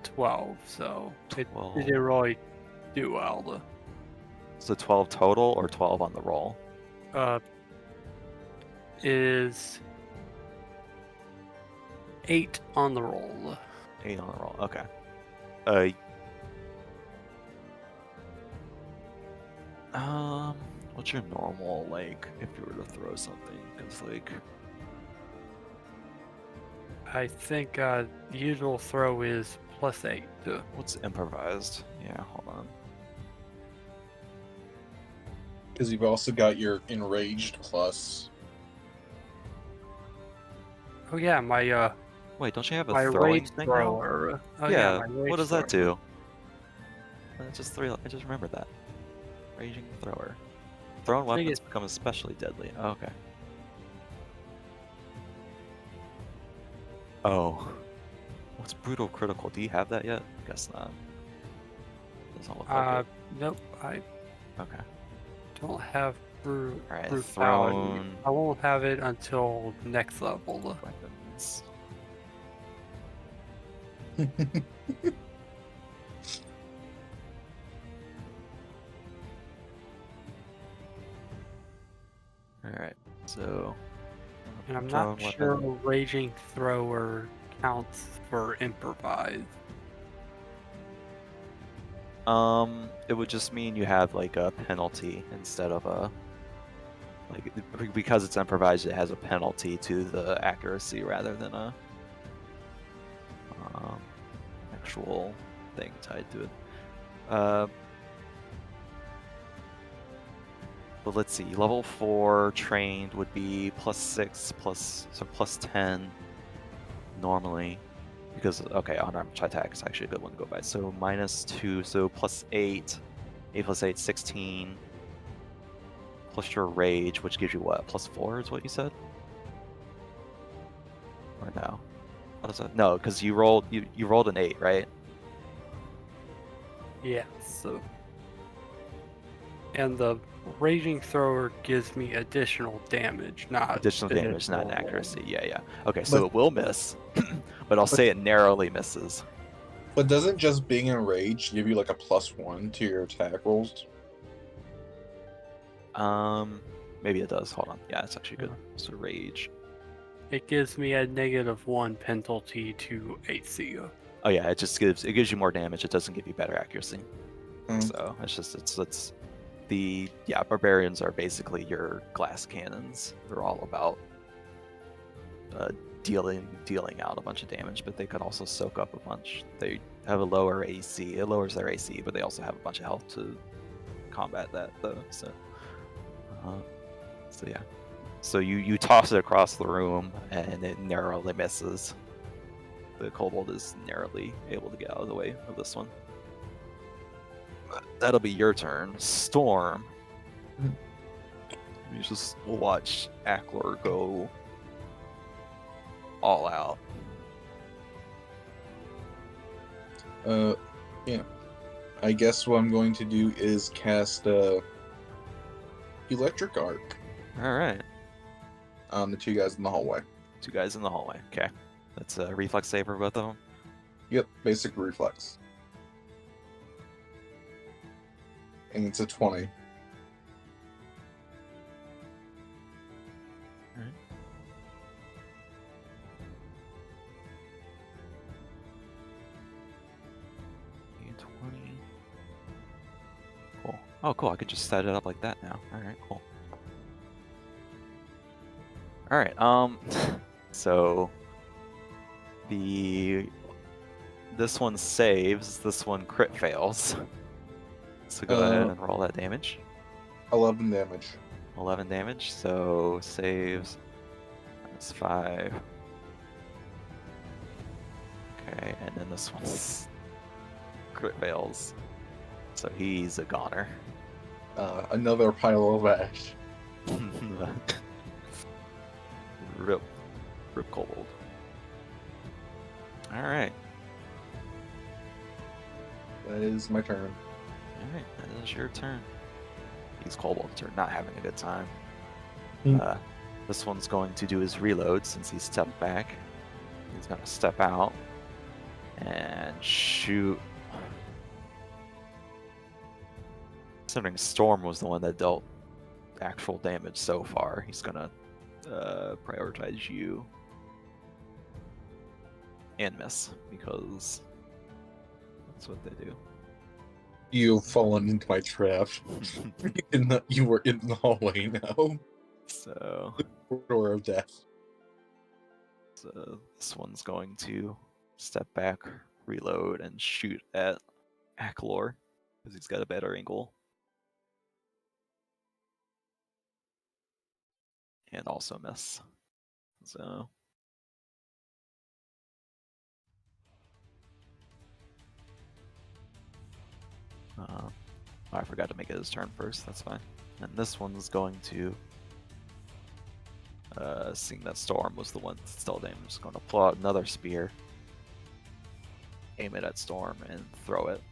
12, so it 12. didn't really do well. So 12 total or 12 on the roll? Is 8 on the roll. 8 on the roll. Okay. What's your normal, like, if you were to throw something? Because, like, I think the usual throw is +8. what's improvised? Yeah, hold on. Because you've also got your enraged plus. Oh yeah, my Wait, don't you have a my throwing rage thing now? thrower. Oh Yeah, my rage what does that thrower. do? I just remembered that. Raging thrower. Thrown I think weapons become especially deadly. Oh, okay. Oh. What's brutal critical? Do you have that yet? Guess not. Doesn't look like it. Nope, I Okay. don't have Alright, brutality. thrown I won't have it until next level. weapons. Alright, so And I'm thrown not sure weapon. raging thrower counts for improvised. It would just mean you have like a penalty instead of a because it's improvised. It has a penalty to the accuracy rather than a actual thing tied to it. But let's see. Level 4 trained would be +6 +10 normally. Because, okay, unarmed attack is actually a good one to go by. So -2, so +8. 8 + 8, 16. Plus your rage, which gives you what? +4 is what you said? Or no? What is that? No, because you rolled an 8, right? Yes. And the raging thrower gives me additional damage, not Additional damage, not an additional- accuracy. Yeah. Okay, so But- it will miss, but I'll say it narrowly misses. But doesn't just being enraged give you like a +1 to your attack rolls? Maybe it does. Hold on. Yeah, it's actually good. So rage. It gives me a -1 penalty to AC. Oh yeah, it gives you more damage. It doesn't give you better accuracy. Hmm. So it's the barbarians are basically your glass cannons. They're all about dealing out a bunch of damage, but they could also soak up a bunch. They have a lower AC. It lowers their AC, but they also have a bunch of health to combat that though. So yeah. So you toss it across the room and it narrowly misses. The kobold is narrowly able to get out of the way of this one. That'll be your turn. Storm. You just watch Ackler go all out. Yeah. I guess what I'm going to do is cast Electric Arc Alright. on the two guys in the hallway. 2 guys in the hallway. Okay. That's a reflex save for both of them. Yep, basic reflex. And it's a 20. Alright. D20. Cool. Oh, cool. I could just set it up like that now. Alright, cool. Alright, so this one saves, this one crit fails. So go ahead and roll that damage. 11 damage. 11 damage, so saves. That's 5. Okay, and then this one's crit fails. So he's a goner. Another pile of ash. Rip Kobold. Alright. That is my turn. Alright, that is your turn. These kobolds are not having a good time. Hmm. This one's going to do his reload since he stepped back. He's going to step out and shoot. Considering Storm was the one that dealt actual damage so far, he's going to prioritize you and miss because that's what they do. You've fallen into my trap. You were in the hallway now. So Corridor of death. this one's going to step back, reload, and shoot at Aklor because he's got a better angle. And also miss. So I forgot to make it his turn first. That's fine. And this one's going to, seeing that Storm was the one that dealt damage, just going to pull out another spear, aim it at Storm, and throw it.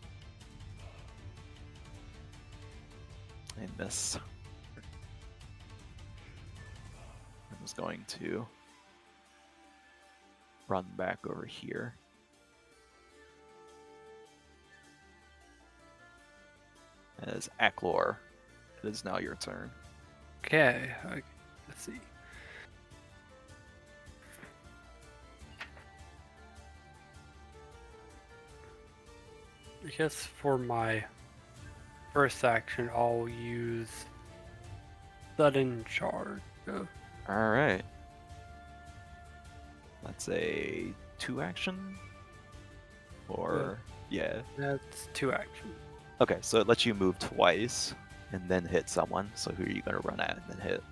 And miss. I was going to run back over here. As Aklor, it is now your turn. Okay, let's see. I guess for my first action, I'll use sudden charge. Alright. That's a 2 action? Or, yeah. That's 2 action. Okay, so it lets you move twice and then hit someone. So who are you going to run at and then hit?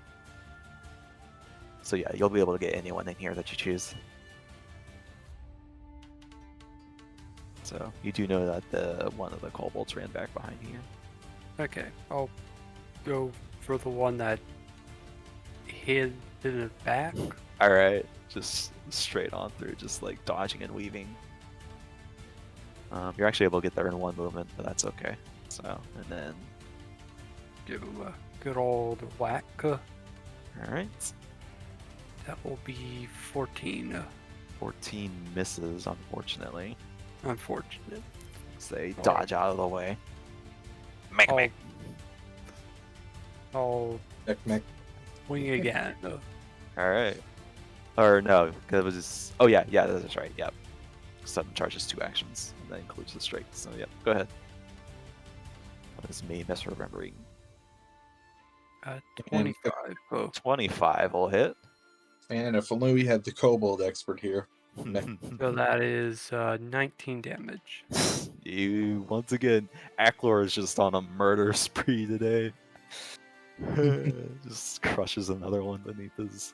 So yeah, you'll be able to get anyone in here that you choose. So you do know that one of the kobolds ran back behind here. Okay, I'll go for the one that hid in the back. Alright, just straight on through, just like dodging and weaving. You're actually able to get there in one movement, but that's okay. So, and then... Do a good old whack. Alright. That will be 14. 14 misses, unfortunately. Unfortunate. So they dodge out of the way. Make I'll, me. I'll Mech. swing again. Alright. Or no, because it was just... Oh yeah, that's right, yep. Sudden charge is 2 actions, and that includes the strike. So yep, go ahead. That is me misremembering. 25. Oh. 25 will hit. And if only we had the kobold expert here. So that is 19 damage. You, once again, Aklor is just on a murder spree today. Just crushes another one beneath his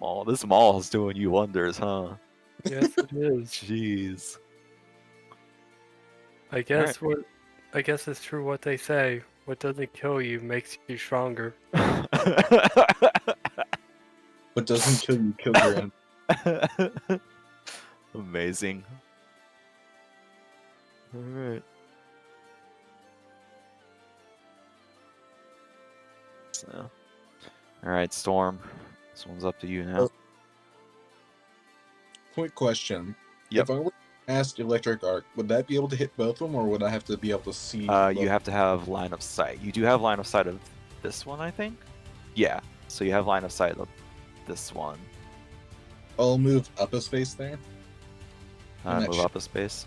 maul. This maul is doing you wonders, huh? Yes, it is. Jeez. I guess I guess it's true what they say. What doesn't kill you makes you stronger. What doesn't kill you, kill your enemy. Amazing. Alright. So. Alright, Storm. This one's up to you now. Quick question. Yep. If I were to cast Electric Arc, would that be able to hit both of them, or would I have to be able to see? You have to have line of sight. You do have line of sight of this one, I think? Yeah. So you have line of sight of this one. I'll move up a space there. Move up a space.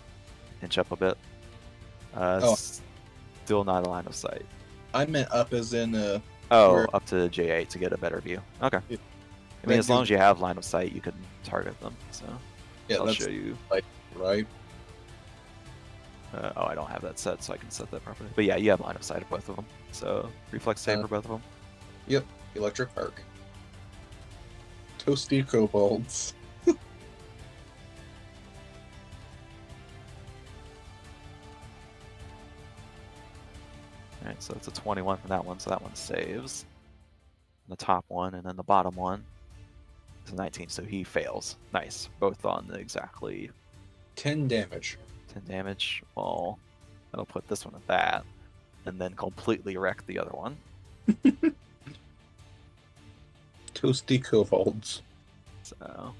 Inch up a bit. Still not a line of sight. I meant up as in up to J8 to get a better view. Okay. Yeah. I mean, as long as you have line of sight, you can target them. So yeah, I'll that's show you. right. I don't have that set, so I can set that properly. But yeah, you have line of sight of both of them. So reflex save for both of them. Yep, Electric Arc. Toasty kobolds. Alright, so it's a 21 from that one, so that one saves. the top one, and then the bottom one is a 19, so he fails. Nice. Both on exactly 10 damage. 10 damage. Well, I'll put this one at that, and then completely wreck the other one. Toasty kobolds. So,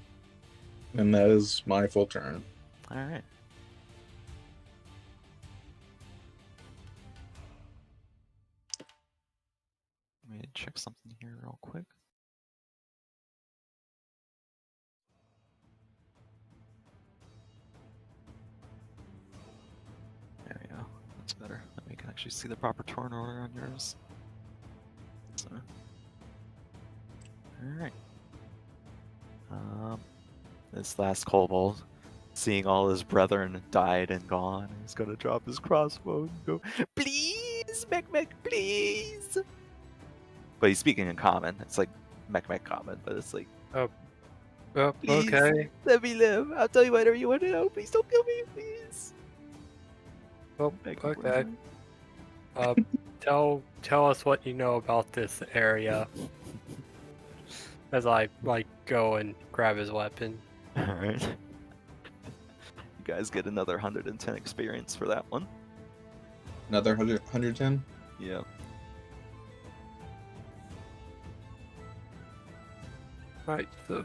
And that is my full turn. alright. Let me check something here real quick. There we go. That's better. Then we can actually see the proper turn order on yours. So, alright. This last kobold, seeing all his brethren died and gone, he's gonna drop his crossbow and go, "Please, Mech, please!" But he's speaking in common. It's like Mech common, but it's like, Oh, "Please, okay. let me live. I'll tell you whatever you want to know. Please don't kill me, please." Oh, Begging for okay. him. Tell us what you know about this area. As I go and grab his weapon. Alright. You guys get another 110 experience for that one. Another 110? Yeah. Right, so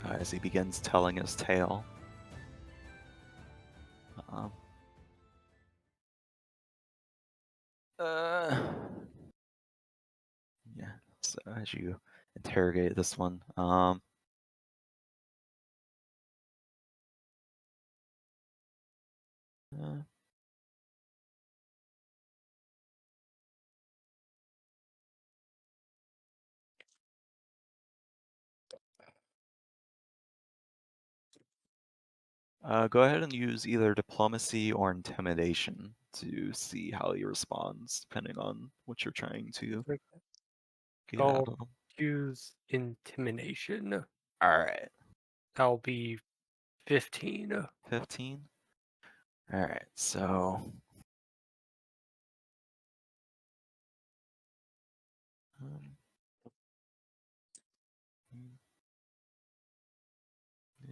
As he begins telling his tale. Yeah, so as you interrogate this one, go ahead and use either diplomacy or intimidation to see how he responds, depending on what you're trying to get out I'll of him. use intimidation. Alright, That'll be 15. 15. Alright, so.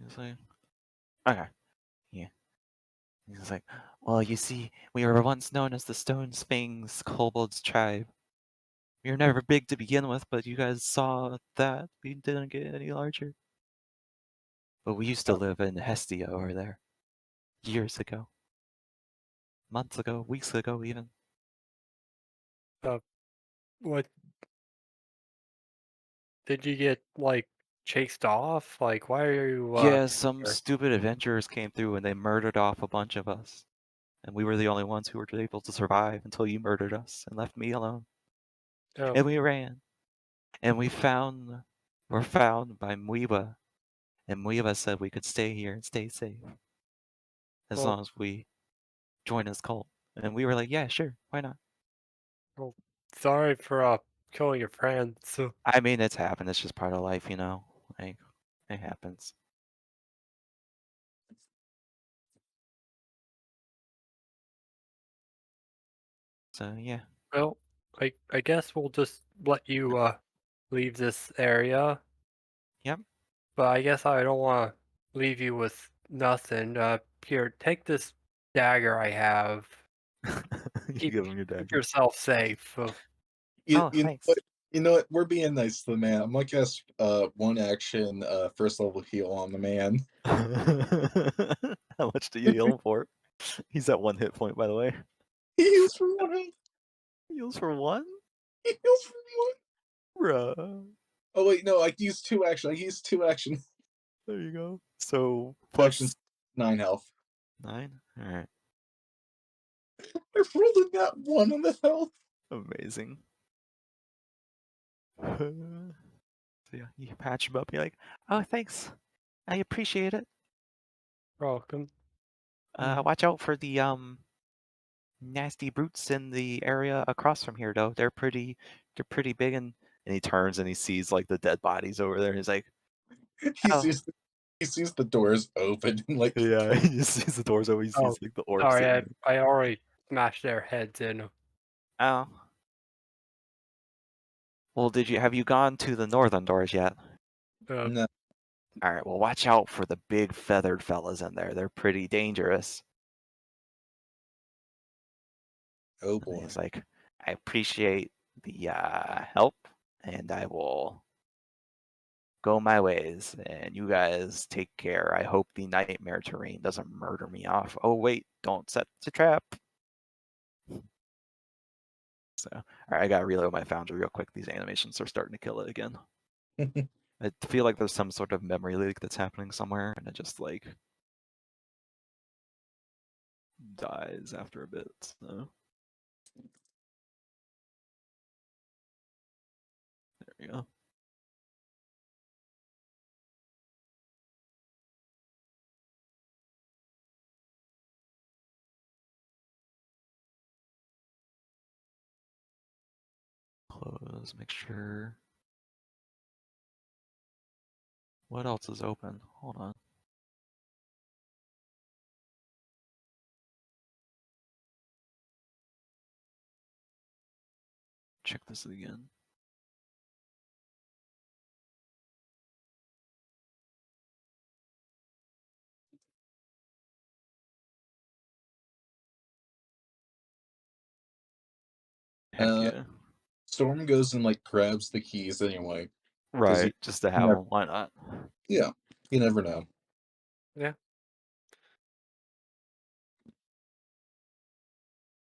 He's like, okay, yeah. He's like, well, you see, we were once known as the Stone Sphinx Kobolds tribe. We were never big to begin with, but you guys saw that we didn't get any larger. But we used to live in Hestia over there. Years ago. Months ago, weeks ago even. What did you get chased off? Why are you Yeah, some here? stupid adventurers came through and they murdered off a bunch of us. And we were the only ones who were able to survive until you murdered us and left me alone. Oh, And we ran. And were found by Muiba. And Muiba said we could stay here and stay safe. As well, long as we join his cult. And we were like, yeah, sure, why not? well, sorry for killing your friends. So, I mean, it's happened. It's just part of life, you know? Like, it happens. So, yeah. well, I guess we'll just let you leave this area. Yep. But I guess I don't want to leave you with nothing. Here, take this dagger I have. You Keep give him your keep dagger. yourself safe. You, Oh, you know thanks. what? You know what? We're being nice to the man. I'm gonna cast one action, first level heal on the man. How much do you heal him for? He's at 1 hit point, by the way. He heals for one health. Heals for 1? He heals for one. Bruh. Oh wait, no, I used 2 action. I used 2 action. There you go. So, Action plus 9 health. 9? Alright. I rolled in that 1 on the health. Amazing. So yeah, you patch him up. You're like, oh, thanks. I appreciate it. Welcome. Watch out for the nasty brutes in the area across from here, though. They're pretty big, and he turns and he sees like the dead bodies over there. He's like, He oh, sees the doors open and like yeah. He just sees the doors open. He Oh, sees like the orcs sorry, sitting I already smashed their heads in. Oh. Well, have you gone to the northern doors yet? No. All right. Well, watch out for the big feathered fellas in there. They're pretty dangerous. Oh And boy. he's like, I appreciate the help, and I will go my ways, and you guys take care. I hope the nightmare terrain doesn't murder me off. Oh wait, don't set the trap. So, all right, I gotta reload my foundry real quick. These animations are starting to kill it again. I feel like there's some sort of memory leak that's happening somewhere, and it just like dies after a bit. So there we go. Close, make sure. What else is open? Hold on. Check this again. Heck yeah. Storm goes and like grabs the keys anyway. Right, just to have never- them. Why not? Yeah, you never know. Yeah.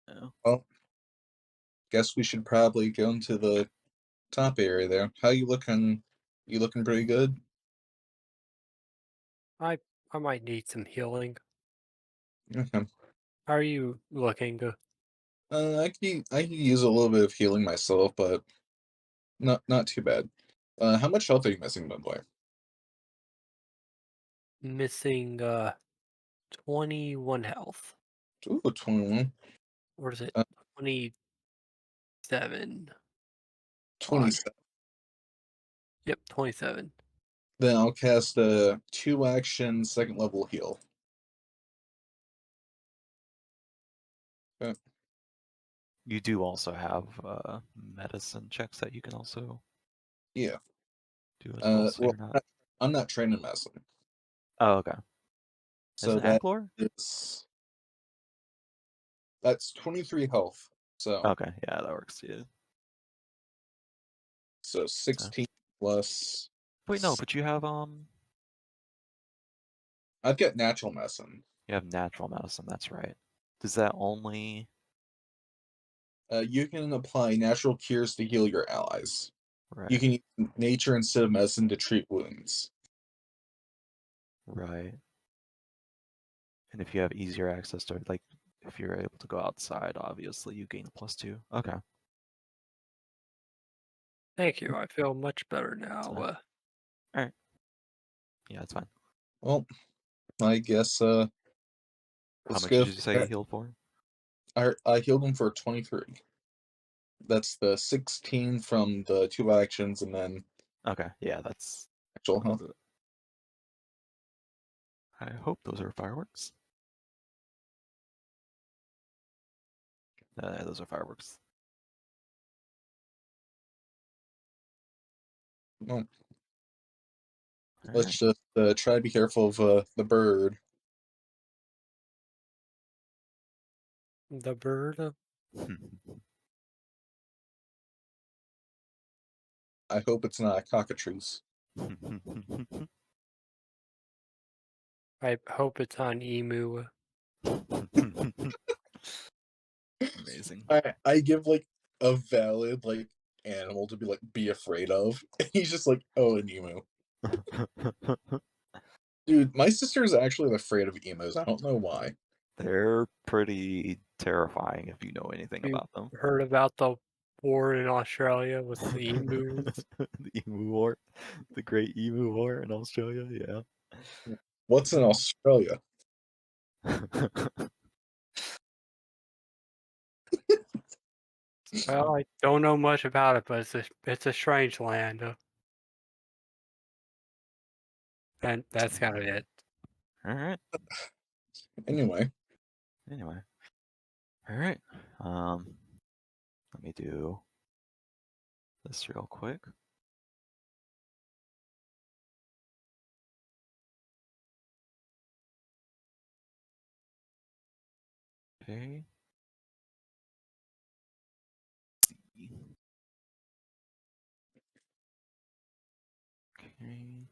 Yeah. Well, guess we should probably go into the top area there. How you looking? You looking pretty good? I might need some healing. Okay. How are you looking? I could use a little bit of healing myself, but not too bad. How much health are you missing, by the way? Missing 21 health. Ooh, 21. Or is it Uh, 27? 27. Yep, 27. Then I'll cast a 2-action second level heal. Okay. You do also have medicine checks that you can also Yeah. do as well, so Well, you're not. I'm not trained in medicine, Oh, okay. so Isn't Aclor? that's 23 health. So Okay, yeah, that works too. So 16 plus. wait, no, but you have I've got natural medicine. natural medicine. That's right. Does that only? You can apply natural cures to heal your allies. Right. You can use nature instead of medicine to treat wounds. Right. And if you have easier access to like, if you're able to go outside, obviously you gain a +2. Okay. Thank you. I feel much better now. So- All right. Yeah, it's fine. Well, I guess How let's much go. did you say you healed for? I healed him for 23. That's the 16 from the 2 actions and then Okay, yeah, that's actual that'll health. do it. I hope those are fireworks. Those are fireworks. Well, All let's just try to be careful of the bird. The bird. right. I hope it's not a cockatrice. I hope it's on emu. Amazing. I give like a valid like animal to be afraid of. And he's just like, oh, an emu. Dude, my sister is actually afraid of emus. I don't know why. They're pretty terrifying if you know anything You about them. heard about the war in Australia with the emus? The emu war, the Great Emu War in Australia. Yeah. What's in Australia? Well, I don't know much about it, but it's a strange land. And that's kind of it. All right. Anyway, Anyway. All right. Let me do this real quick. Okay. Okay.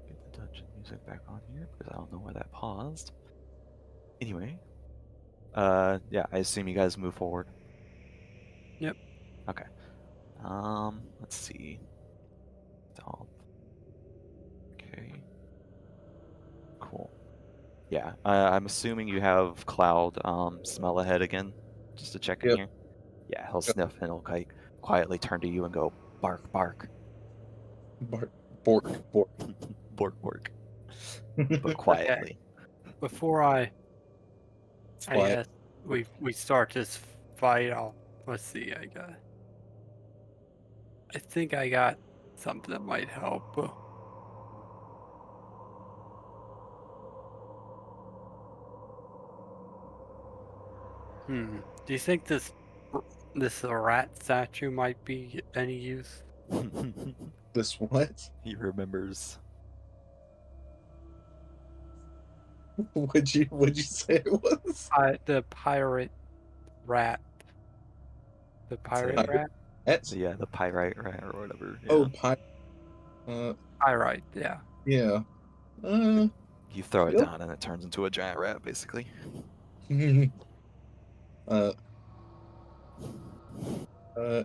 Get the dungeon music back on here because I don't know where that paused. Anyway, yeah, I assume you guys move forward. Yep. Okay. Let's see. Don't. Okay. Cool. Yeah, I'm assuming you have Cloud smell ahead again, just to check in Yep. here. Yeah, he'll Yep. sniff and he'll quietly turn to you and go bark, bark, Bork, bork. bork, bork, but Okay. quietly. Before I Quiet. guess we start this fight, let's see. I think I got something that might help. Do you think this rat statue might be any use? This what? He remembers. What'd you say it was? The pirate rat. The pirate Say, rat? yeah, the pyrite rat or whatever. Yeah. Oh, pie. Pyrite, yeah. Yeah. Uh, You throw it yep. down and it turns into a giant rat, basically. uh, uh,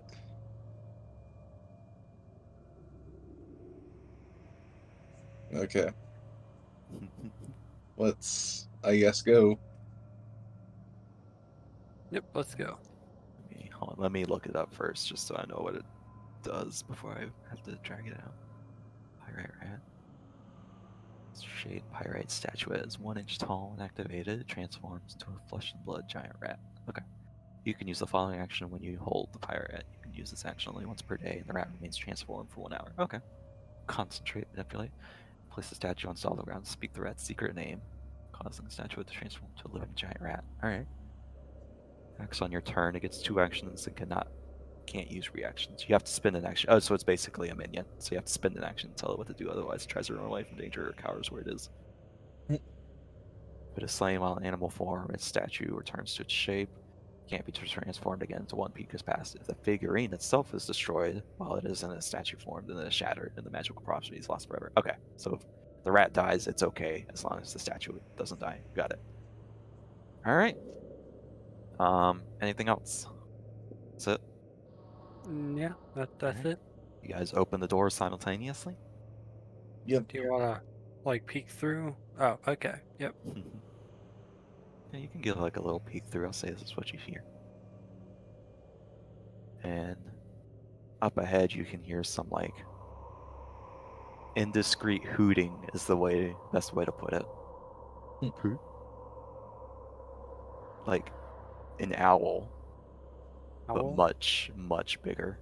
okay. Let's, I guess, go. Yep, let's go. Hold on, let me look it up first, just so I know what it does before I have to drag it out. Pyrite rat. Shade pyrite statuette is 1 inch tall and activated. It transforms into a flesh and blood giant rat. Okay. You can use the following action when you hold the pyrite. You can use this action only once per day, and the rat remains transformed for 1 hour. Okay. Concentrate, manipulate. Place the statue on solid ground. Speak the rat's secret name, causing the statuette to transform into a living giant rat. Alright. Acts on your turn. It gets 2 actions and can't use reactions. You have to spend an action. Oh, so it's basically a minion. So you have to spend an action to tell it what to do, otherwise it tries to run away from danger or cowers where it is. If it is slain while in animal form, its statue returns to its shape. Can't be transformed again until 1 peak has passed. If the figurine itself is destroyed while it is in a statue form, then it is shattered and the magical property is lost forever. Okay, so if the rat dies, it's okay as long as the statue doesn't die. Got it. All right. Anything else? That's it. Yeah, that's Alright. it. You guys open the doors simultaneously. Yep. Do you wanna like peek through? Oh, okay. Yep. Yeah, you can get like a little peek through. I'll say this is what you hear. And up ahead, you can hear some like indiscreet hooting is the best way to put it. Hoot. Like an owl, but Owl? much, much bigger.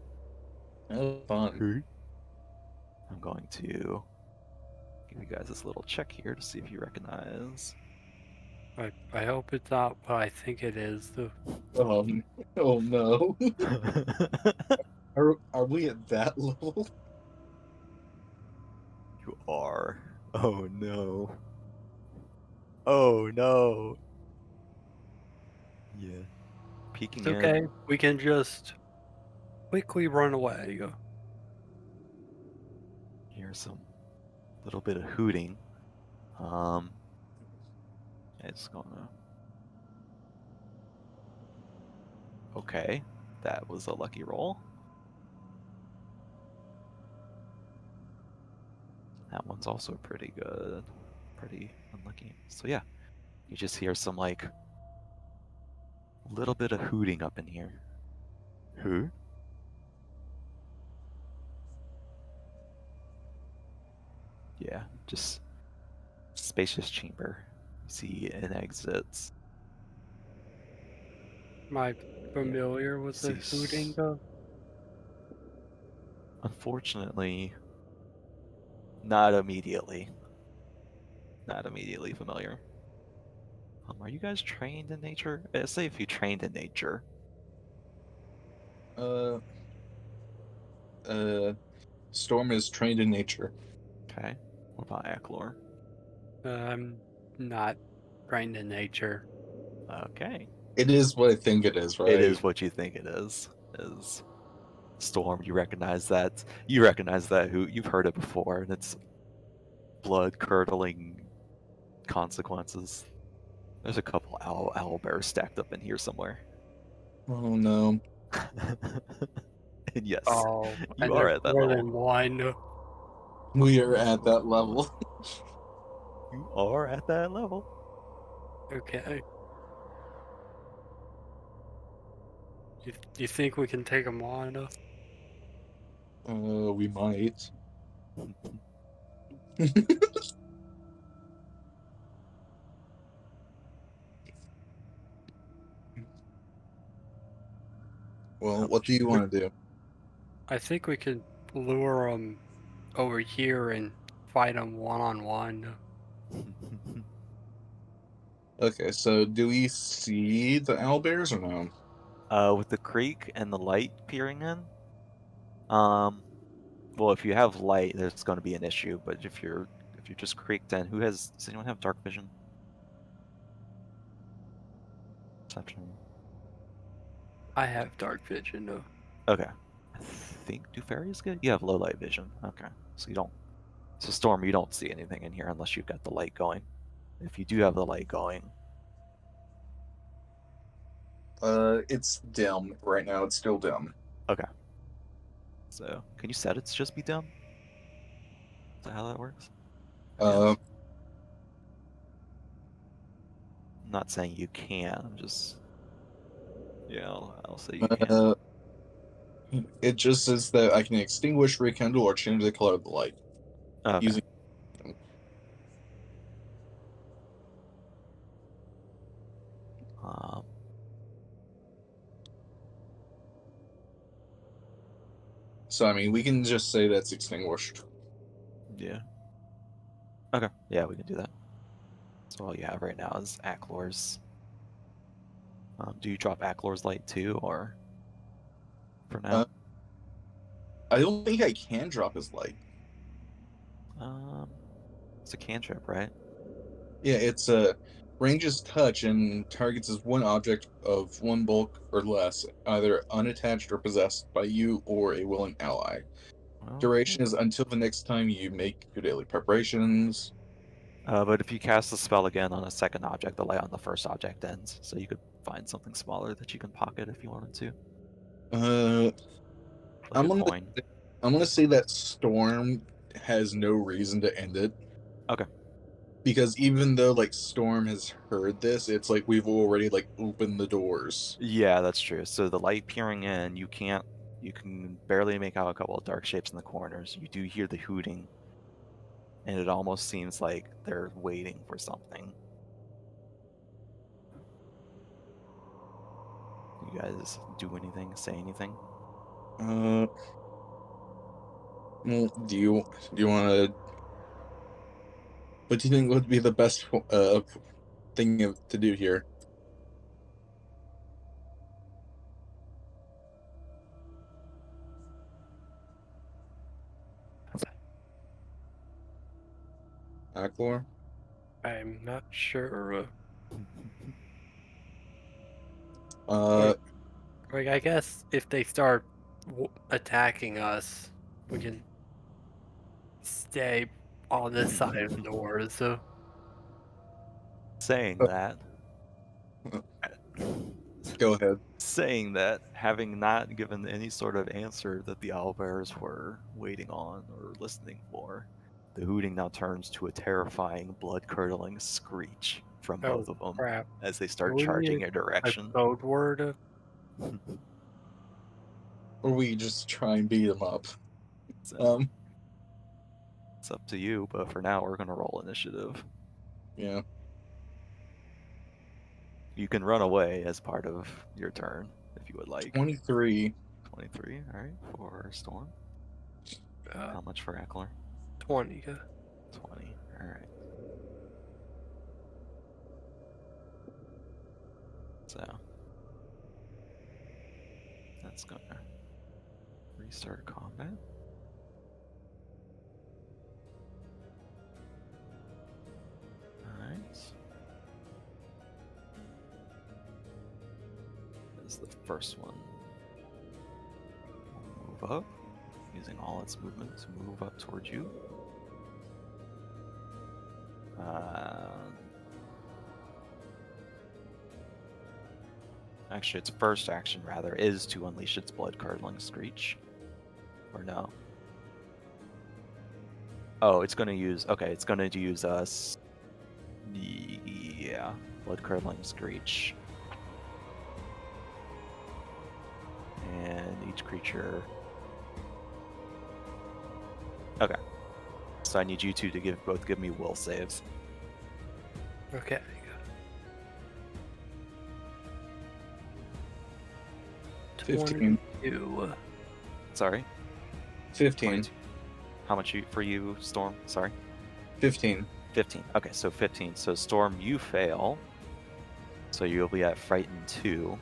Oh, fun. Hoot. I'm going to give you guys this little check here to see if you recognize. I hope it's not what I think it is. Oh, oh no. Are we at that level? You are. Oh no. Oh no. Yeah. Peeking It's okay. in. We can just quickly run away. Here's some little bit of hooting. It's gonna. Okay, that was a lucky roll. That one's also pretty good. Pretty unlucky. So yeah, you just hear some like little bit of hooting up in here. Who? Yeah, just spacious chamber. You see an exits. Am I familiar with the See hooting? Unfortunately, not immediately. Not immediately familiar. Are you guys trained in nature? Say if you trained in nature. Uh, Storm is trained in nature. Okay. What about Aclor? I'm not trained in nature. Okay. It is what I think it is, right? It is what you think it is. Is Storm, you recognize that. You recognize that who you've heard it before, and it's blood curdling consequences. There's a couple owl bears stacked up in here somewhere. Oh no. And yes, Oh, you and are there's at that more level. than one. We are at that level. You are at that level. Okay. You think we can take them on? We might. Well, what do you want to do? I think we could lure them over here and fight them one-on-one. Okay, so do we see the owlbears or no? With the creek and the light peering in, well, if you have light, there's going to be an issue. But if you're just creeked in, does anyone have dark vision? Perception. I have dark vision. Okay. I think do fairies get? You have low light vision. Okay, so you don't. So Storm, you don't see anything in here unless you've got the light going. If you do have the light going, It's dim right now. It's still dim. okay. So can you set it to just be dim? Is that how that works? Uh, Yes. I'm not saying you can. I'm just yeah. I'll say you can. uh, it just says that I can extinguish, rekindle, or change the color of the light Okay. using. Um, So I mean, we can just say that's extinguished. yeah. Okay. Yeah, we can do that. So all you have right now is Aclor's. Do you drop Aclor's light too, or for now? Uh, I don't think I can drop his light. It's a cantrip, right? Yeah, it's ranges touch and targets as one object of one bulk or less, either unattached or possessed by you or a willing ally. Well, Duration is until the next time you make your daily preparations. but if you cast the spell again on a second object, the light on the first object ends. So you could find something smaller that you can pocket if you wanted to, Uh, like I'm a gonna coin. I'm gonna say that Storm has no reason to end it Okay. because even though like Storm has heard this, it's like we've already like opened the doors. Yeah, that's true. So the light peering in, you can barely make out a couple of dark shapes in the corners. You do hear the hooting, and it almost seems like they're waiting for something. You guys do anything? Say anything? Uh, well, do you want to? What do you think would be the best thing to do here? Aclor? I'm not sure. Uh, Like, I guess if they start attacking us, we can stay on this side of the doors. Saying uh, that, go ahead. saying that, having not given any sort of answer that the owlbears were waiting on or listening for, the hooting now turns to a terrifying, blood-curdling screech from Oh both of them crap! as they Do start we charging need your a direction. code word? Or we just try and beat him up. So Um, it's up to you, but for now, we're gonna roll initiative. yeah. You can run away as part of your turn if you would like. 23. 23, all right, for Storm. How much for Eckler? 20. 20. Alright. So that's gonna restart combat. Alright. This is the first one. Move up, using all its movement to move up towards you. Actually, its first action, rather, is to unleash its blood-curdling screech. Or no? Oh, it's gonna use... Okay, it's gonna use us... Yeah, blood-curdling screech. And each creature... Okay. So I need you two to both give me will saves. Okay. 15. 22. Sorry? 15. 22. How much for you, Storm? Sorry? 15. 15. Okay, so 15. So Storm, you fail. So you'll be at Frightened 2.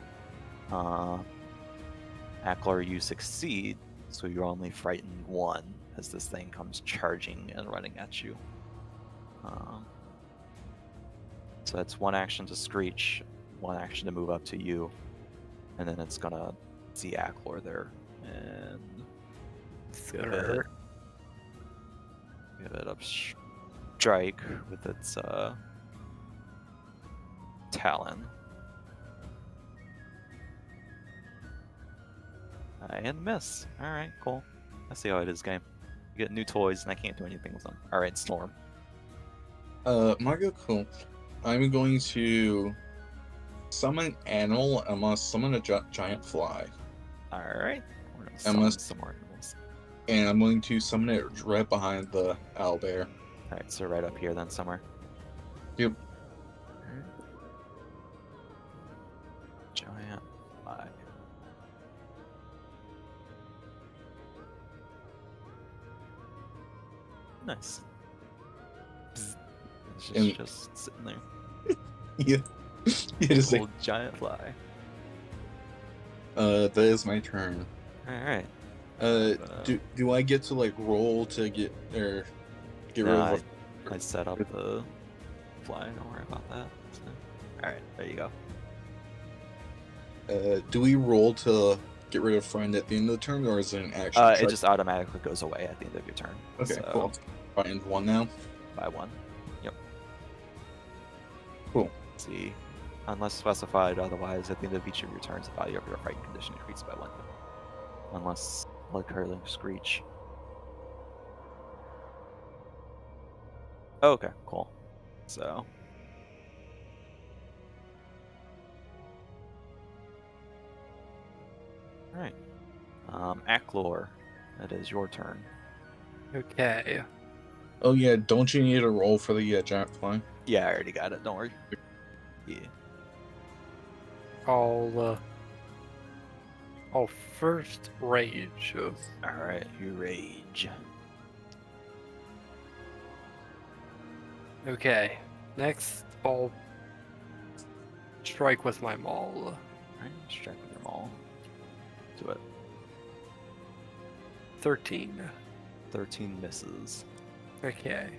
Ackler, you succeed. So you're only Frightened 1 as this thing comes charging and running at you. So that's one action to Screech, one action to move up to you, and then it's gonna see Ackler there and It's give gonna it, hurt. give it a strike with its talon. And miss. Alright, cool. I see how it is, game. You get new toys and I can't do anything with them. Alright, Storm. Margo, cool. I'm going to summon animal. I'm gonna summon a giant fly, Alright. We're gonna I summon must- some more animals. and I'm going to summon it right behind the owlbear. Alright, so right up here then somewhere. Yep. Alright. Giant fly. Nice. It's And- just sitting there. Yeah. It is. Old giant fly. That is my turn. Alright. Do I get to like roll to get rid No, of? I set up the fly, don't worry about that. So. Alright, there you go. Do we roll to get rid of friend at the end of the turn, or is it an action? It just automatically goes away at the end of your turn. Okay, so, cool. Find one now. By one. Yep. Cool. See, unless specified otherwise, at the end of each of your turns, the value of your frightened condition increases by 1. Unless blood curdling screech. Okay, cool. So. Alright. Aklor, it is your turn. Okay. Oh yeah, don't you need a roll for the giant fly? Yeah, I already got it, don't worry. Yeah. I'll first rage. Alright, you rage. Okay. Next, I'll strike with my maul. Alright, strike with your maul. Do it. 13. 13 misses. Okay.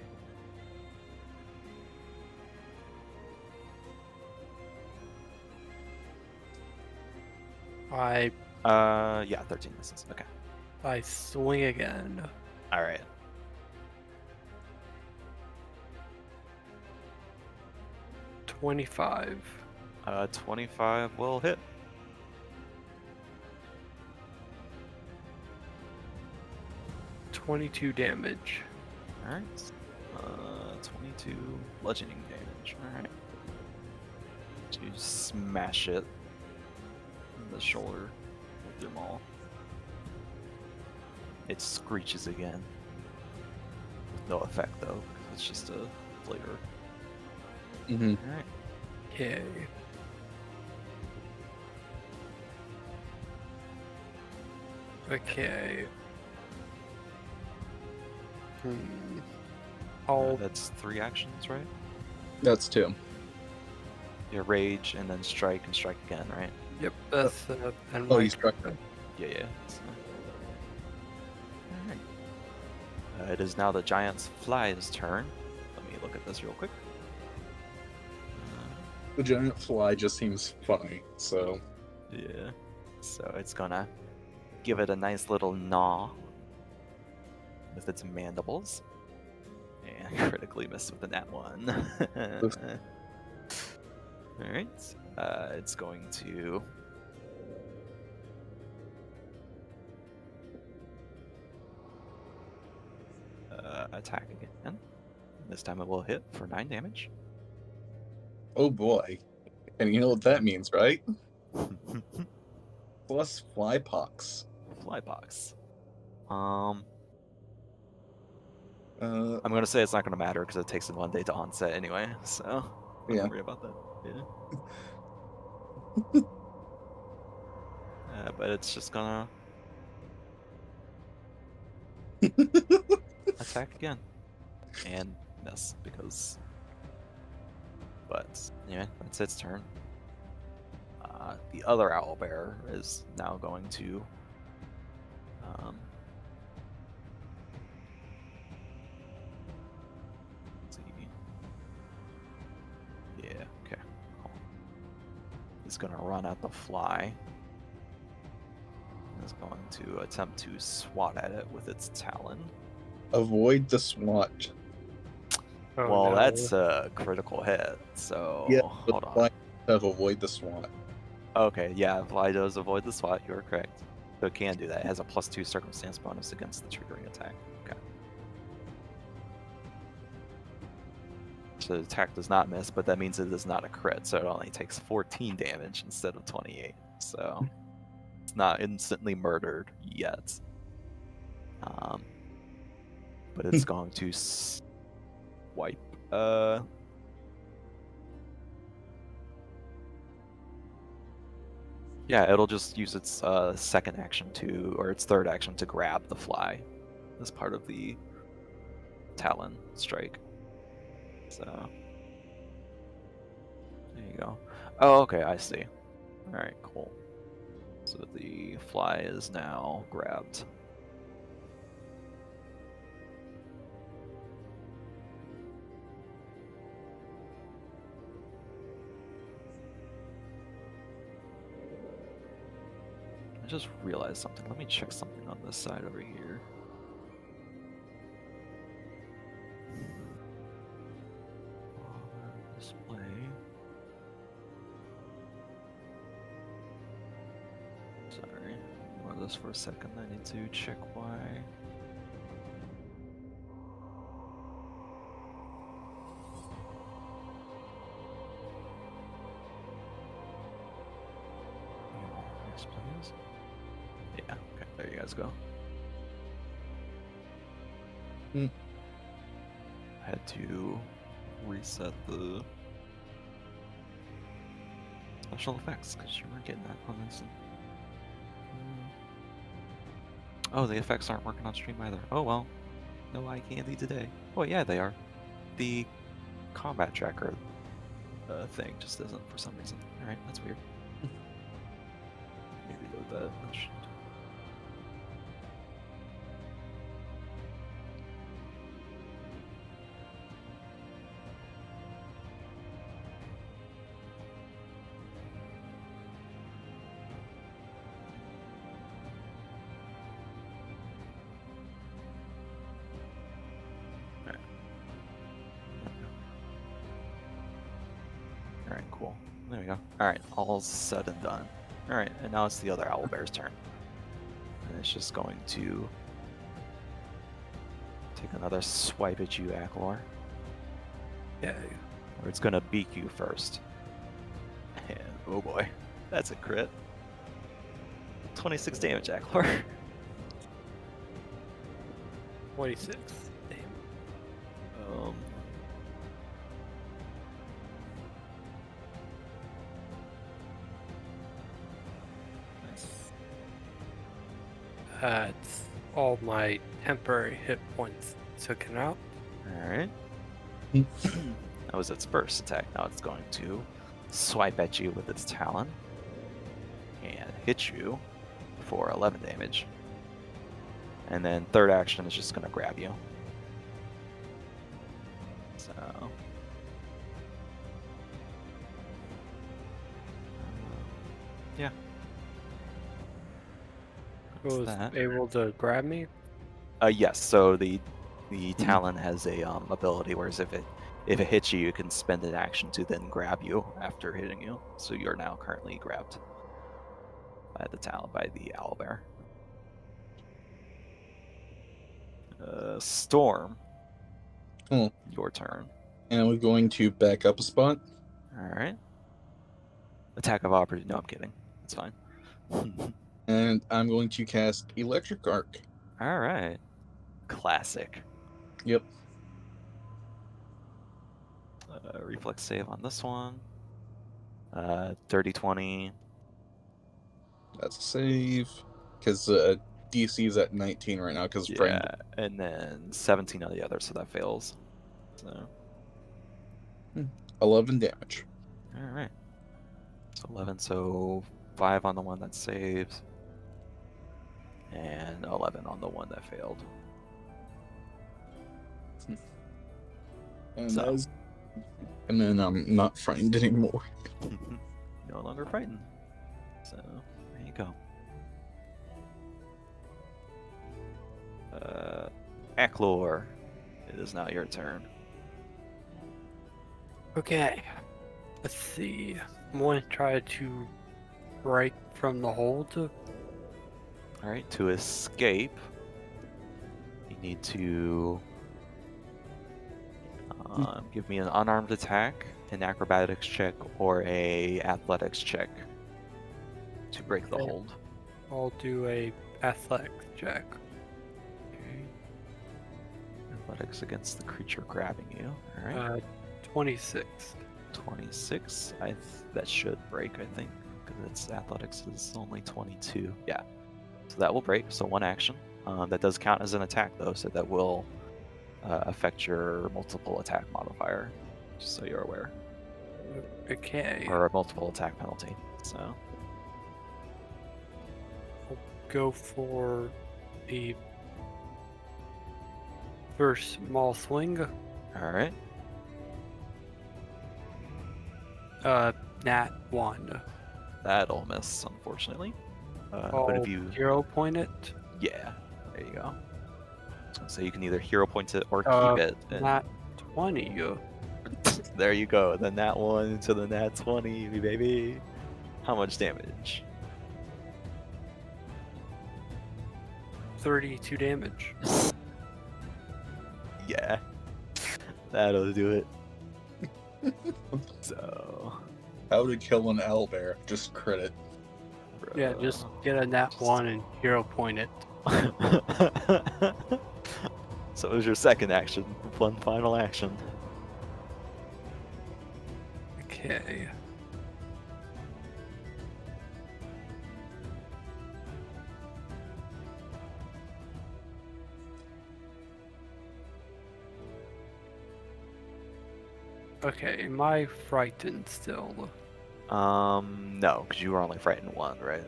Yeah, 13 misses. Okay. I swing again. Alright. $25. 25 will hit. $22 damage. Alright. 22 bludgeoning damage. Alright. You smash it in the shoulder with your maul. It screeches again. With no effect though, because it's just a flavor. Mm-hmm. Alright. Okay. Okay. Hold. That's 3 actions, right? That's 2. Yeah, rage and then strike and strike again, right? Yep, that's and Oh, my you struck turn. him. Yeah. So. Alright. It is now the giant's fly's turn. Let me look at this real quick. The giant fly just seems funny, so Yeah. So it's gonna give it a nice little gnaw with its mandibles. And critically miss with the nat 1. Oof. Alright. It's going to attack again. This time it will hit for 9 damage. oh boy. And you know what that means, right? Plus fly pox. Flybox. Uh, I'm gonna say it's not gonna matter because it takes 1 day to onset anyway, so yeah. don't worry about that. Yeah. But it's just gonna attack again and miss because. But yeah, that's its turn. The other owlbear is now going to. Let's see. Yeah. Okay. Cool. He's gonna run at the fly. Is going to attempt to swat at it with its talon. Avoid the swat. Oh, Well, no. that's a critical hit, so Yeah, but hold on. fly have avoid the swat. Okay, yeah, fly does avoid the swat, you are correct. So it can do that. It has a +2 circumstance bonus against the triggering attack. Okay. So the attack does not miss, but that means it is not a crit, so it only takes 14 damage instead of 28. So it's not instantly murdered yet. But it's going to swipe. Yeah, it'll just use its second action to, or its third action to grab the fly as part of the talon strike. So there you go. Oh, okay, I see. All right, cool. So the fly is now grabbed. I just realized something. Let me check something on this side over here. Display. Sorry. Ignore this for a second. I need to check why. Displays. Yeah, okay, there you guys go. Hmm. I had to reset the special effects because you weren't getting that on this. Oh, the effects aren't working on stream either. Oh well, no eye candy today. Oh yeah, they are. The combat tracker thing just isn't for some reason. All right, that's weird. Maybe load that. Oh, shit. Alright, cool. There we go. Alright, all said and done. Alright, and now it's the other owlbear's turn. And it's just going to take another swipe at you, Aklor. Yeah. Or it's going to beak you first. And oh boy, that's a crit. 26 damage, Aklor. 26. Damn. Nice. It's all my temporary hit points taken out. Alright. That was its first attack. Now it's going to swipe at you with its talon and hit you for 11 damage. And then third action is just going to grab you. So yeah. It was that. able to grab me. Yes. So the talon has a ability, whereas if it hits you, you can spend an action to then grab you after hitting you. So you're now currently grabbed by the talon, by the owlbear. Storm. Cool. Your turn. And we're going to back up a spot. All right. Attack of opportunity. No, I'm kidding. It's fine. And I'm going to cast Electric Arc. All right. Classic. Yep. Reflex save on this one. Dirty 20. That's a save. Because DC is at 19 right now because Yeah, and then 17 on the other, so that fails. So 11 damage. all right. So 11, so 5 on the one that saves, and 11 on the one that failed. And, So. and then I'm not frightened anymore. No longer frightened. So there you go. Acklor, it is now your turn. Okay. Let's see. I'm going to try to break from the hold. All right, to escape, you need to give me an unarmed attack, an acrobatics check, or a athletics check to break the Okay. hold. I'll do a athletics check. Okay. Athletics against the creature grabbing you. All right. 26. 26. That should break, I think, because its athletics is only 22. Yeah. So that will break. So one action. That does count as an attack, though, so that will affect your multiple attack modifier, just so you're aware. Okay. Or a multiple attack penalty. So. I'll go for the first small swing. All right. Nat 1. That'll miss, unfortunately. But I'll if you, hero point it. yeah, there you go. So you can either hero point it or Uh, keep it. And Nat 20. there you go. The nat 1 to the nat 20, baby. How much damage? 32 damage. Yeah, that'll do it. So, How to kill an owlbear? Just crit Yeah, just get a nat 1 and hero point it. So it was your second action, one final action. Okay. Okay, am I frightened still? No, because you were only frightened 1, right?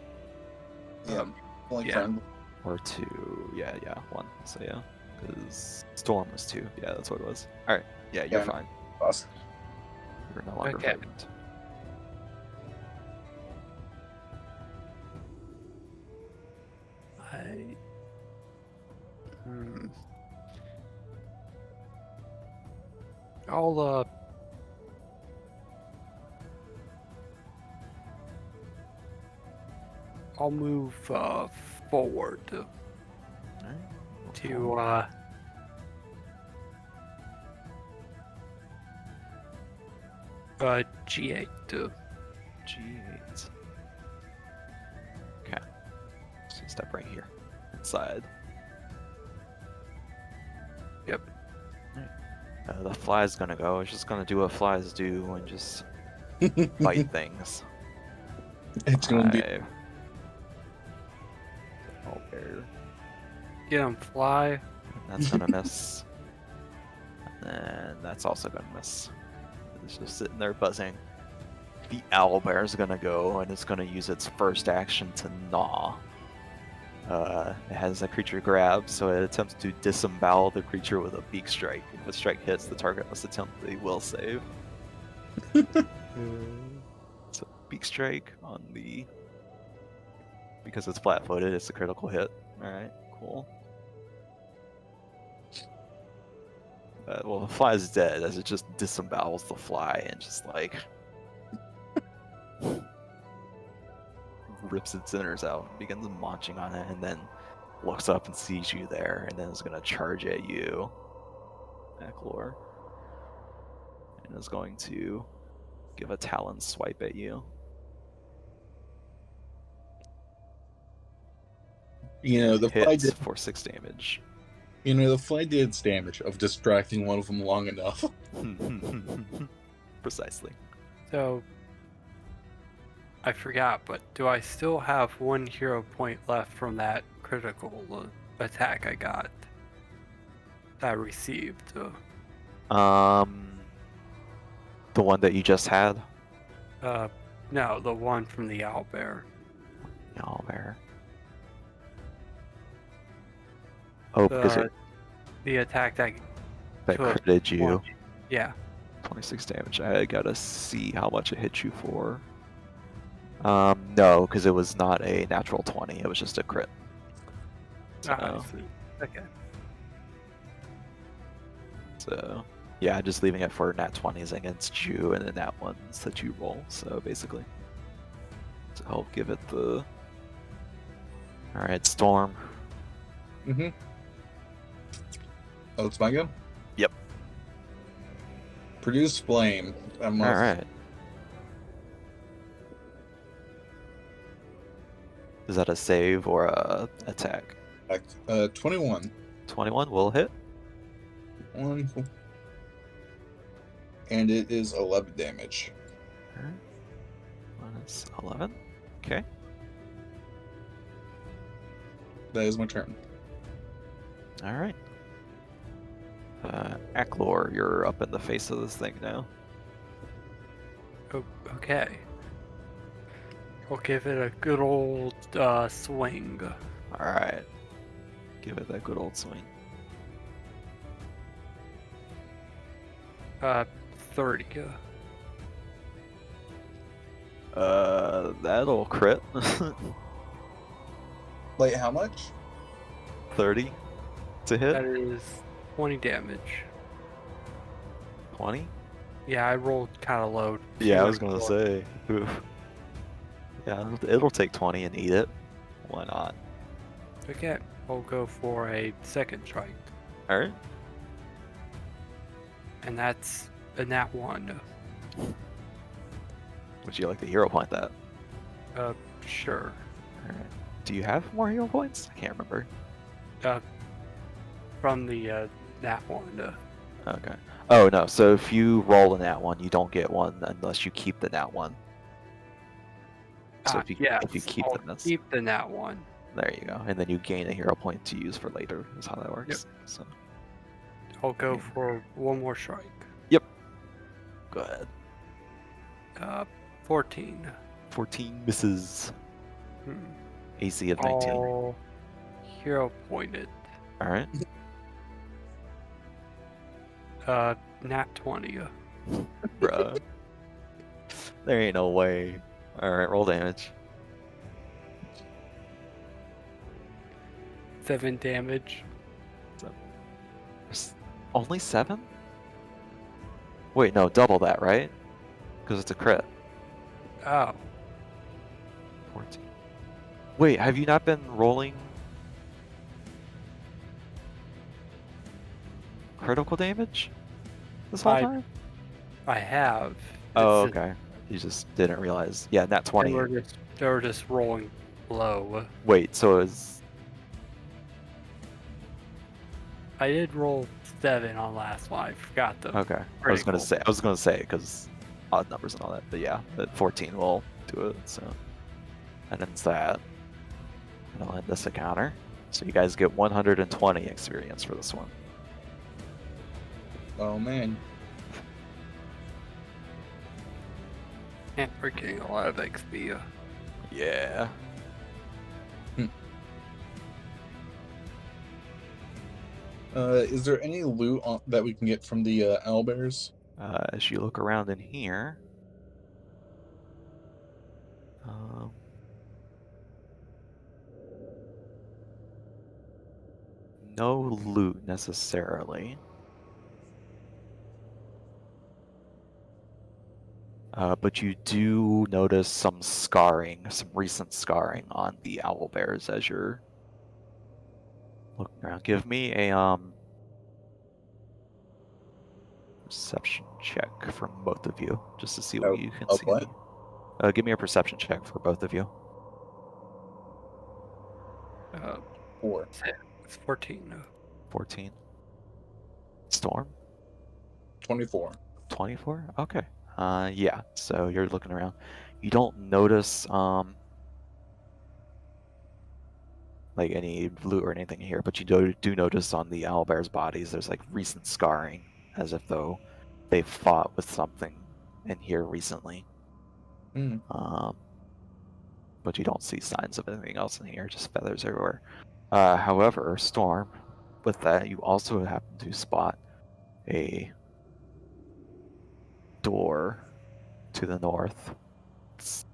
Yeah. Only yeah. friend. Or 2. Yeah, 1. So yeah, because Storm was 2. Yeah, that's what it was. All right. Yeah, you're Yeah. fine. Boss. You're no longer Okay. frightened. I'll I'll move forward All right. to G8. G8. Okay. So step right here. Inside. Yep. The fly's gonna go. It's just gonna do what flies do and just bite things. It's going to be. 5. Oh, bear. Get him, fly. And that's gonna miss. And that's also gonna miss. It's just sitting there buzzing. The owlbear is gonna go, and it's gonna use its first action to gnaw. It has a creature grab, so it attempts to disembowel the creature with a beak strike. If the strike hits, the target must attempt the will save. So beak strike on the... Because it's flat-footed, it's a critical hit. Alright, cool. Well, the fly is dead as it just disembowels the fly and just like rips its innards out and begins munching on it, and then looks up and sees you there, and then is going to charge at you, Eklor, and is going to give a talon swipe at you. The fly Hits did. for 6 damage. The fly did its damage of distracting one of them long enough. Precisely. So, I forgot, but do I still have 1 hero point left from that critical attack I got? That I received. The one that you just had? No, the one from the owlbear. Owlbear. Oh, because the attack that that took critted you. 1. Yeah. 26 damage. I gotta see how much it hit you for. No, because it was not a natural 20. It was just a crit. So, I see. Okay. So, yeah, just leaving it for nat 20s against you and the nat 1s that you roll. So basically, to help give it the. All right, Storm. Mm-hmm. Oh, it's my go? Yep. Produce flame. All right. Is that a save or a attack? 21. 21 will hit. Wonderful. And it is 11 damage. All right. Minus 11. Okay. That is my turn. All right. Eklor, you're up in the face of this thing now. Oh, okay. I'll give it a good old swing. All right. Give it that good old swing. 30. That'll crit. Wait, how much? 30 to hit. That is 20 damage. 20. Yeah, I rolled kind of low. Yeah, I was gonna say. Oof. Yeah, it'll take 20 and eat it. Why not? Okay, I'll go for a second strike. All right. And that's a nat 1. Would you like to hero point that? Sure. All right. Do you have more hero points? I can't remember. From the nat 1. Okay. Oh no. So if you roll a nat 1, you don't get one unless you keep the nat 1. So if you keep I'll them, that's keep the nat 1. there you go, and then you gain a hero point to use for later. Is how that works. Yep. So I'll go for one more strike. go ahead. 14. 14 misses. Hmm. AC of 19. All hero pointed. All right. Nat 20. Bruh. There ain't no way. Alright, roll damage. 7 damage. Only 7? Wait, no, double that, right? Because it's a crit. Oh. 14. Wait, have you not been rolling critical damage this whole time? I have. Oh, It's just- okay. You just didn't realize. Yeah, nat 20. They were just rolling low. Wait, so is I did roll 7 on last one. I forgot the. okay. I was gonna critical. say because odd numbers and all that, but yeah, that 14 will do it. So, and then it's that. And I'll end this a counter. So you guys get 120 experience for this one. Oh man. And we're getting a lot of XP. Yeah. Is there any loot that we can get from the owlbears? As you look around in here, no loot necessarily. But you do notice some scarring, some recent scarring on the owlbears as you're looking around. Give me a perception check from both of you, just to see what you can see. What? Give me a perception check for both of you. 4. It's 14. 14. Storm? 24. 24? Okay. Yeah, so you're looking around. You don't notice, like any loot or anything here, but you do notice on the owlbear's bodies there's like recent scarring, as if though they fought with something in here recently. Hmm. But you don't see signs of anything else in here, just feathers everywhere. However, Storm, with that, you also happen to spot a door to the north. It's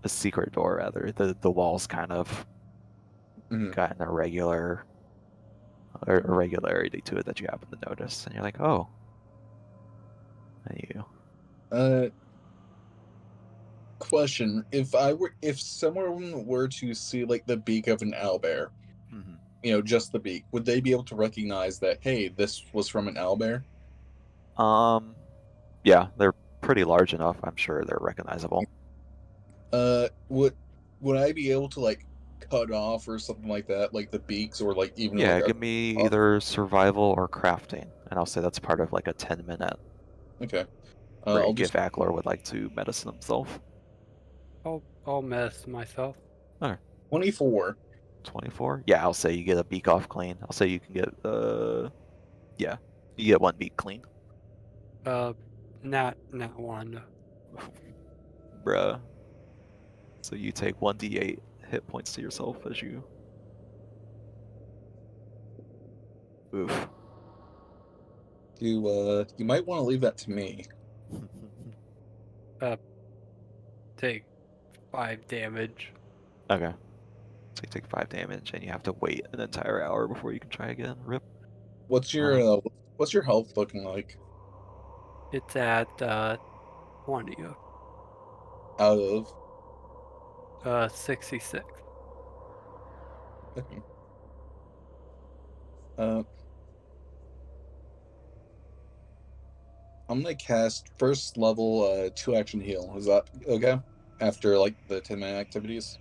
a secret door, rather. The walls kind of Mhm. got an irregularity to it that you happen to notice, and you're like, oh, and you. Question: if someone were to see like the beak of an owlbear, Mhm. just the beak, would they be able to recognize that? Hey, this was from an owlbear. Yeah, they're pretty large enough. I'm sure they're recognizable. Would I be able to like cut off or something like that, like the beaks, or like even like Yeah, a give me either survival or crafting, and I'll say that's part of like a 10-minute okay. I'll break just if Ackler would like to medicine himself. I'll mess myself. Okay. 24. 24? Yeah, I'll say you get a beak off clean. I'll say you can get yeah, you get one beak clean. Not one. Bruh. So you take 1d8 hit points to yourself as you. Oof. You might want to leave that to me. Take 5 damage. Okay. So you take 5 damage and you have to wait an entire hour before you can try again. Rip. What's your health looking like It's at 20. out of? 66. Okay. Uh, I'm gonna cast first level 2-action heal. Is that okay? After like the 10-minute activities.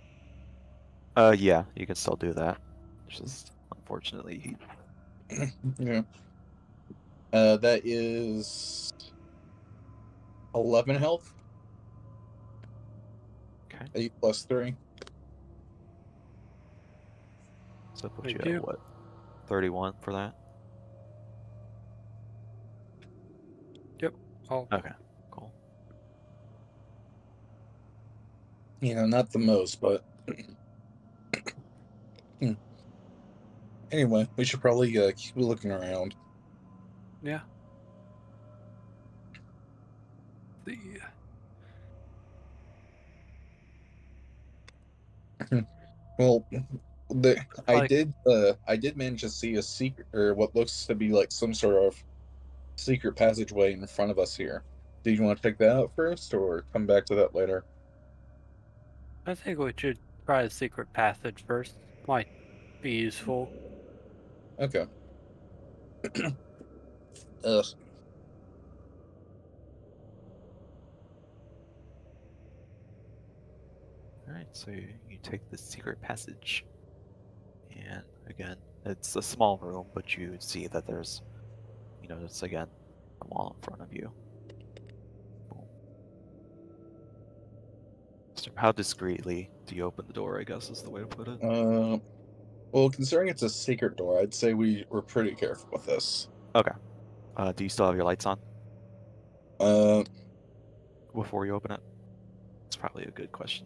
Yeah, you can still do that. It's just unfortunately Yeah. That is 11 health. okay. 8 plus 3. So put you Thank at you. what? 31 for that? Yep. Okay, cool. Not the most, but hmm. Anyway, we should probably keep looking around. Yeah. See. Well, Like I did manage to see a secret, or what looks to be like some sort of secret passageway in front of us here. Do you want to check that out first, or come back to that later? I think we should try the secret passage first. Might be useful. Okay. Ugh. Alright, so you take the secret passage. And again, it's a small room, but you see that there's, it's again a wall in front of you. Boom. So how discreetly do you open the door, I guess is the way to put it. Well, considering it's a secret door, I'd say we're pretty careful with this. Okay. Do you still have your lights on Uh, before you open it? It's probably a good question.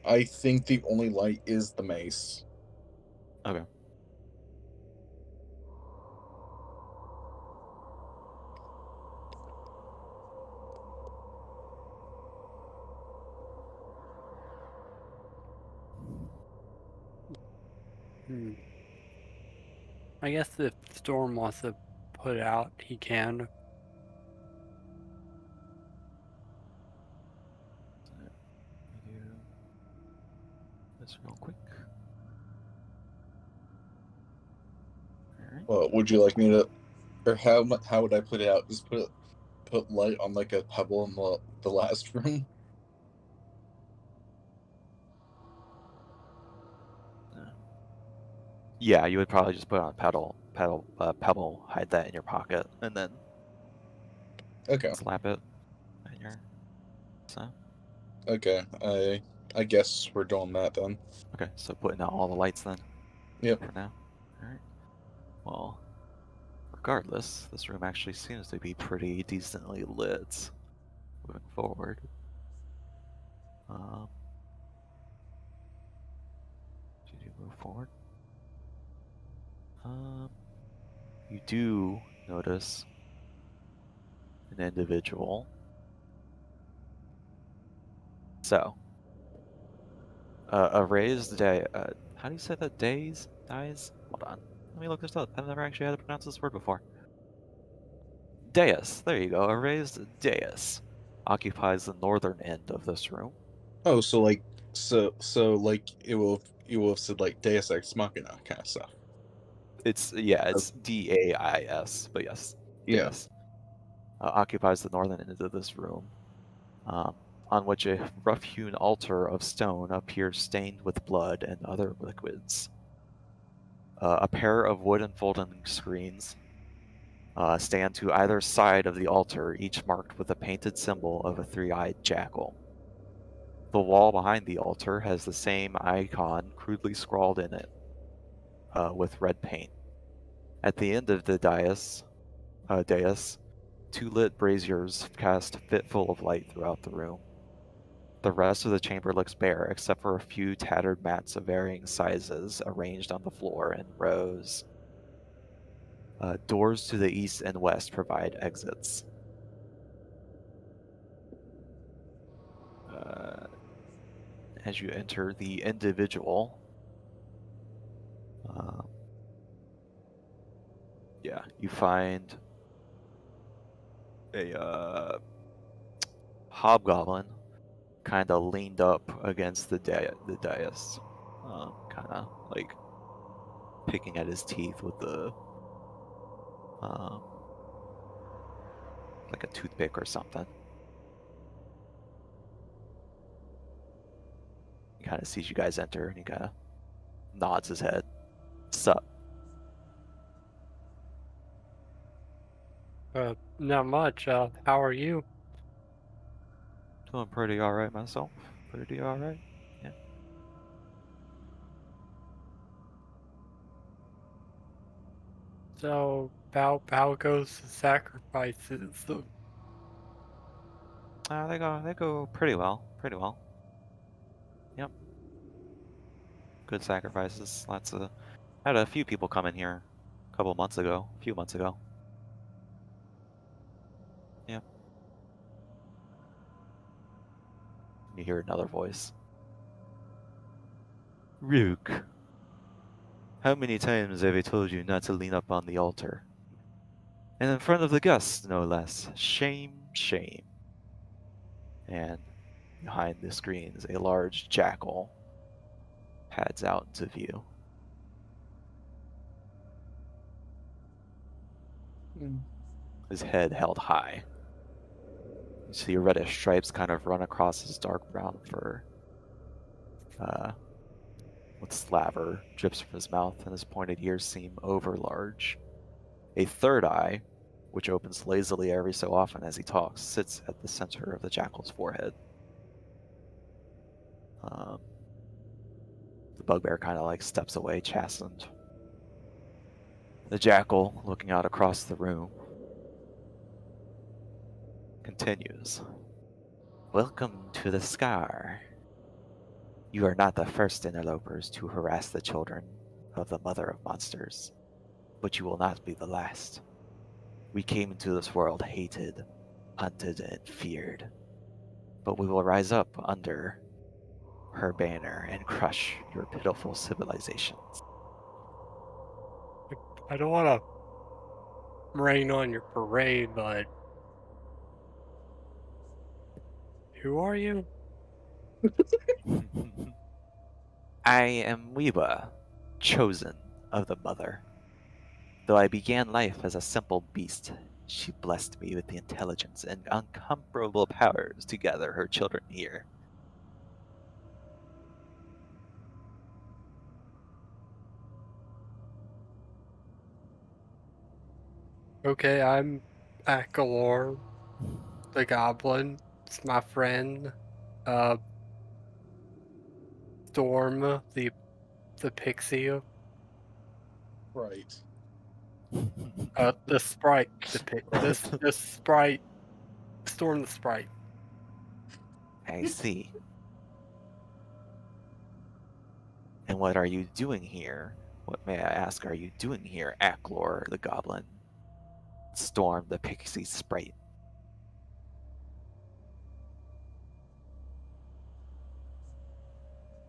I think the only light is the mace. Okay. Hmm. I guess if Storm wants to put it out, he can. Let me do this real quick. All right. Well, would you like me to, or how would I put it out? Just put light on like a pebble in the last room. Yeah, you would probably just put on a pebble, hide that in your pocket, and then Okay. slap it in your. So Okay. I guess we're doing that then. okay, so putting out all the lights then. Yep. For now. All right. Well, regardless, this room actually seems to be pretty decently lit. Moving forward. Did you move forward? You do notice an individual. So, a raised day. How do you say that? Dies? Hold on. Let me look this up. I've never actually had to pronounce this word before. Dais. There you go. A raised dais occupies the northern end of this room. Oh, so like like it will have said like Deus Ex Machina kind of stuff. It's DAIS, but yes, Yeah. dais. Occupies the northern end of this room, on which a rough-hewn altar of stone appears stained with blood and other liquids. A pair of wooden folding screens stand to either side of the altar, each marked with a painted symbol of a three-eyed jackal. The wall behind the altar has the same icon crudely scrawled in it with red paint. At the end of the dais, two lit braziers cast fitful of light throughout the room. The rest of the chamber looks bare, except for a few tattered mats of varying sizes arranged on the floor in rows. Doors to the east and west provide exits. As you enter the individual, you find a hobgoblin kind of leaned up against the dais, kind of like picking at his teeth with like a toothpick or something. He kind of sees you guys enter and he kind of nods his head. Sup? Not much. How are you? Doing pretty alright myself. Pretty alright. Yeah. So, how goes the sacrifices? They go pretty well. Pretty well. Yep. Good sacrifices. Lots of. Had a few people come in here a few months ago. Yep. You hear another voice. Rook, how many times have I told you not to lean up on the altar? And in front of the guests, no less. Shame, shame. And behind the screens, a large jackal pads out into view. His head held high. You see reddish stripes kind of run across his dark brown fur. With slaver drips from his mouth, and his pointed ears seem overlarge. A third eye, which opens lazily every so often as he talks, sits at the center of the jackal's forehead. The bugbear kind of like steps away, chastened. The jackal, looking out across the room, continues. Welcome to the Scar. You are not the first interlopers to harass the children of the mother of monsters, but you will not be the last. We came into this world hated, hunted, and feared, but we will rise up under her banner and crush your pitiful civilizations. I don't want to rain on your parade, but who are you? I am Weeba, chosen of the mother. Though I began life as a simple beast, she blessed me with the intelligence and incomparable powers to gather her children here. Okay, I'm Akalor, the goblin. It's my friend. Uh, Storm, the pixie. Right. The sprite. The sprite. Storm the sprite. I see. And what are you doing here? What, may I ask, are you doing here, Aklor the goblin? Storm the pixie sprite.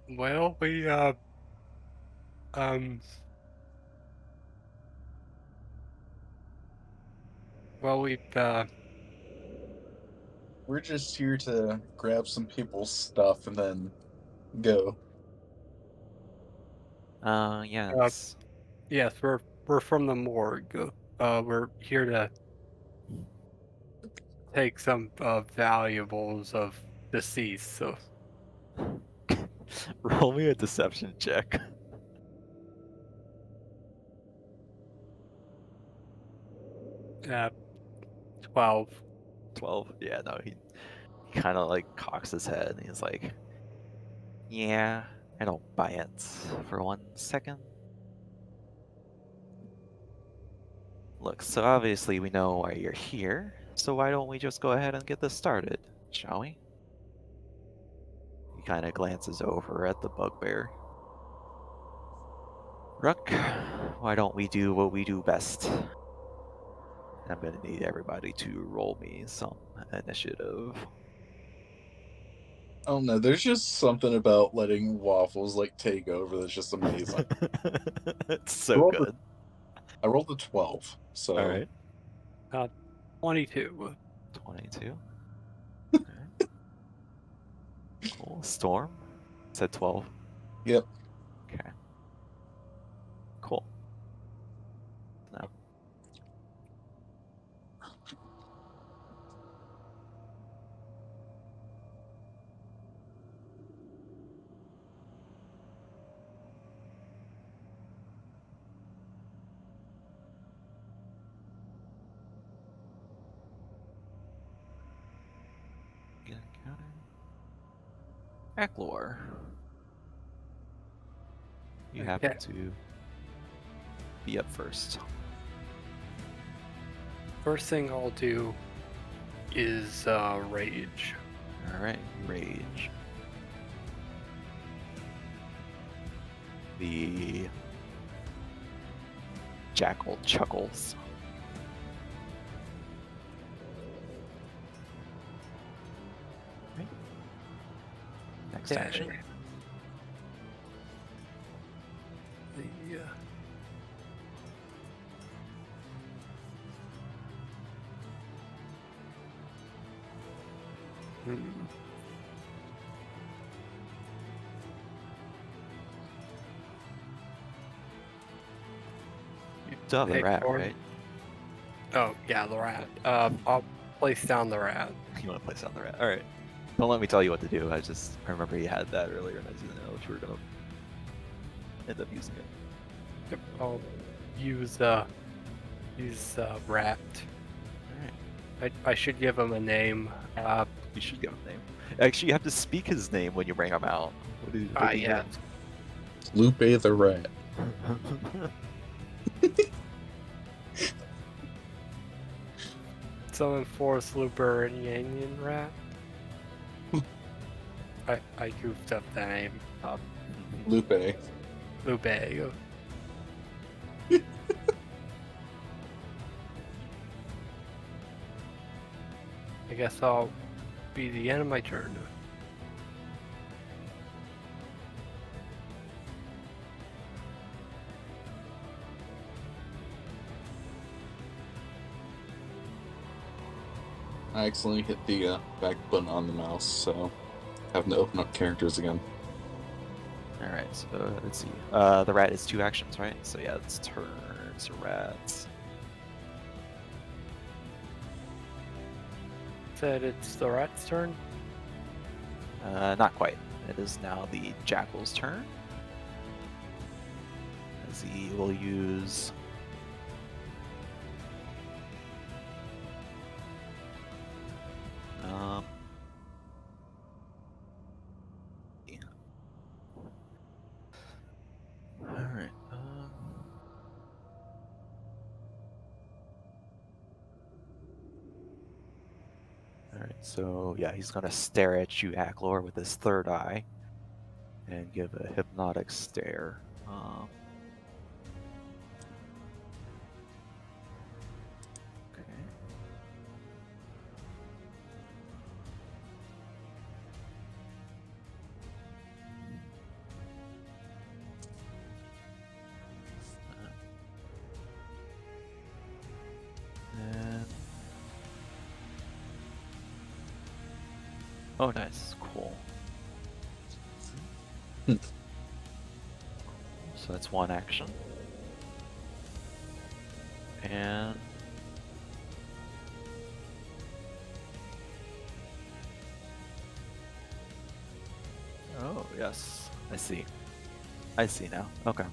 Well, um, well, We're just here to grab some people's stuff and then go. Yes. yes, we're from the morgue. We're here to take some valuables of deceased. So, Roll me a deception check. 12. 12? Yeah, no, he kind of like cocks his head and he's like, yeah, I don't buy it for 1 second. Look, so obviously we know why you're here, so why don't we just go ahead and get this started, shall we? He kind of glances over at the bugbear. Ruck, why don't we do what we do best? I'm gonna need everybody to roll me some initiative. I don't know. There's just something about letting waffles like take over that's just amazing. It's I so rolled a, good. I rolled a 12, so All right, 22. 22. Okay. Cool. Storm said 12. yep. Okay. Cool. Now, get an encounter. Aklor. You happen Okay. to be up first. First thing I'll do is rage. All right, rage. The jackal chuckles. Okay. Next Okay. action. The hmm. You still have the Hey, rat, Storm. right? Oh yeah, the rat. I'll place down the rat. You want to place on the rat? All right. Don't let me tell you what to do. I remember you had that earlier, and I didn't know if you were gonna end up using it. Yep, I'll use rat. All right. I should give him a name. You should give him a name. Actually, you have to speak his name when you bring him out. What do you Yeah. Lupe the rat. Summon Forest Looper and Yanyan Rat. I goofed up the name. Lupe. Lupe. I guess I'll be the end of my turn. I accidentally hit the back button on the mouse, so having to open up characters again. Alright, so let's see. The rat is 2 actions, right? So yeah, it's turns, rats. Said it's the rat's turn. Not quite. It is now the jackal's turn. As he will use... Alright, Alright, so yeah, he's gonna stare at you, Acklor, with his third eye, and give a hypnotic stare. Okay. And... Oh, nice, cool. So that's 1 action. And... Oh, yes. I see. I see now. Okay.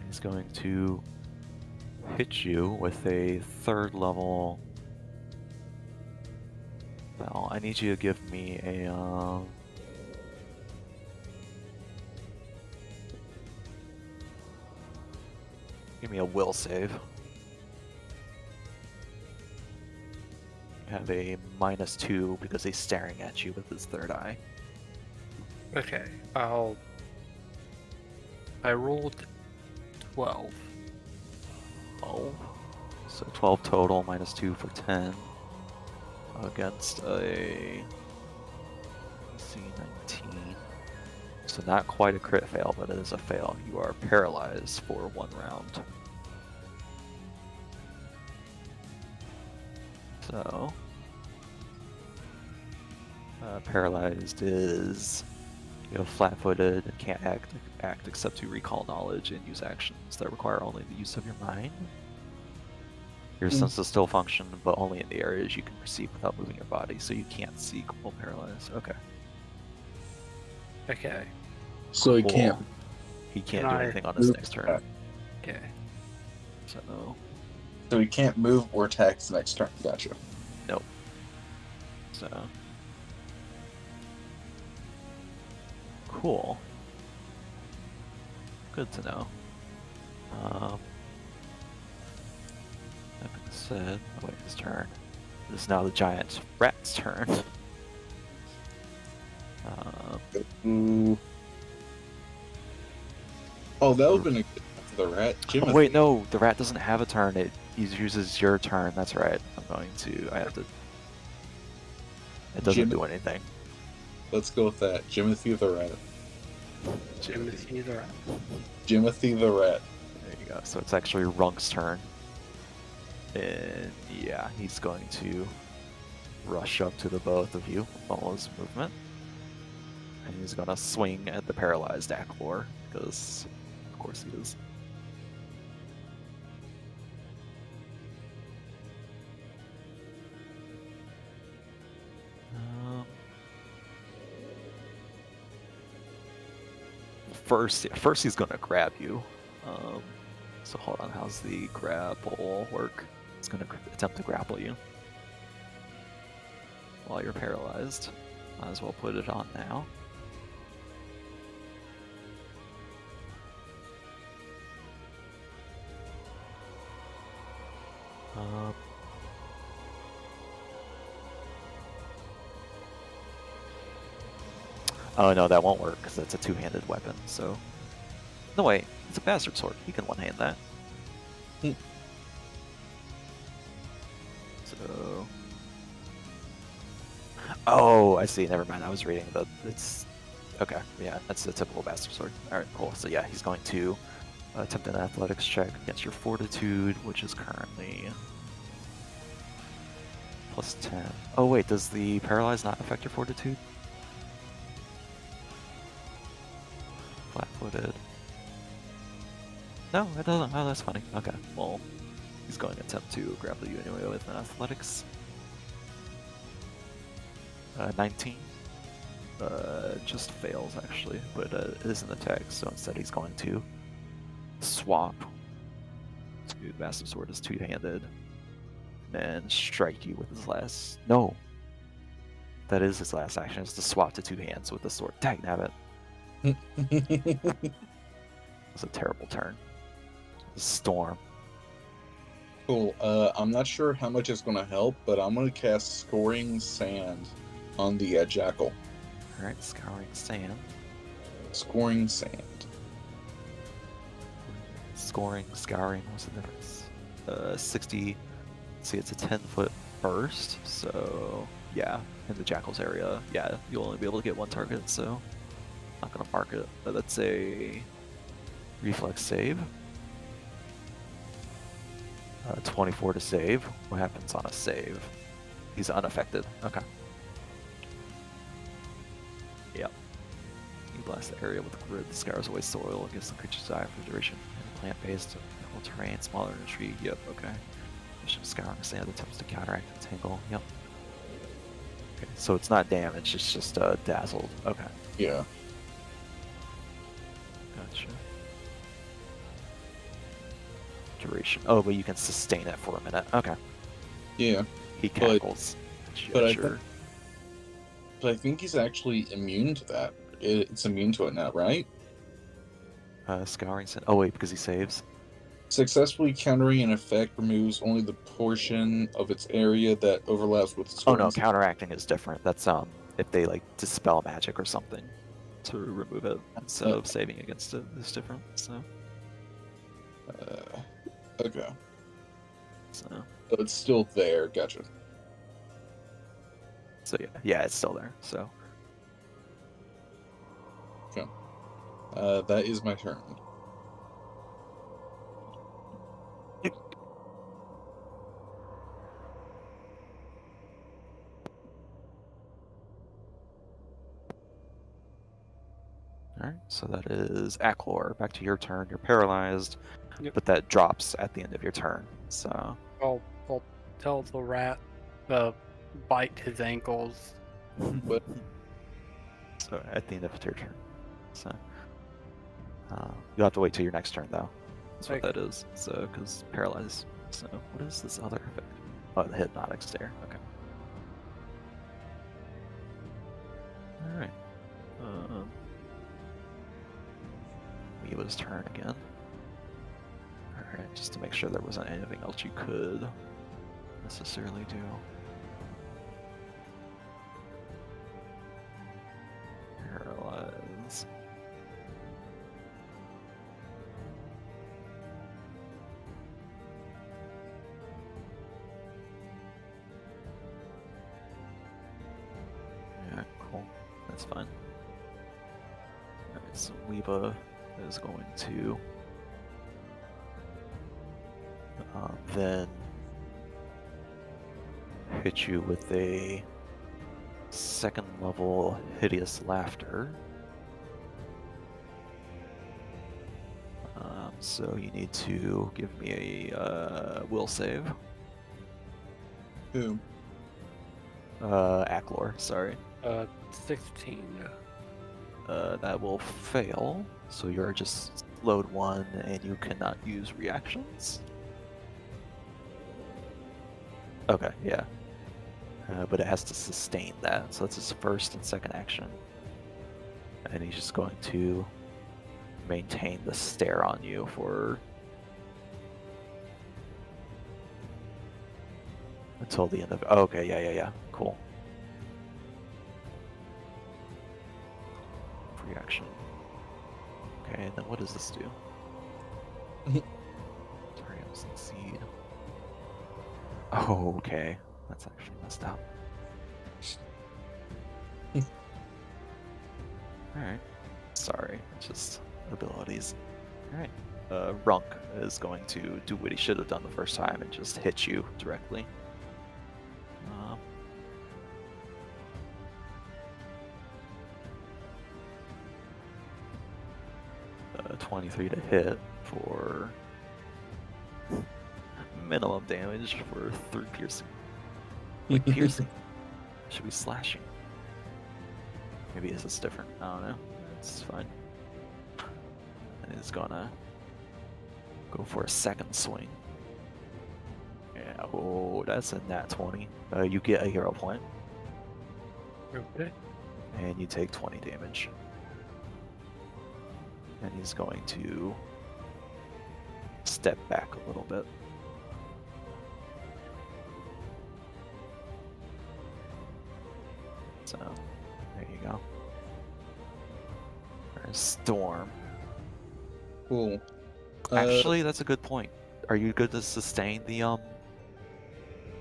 He's going to hit you with a 3rd level... Well, I need you to give me a, Give me a will save. You have a -2 because he's staring at you with his 3rd eye. Okay, I rolled 12. Oh. So 12 total, -2 for 10. Against a C19. So not quite a crit fail, but it is a fail. You are paralyzed for 1 round. So... paralyzed is... You know, flat-footed and can't act except to recall knowledge and use actions that require only the use of your mind. Your senses still function, but only in the areas you can perceive without moving your body, so you can't see while paralyzed. Okay. Okay. So he can't. He can't Can do I anything on his move next turn. that? Okay. So, So he can't move or attack his next turn. Gotcha. nope. So, cool. Good to know. That being said, oh wait, his turn. This is now the giant rat's turn. Ooh. Oh, that would have been a good one for the rat. Oh, wait, no, the rat doesn't have a turn. It uses your turn. That's right. I have to. It doesn't do anything. Let's go with that. Jimothy the rat. Jimothy the rat. Jimothy the rat. There you go. So it's actually Runk's turn. And yeah, he's going to rush up to the both of you, follow his movement. And he's going to swing at the paralyzed Acklor, because of course he is. First he's going to grab you. So hold on, how's the grapple work? It's going to attempt to grapple you while you're paralyzed. Might as well put it on now. Um, oh no, that won't work because that's a two-handed weapon. So no wait, it's a bastard sword. He can one-hand that. Hmm. So. Oh, I see. Never mind. I was reading the. It's okay. Yeah, that's a typical bastard sword. All right, cool. So yeah, he's going to attempt an athletics check against your fortitude, which is currently +10. Oh wait, does the paralyze not affect your fortitude? Flat-footed. No, it doesn't. Oh, that's funny. Okay, well, he's going to attempt to grapple you anyway with an athletics. 19. Just fails actually, but it is an attack, so instead he's going to swap to the massive sword is two-handed and strike you with his last. No, that is his last action, is to swap to two hands with the sword. Dagnabbit. It's a terrible turn. Storm. Cool. I'm not sure how much it's going to help, but I'm going to cast Scoring Sand on the jackal. Alright, scouring sand. Scoring Sand. Scouring, what's the difference? 60. See, it's a 10-foot burst, so yeah, in the jackal's area, yeah, you'll only be able to get one target, so not gonna mark it. But that's a reflex save. 24 to save. What happens on a save? He's unaffected. Okay. Yep. You blast the area with a grid that scours away soil against the creature's eye for the duration. Plant-based terrain, smaller than a tree. Yep, okay. Scouring sand attempts to counteract the tangle. Yep. Okay, so it's not damaged, it's just dazzled. Okay. Yeah. Gotcha. Duration. Oh, but you can sustain it for a minute. Okay. Yeah. He cackles. But I think he's actually immune to that. It's immune to it now, right? Scouring sand. Oh wait, because he saves. Successfully countering an effect removes only the portion of its area that overlaps with Oh no, Scoring Sand. counteracting is different. That's if they like dispel magic or something to remove it instead of saving against it is different. So. Okay. So. But it's still there. Gotcha. So yeah, it's still there. So. Okay. That is my turn. Alright, so that is Aclor. Back to your turn. You're paralyzed, Yep. but that drops at the end of your turn. So. I'll tell the rat to bite his ankles. But So at the end of your turn. So. You'll have to wait till your next turn, though. That's what Okay. that is. So, because paralyzed. So, what is this other effect? Oh, the hypnotic stare. Okay. Alright. Mila's turn again. Alright, just to make sure there wasn't anything else you could necessarily do. Paralyze. Yeah, cool. That's fine. Alright, so Weeba is going to then hit you with a second level hideous laughter. So you need to give me a will save. who? Aclor, sorry. 16. That will fail. So you're just load 1 and you cannot use reactions. Okay, yeah. But it has to sustain that. So that's his first and second action. And he's just going to maintain the stare on you for Until the end of. Oh, okay, yeah. Cool. Free action. Okay, and then what does this do? Sorry, I was in seed. Oh, okay. That's actually messed up. Alright. Sorry, it's just abilities. Alright. Runk is going to do what he should have done the first time and just hit you directly. 23 to hit for minimum damage for 3 piercing. Like piercing. Should be slashing. Maybe this is different. I don't know. It's fine. And it's gonna go for a second swing. Yeah, oh, that's a nat 20. You get a hero point, Okay. and you take 20 damage. And he's going to step back a little bit. So, there you go. There's Storm. Cool. Actually, that's a good point. Are you good to sustain the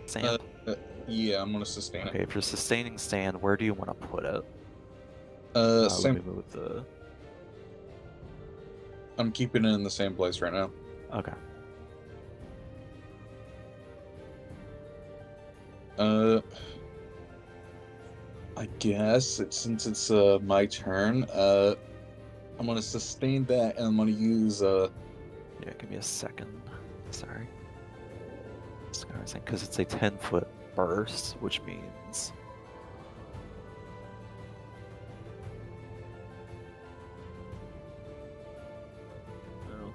stand? Yeah, I'm gonna sustain Okay, if you're sustaining stand, where do you want to put it? it. Let me move the. I'm keeping it in the same place right now. Okay. I guess since it's my turn, I'm gonna sustain that, and I'm gonna use Yeah, give me a second. Sorry. Because it's a 10-foot burst, which means. Oh.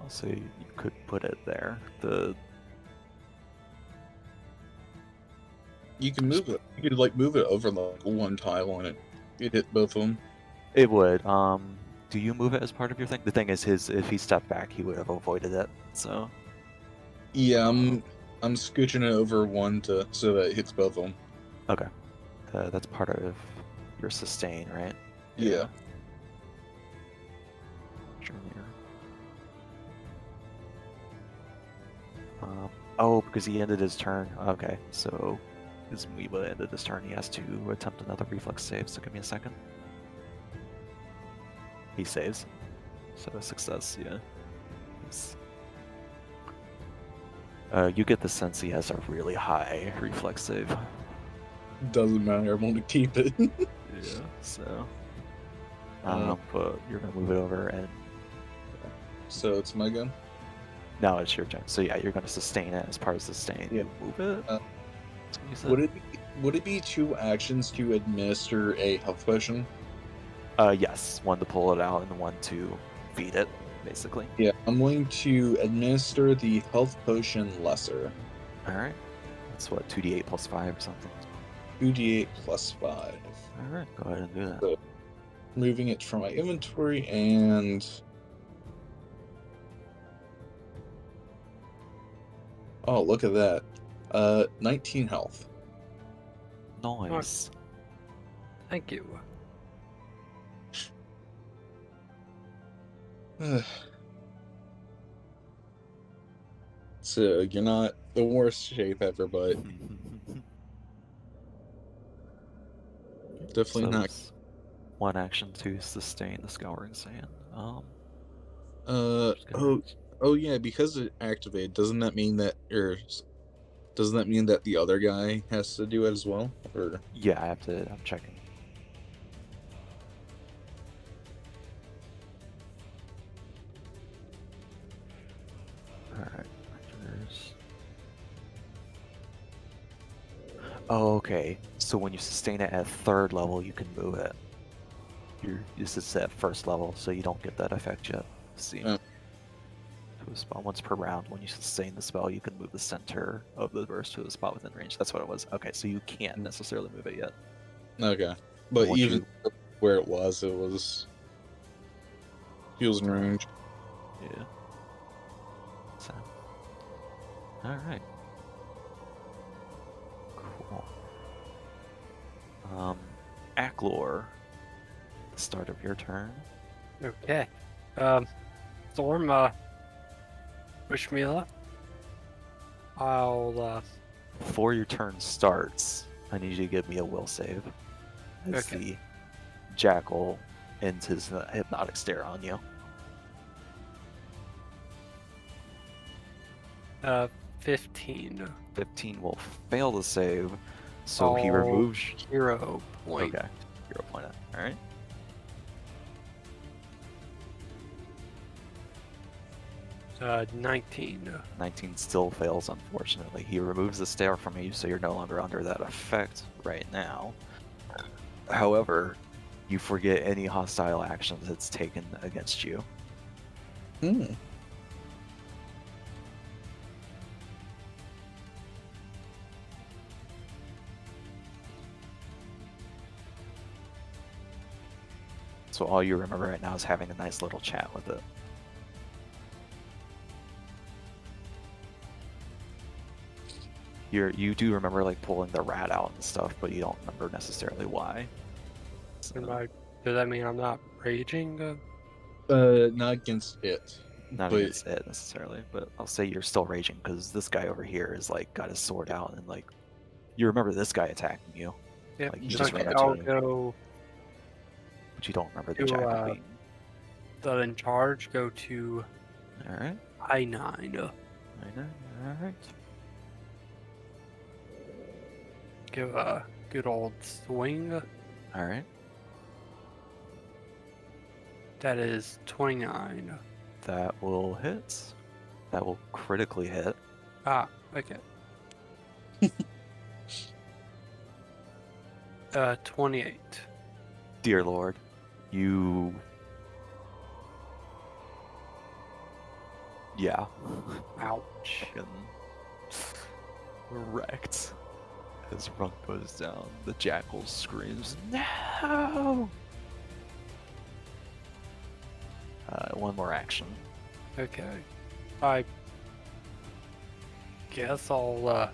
I'll say you could put it there. You can move it. You could like move it over like one tile and it hit both of them. It would. Do you move it as part of your thing? The thing is, if he stepped back, he would have avoided it. So. Yeah, I'm scooching it over one so that it hits both of them. Okay. That's part of your sustain, right? Yeah. Oh, because he ended his turn. Okay, so his Weeba ended his turn. He has to attempt another reflex save, so give me a second. He saves. So a success, yeah. You get the sense he has a really high reflex save. Doesn't matter. I want to keep it. Yeah, so. But you're gonna move it over and. So it's my gun. Now it's your turn. So yeah, you're gonna sustain it as part of sustain. Yeah. You move it. Would it be 2 actions to administer a health potion? Yes, one to pull it out and one to feed it, basically. Yeah, I'm going to administer the health potion lesser. All right. That's what 2d8 plus 5 or something. 2d8 plus 5. All right, go ahead and do that. So, moving it from my inventory and. Oh, look at that. 19 health. Nice. Thank you. So, you're not the worst shape ever, but definitely So not. it's one action to sustain the Scouring Sand. Oh yeah, because it activated, doesn't that mean that the other guy has to do it as well? Or Yeah, I'm checking. Alright. Oh, okay. So when you sustain it at 3rd level, you can move it. This is at 1st level, so you don't get that effect yet. See. Oh. To a spot once per round. When you sustain the spell, you can move the center of the burst to a spot within range. That's what it was. Okay, so you can't necessarily move it yet. Okay. But Once even where it was he was in range. Yeah. So. Alright. Cool. Acklor, the start of your turn. Okay. Storm, push me up. I'll, Before your turn starts, I need you to give me a will save. As Okay. the jackal ends his hypnotic stare on you. 15. 15 will fail to save, so he Oh, removes. Hero point. Okay, 0 point. All right. Okay. 19. 19 still fails, unfortunately. He removes the stare from you, so you're no longer under that effect right now. However, you forget any hostile actions it's taken against you. Hmm. So all you remember right now is having a nice little chat with it. You do remember like pulling the rat out and stuff, but you don't remember necessarily why. So, Does that mean I'm not raging? Not against it. not but against it necessarily, but I'll say you're still raging because this guy over here is like got his sword out and like you remember this guy attacking you, Yep. like, you just Okay, ran up I'll to him. go but you don't remember the to, jackal being. the in charge, go to All right, I9. I know. All right. Give a good old swing. All right. That is 29. That will hit. That will critically hit. Ah, okay. 28. Dear Lord, you. Yeah. Ouch. Fucking wrecked. As Runk goes down, the jackal screams, "No!" One more action. Okay. I guess I'll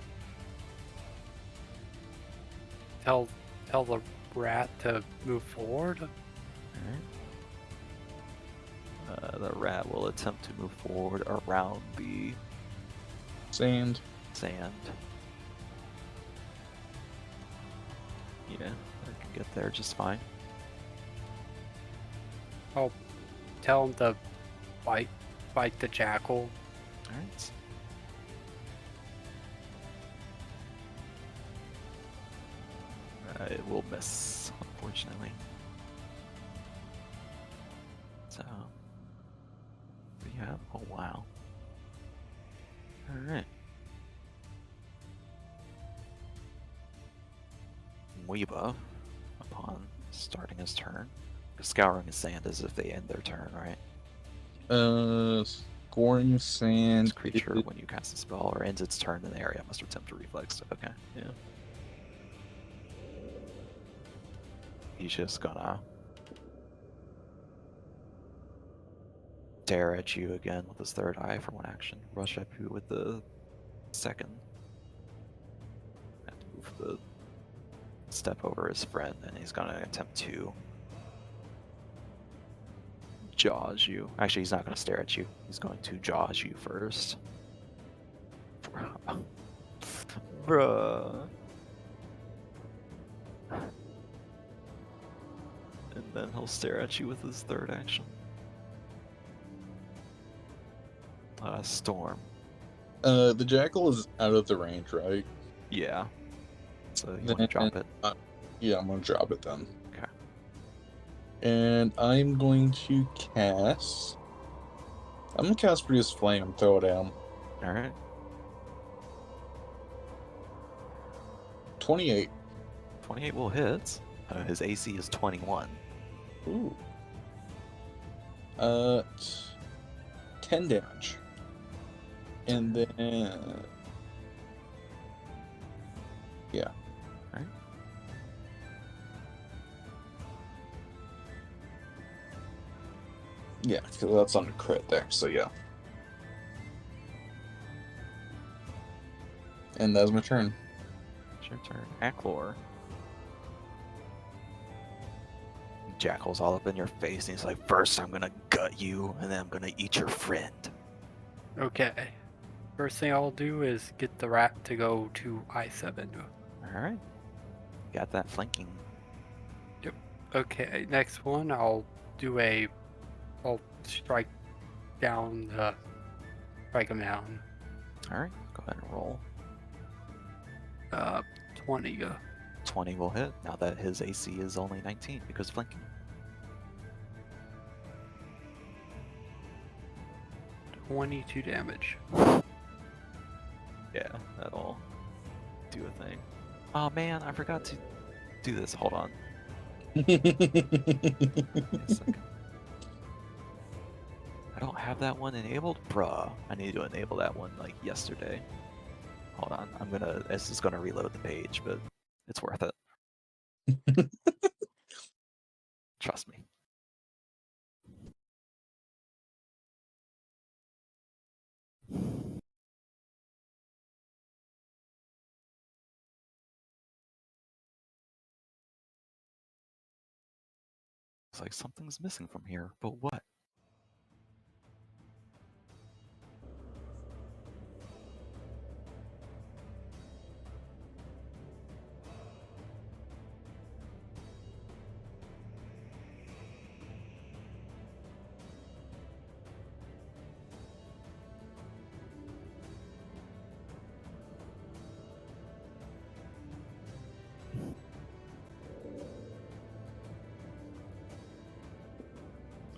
tell the rat to move forward. Alright. The rat will attempt to move forward around the sand. sand. Yeah, I can get there just fine. I'll tell him to bite the jackal. Alright. It will miss, unfortunately. So, yeah, oh wow. Alright. Weeba, upon starting his turn, scouring his sand as if they end their turn, right? Scoring sand. This creature, when you cast a spell or ends its turn in the area, must attempt to reflex. Okay, yeah. He's just gonna stare at you again with his third eye for one action. Rush at you with the second. And move the step over his friend, and he's gonna attempt to jaws you. Actually, he's not gonna stare at you. He's going to jaws you first. Bruh. And then he'll stare at you with his third action. Storm. The jackal is out of the range, right? Yeah. So you want to drop it? Yeah, I'm gonna drop it then. Okay. And I'm going to cast. I'm gonna cast Produce Flame and throw it at him. Alright. 28. 28 will hit. His AC is 21. Ooh. 10 damage. And then... yeah. Alright. Yeah, because that's on a crit there, so yeah. And that's my turn. It's your turn. Acklor. Jackal's all up in your face, and he's like, first I'm gonna gut you, and then I'm gonna eat your friend. Okay. First thing I'll do is get the rat to go to I7. Alright. Got that flanking. Okay, next one I'll strike down strike him down. Alright, go ahead and roll. 20. 20 will hit, now that his AC is only 19 because flanking. 22 damage. Yeah, that'll do a thing. Oh man, I forgot to do this. Hold on. Give me a second. I don't have that one enabled? Bruh. I need to enable that one like yesterday. Hold on. This is gonna reload the page, but it's worth it. Trust me. It's like something's missing from here, but what?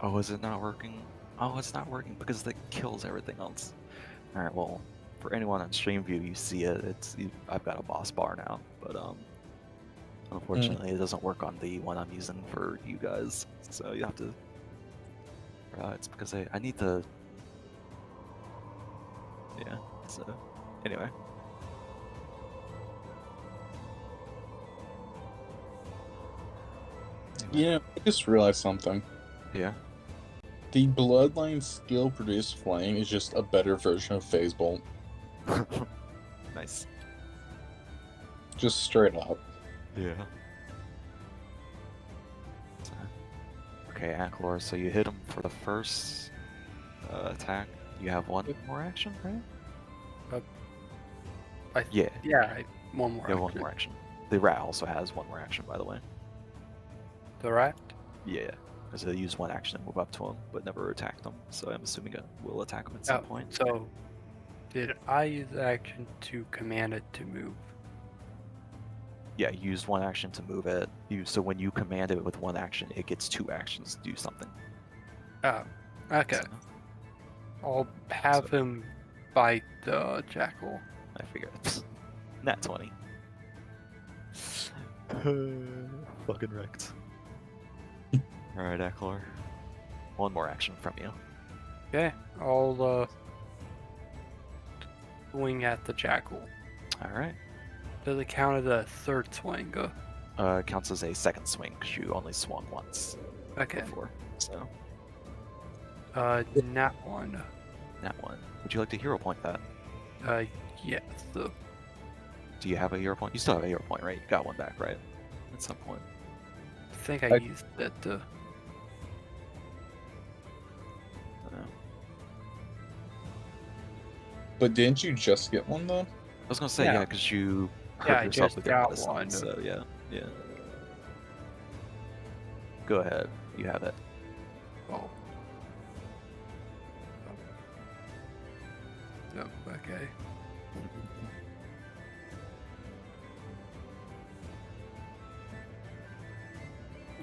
Oh, is it not working? Oh, it's not working because that kills everything else. Alright, well, for anyone on stream view, you see it. I've got a boss bar now, but unfortunately it doesn't work on the one I'm using for you guys. So you have to... it's because I need to... Yeah, so... Anyway. Yeah, I just realized something. Yeah. The Bloodline skill produced flame is just a better version of Phase Bolt. Nice. Just straight up. Yeah. Okay, Acklor, so you hit him for the first attack. You have one more action, right? Yeah. One more. You have one more action. The rat also has one more action, by the way. The rat? Yeah. Because they use one action to move up to him, but never attacked him. So I'm assuming it will attack him at some point. So, did I use the action to command it to move? Yeah, you use one action to move it. So when you command it with one action, it gets 2 actions to do something. Oh, okay. So, I'll have him fight the jackal. I figured. Nat 20. Fucking wrecked. Alright, Acklor. One more action from you. Okay, I'll swing at the jackal. Alright. Does it count as a third swing? Counts as a second swing because you only swung once Okay. before. So, Nat 1. Nat 1. Would you like to hero point that? Yes. Do you have a hero point? You still have a hero point, right? You got one back, right? At some point. I think I used it. But didn't you just get one though? I was gonna say, Yeah. yeah, because you Yeah, hurt I yourself just with your got medicine, one. so yeah. Go ahead, you have it. Oh. Yep, okay.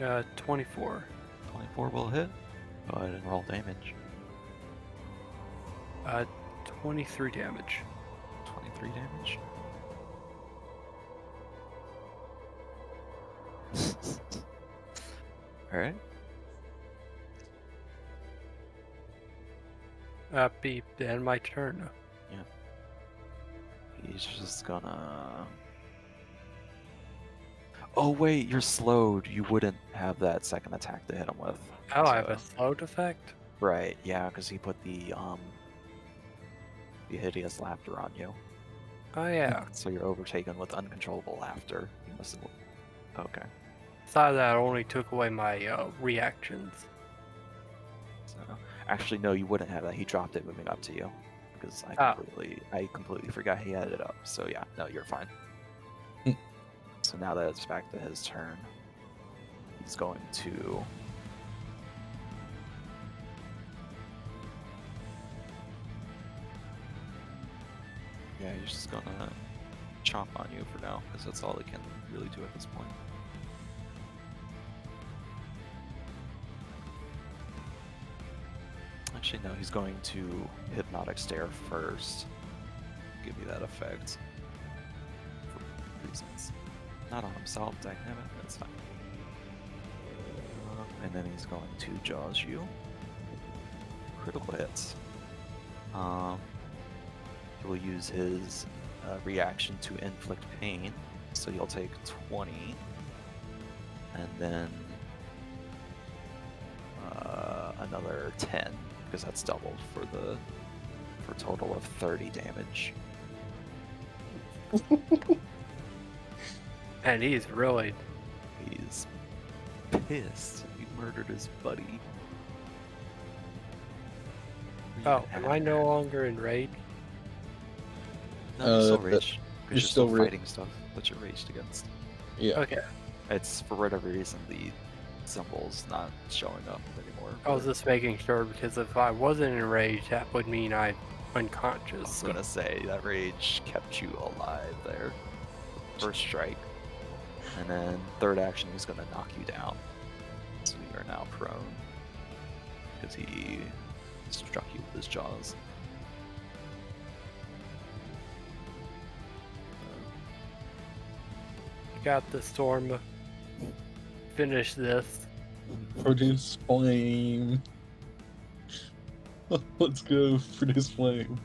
Uh, 24. 24 will hit. Go ahead and roll damage. 23 damage. 23 damage. Alright. That'd be the end of my turn. He's just gonna... Oh wait, you're slowed. You wouldn't have that second attack to hit him with. Oh, I have so- a slowed effect? Right, yeah, because he put the hideous laughter on you. Oh, yeah. So you're overtaken with uncontrollable laughter. You must have... Okay. Thought that only took away my reactions. So actually, no, you wouldn't have that. He dropped it moving up to you because Ah. I completely forgot he had it up. So yeah, no, you're fine. So now that it's back to his turn, he's going to... Yeah, he's just gonna chomp on you for now because that's all he can really do at this point. Actually, no, he's going to Hypnotic Stare first. Give you that effect. For reasons. Not on himself, dynamic, that's fine. And then he's going to Jaws you. Critical hits. He will use his reaction to inflict pain, so you'll take 20. And then another 10. Because that's doubled for a total of 30 damage. And he's really... He's pissed. He murdered his buddy. Oh, am I no longer enraged? No, you're still that- raged. you're You're still still ra- fighting stuff that you're raged against. Yeah. Okay. It's for whatever reason the symbol's not showing up anymore. I was but just making sure because if I wasn't enraged, that would mean I'm I unconscious. was gonna say that rage kept you alive there. First strike. And then third action he's gonna knock you down. So you are now prone. Because he struck you with his jaws. Got the storm. Finish this. Produce flame. Let's go. Produce flame.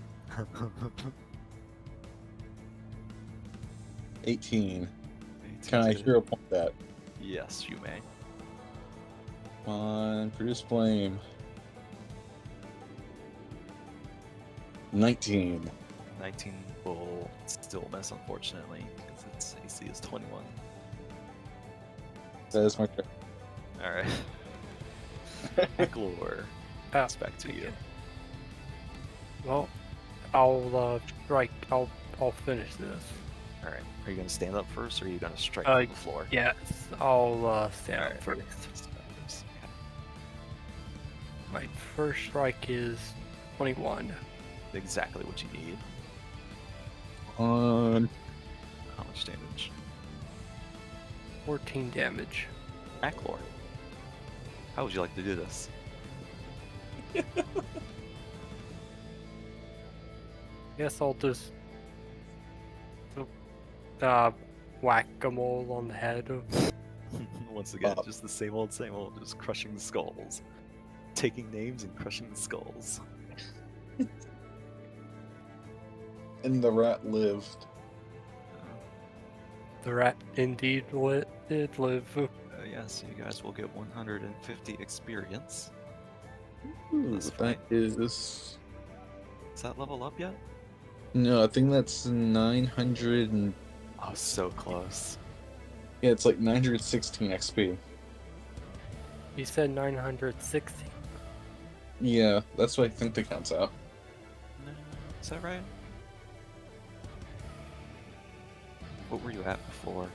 18. Can I hero point that? Yes, you may. Come on, produce flame. 19. 19 will still miss, unfortunately, because its AC is 21. That is my turn. Alright. Eklor, Oh, it's back to you. well, I'll strike. I'll finish this. Alright. Are you going to stand up first, or are you going to strike Uh, on the floor? Yes, I'll stand up Alright. first. Okay. My first strike is 21. Exactly what you need. On. How much damage? 14 damage. Eklor, how would you like to do this? Guess I'll just whack-a-mole on the head. Once again, just the same old, just crushing the skulls. Taking names and crushing the skulls. And the rat lived. The rat indeed did live. Yes, you guys will get 150 experience. Ooh, That's that fine. is. Is that level up yet? No, I think that's 900 and. Oh, so close. Yeah, it's like 916 XP. You said 960. Yeah, that's what I think that counts out. No, is that right? What were you at before?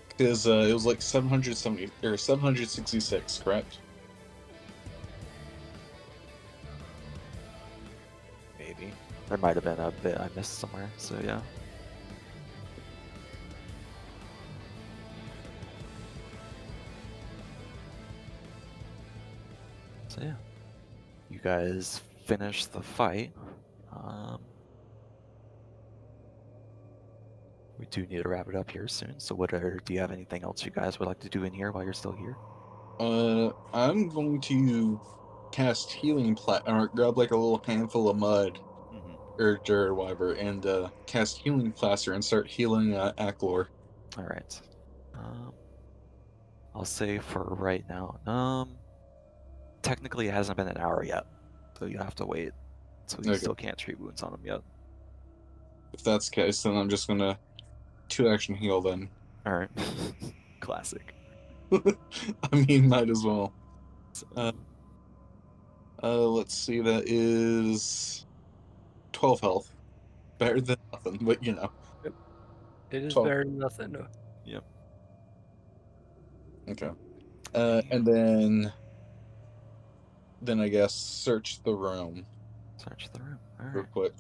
Because it was like 770 or 766, correct? Maybe. There might have been a bit I missed somewhere, so yeah. So yeah. You guys finish the fight. We do need to wrap it up here soon, so do you have anything else you guys would like to do in here while you're still here? I'm going to cast healing or grab like a little handful of mud Mm-hmm. or dirt or whatever, and cast healing plaster and start healing Aklor. All right. I'll say for right now. Technically, it hasn't been an hour yet, so you have to wait. So you Okay. still can't treat wounds on him yet. If that's the case, then I'm just gonna 2-action heal then. All right. Classic. I mean, might as well. So, Let's see. That is 12 health. Better than nothing, but you know. Yep. It is 12. better than nothing. yep. Okay. Okay. And then I guess search the room Search the room. All real right. quick.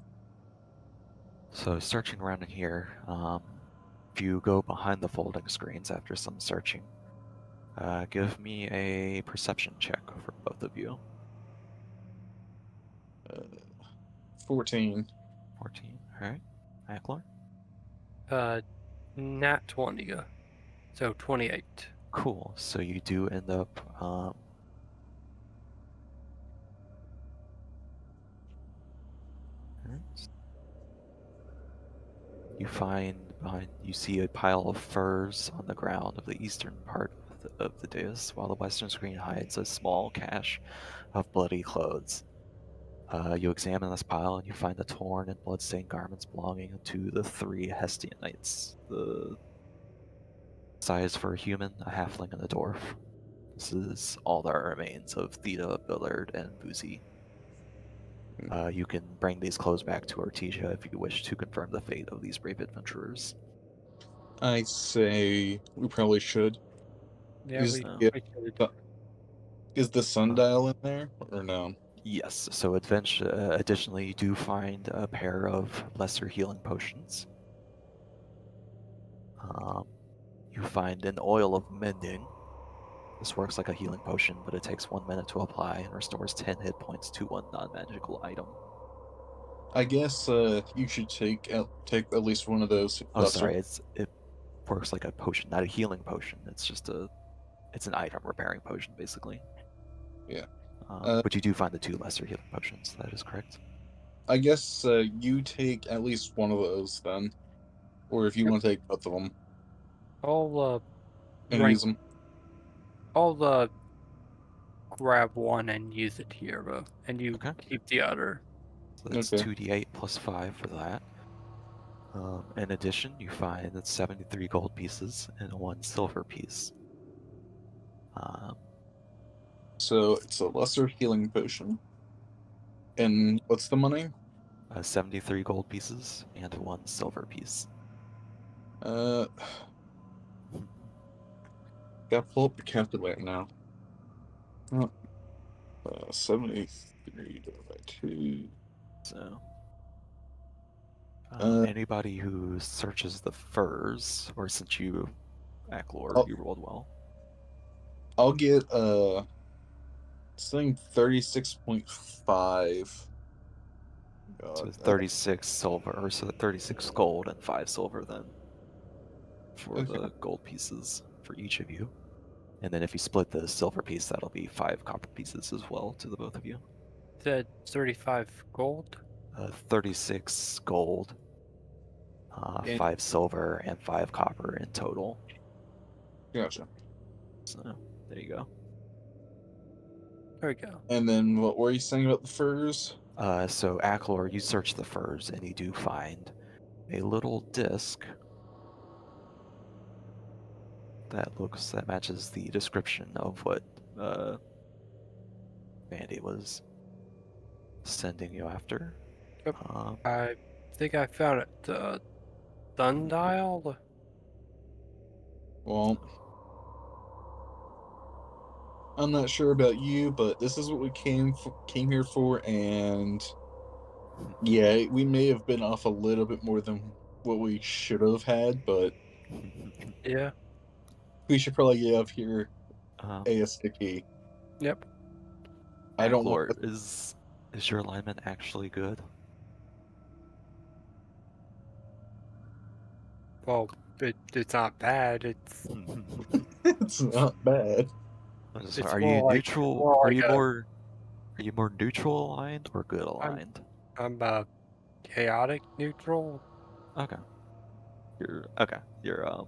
So searching around in here, if you go behind the folding screens after some searching, give me a perception check for both of you. 14. 14. All right. Ackler? Nat 20. So 28. Cool. So you do end up you see a pile of furs on the ground of the eastern part of the dais, while the western screen hides a small cache of bloody clothes. You examine this pile and you find the torn and bloodstained garments belonging to the 3 Hestian knights, the size for a human, a halfling, and a dwarf. This is all that remains of Theta, Billard, and Boozy. You can bring these clothes back to Artesia if you wish to confirm the fate of these brave adventurers. I say we probably should. Yeah, Is we the, should. is the sundial in there or no? Yes, so additionally, you do find a pair of lesser healing potions. You find an oil of mending. This works like a healing potion, but it takes 1 minute to apply and restores 10 hit points to 1 non-magical item. I guess you should take at least one of those. Oh, sorry, it works like a potion, not a healing potion. It's an item repairing potion, basically. Yeah. But you do find the 2 lesser healing potions. That is correct. I guess you take at least one of those then, or if you Yep. want to take both of them I'll and rank. use them. I'll grab one and use it here, and you Okay. keep the other. So that's Okay. 2d8 plus 5 for that. In addition, you find 73 gold pieces and 1 silver piece. So it's a lesser healing potion. And what's the money? 73 gold pieces and 1 silver piece. Gotta pull up the calculator now. 73 divided by 2. So, Uh, anybody who searches the furs, or since you, Aklor, I'll, you rolled well. I'll get something 36.5. So God, 36 silver, or so 36 gold and 5 silver then for okay. the gold pieces for each of you. And then if you split the silver piece, that'll be 5 copper pieces as well to the both of you. Said 35 gold. 36 gold, 5 silver, and 5 copper in total. Gotcha. So there you go. There we go. And then what were you saying about the furs? So Aklor, you search the furs and you do find a little disc that matches the description of what Mandy was sending you after. Yep. I think I found it. The sundial. Well, I'm not sure about you, but this is what we came here for, and yeah, we may have been off a little bit more than what we should have had, but Yeah. we should probably get out of here ASAP. Yep. I don't want. Aklor, is your alignment actually good? Well, it's not bad. It's not bad. Are you neutral? more Are like you a- more? Are you more neutral aligned or good I'm aligned? I'm chaotic neutral. Okay. Your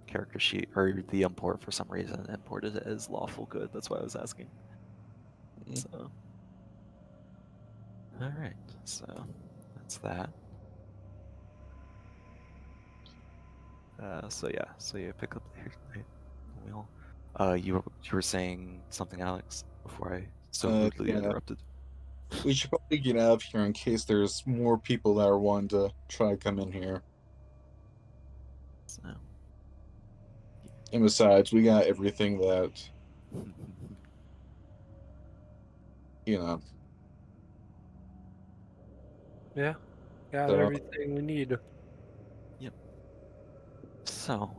character sheet or the import for some reason imported it as lawful good. That's why I was asking. Mm. So, all right. So that's that. So yeah. So you pick up the wheel. You were saying something, Alex, before I so rudely Yeah, interrupted. we should probably get out of here in case there's more people that are wanting to try to come in here. So. And besides, we got everything that, you know, Yeah, got so everything we need. Yep. So.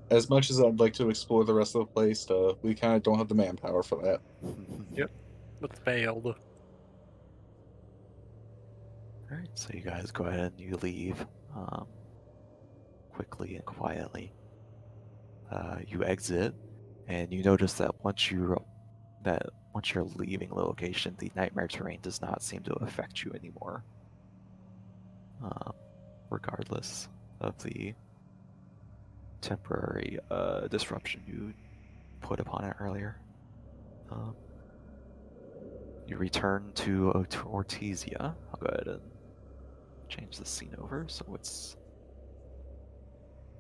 as much as I'd like to explore the rest of the place, we kind of don't have the manpower for that. Yep, it's failed. All right. So you guys go ahead and you leave quickly and quietly. You exit, and you notice that once you're leaving the location, the nightmare terrain does not seem to affect you anymore. Regardless of the temporary disruption you put upon it earlier. You return to Ortesia. I'll go ahead and change the scene over so it's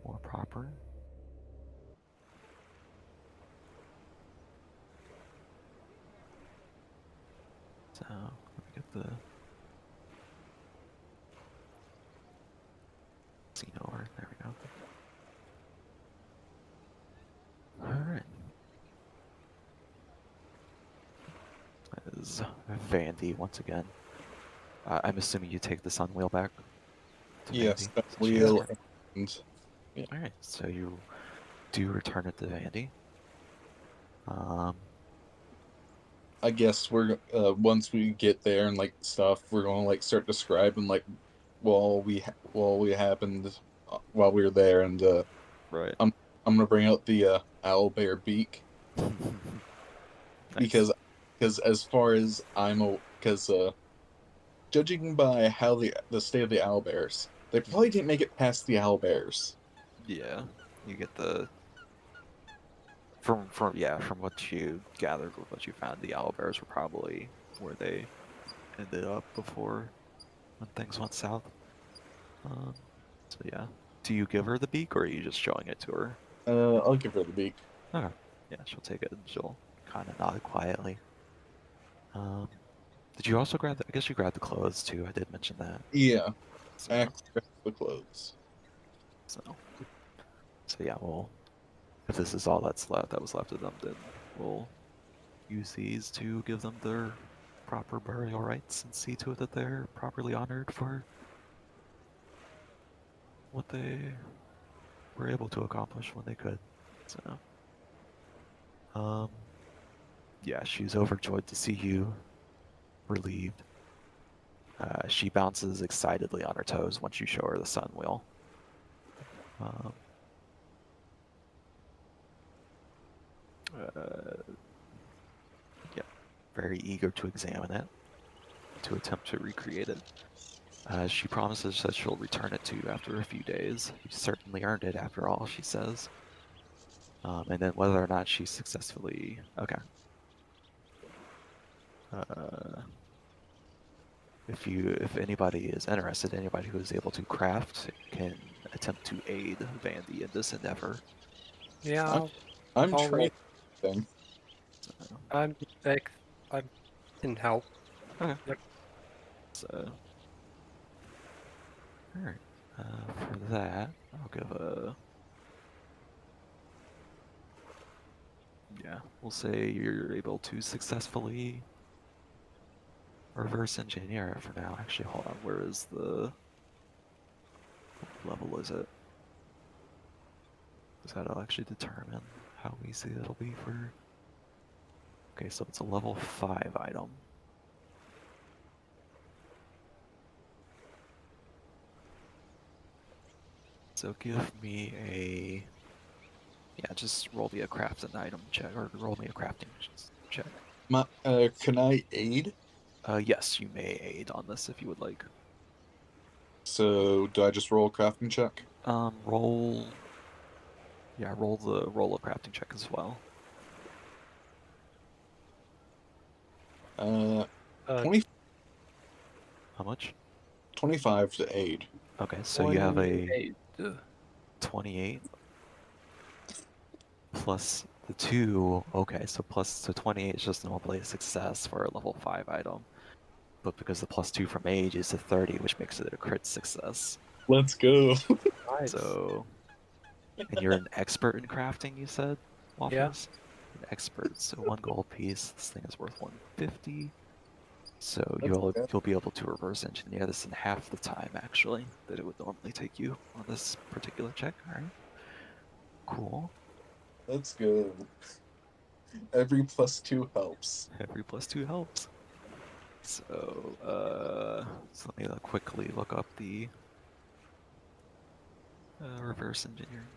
more proper. So let me get the scene over. There we go. Alright. That is Vandy once again. I'm assuming you take the sun wheel back to Yes, Vandy. that Since she has wheel her. and yeah. Alright, so you do return it to Vandy. I guess we're once we get there and like stuff, we're gonna like start describing like while we happened while we were there, and Right. I'm gonna bring out the owl bear beak Nice. because as far as because judging by how the state of the owl bears, they probably didn't make it past the owl bears. Yeah, you get the from what you gathered with what you found, the owlbears were probably where they ended up before when things went south. So yeah, do you give her the beak or are you just showing it to her? I'll give her the beak. Okay, yeah, she'll take it and she'll kind of nod quietly. Um, did you also grab? I guess you grabbed the clothes too. I did mention that. Yeah, So actually, the clothes. so so yeah, well, if this is all that was left of them, then we'll use these to give them their proper burial rights and see to it that they're properly honored for what they were able to accomplish when they could. So, yeah, she's overjoyed to see you, relieved. She bounces excitedly on her toes once you show her the sun wheel. Yeah, very eager to examine it, to attempt to recreate it. She promises that she'll return it to you after a few days. You certainly earned it after all, she says. And then whether or not she successfully... Okay. If anybody is interested, anybody who is able to craft can attempt to aid Vandy in this endeavor. Yeah, I'm I'll trained thing. So, I'm I can help. okay. Yep. So, all right. For that, I'll give a... Yeah, we'll say you're able to successfully reverse engineer it for now. Actually, hold on. Where is the... What level is it? Because that'll actually determine how easy it'll be for... Okay, so it's a level 5 item. So give me yeah, just roll me a craft an item check, or roll me a crafting check. Can I aid? Yes, you may aid on this if you would like. So do I just roll a crafting check? Roll. Yeah, roll a crafting check as well. Uh, Uh, 20, How much? 25 to aid. Okay, so you have a 28. 28 plus the 2. Okay, so plus the 28 is just normally a success for a level 5 item. But because the plus 2 from age is a 30, which makes it a crit success. Let's go. Nice. So, and you're an expert in crafting, you said, Yeah. Waffles? An expert. So 1 gold piece. This thing is worth 150. So Okay. you'll be able to reverse engineer this in half the time, actually, that it would normally take you on this particular check. All right. Cool. Let's go. Every +2 helps. Every plus 2 helps. So, so let me quickly look up the reverse engineering.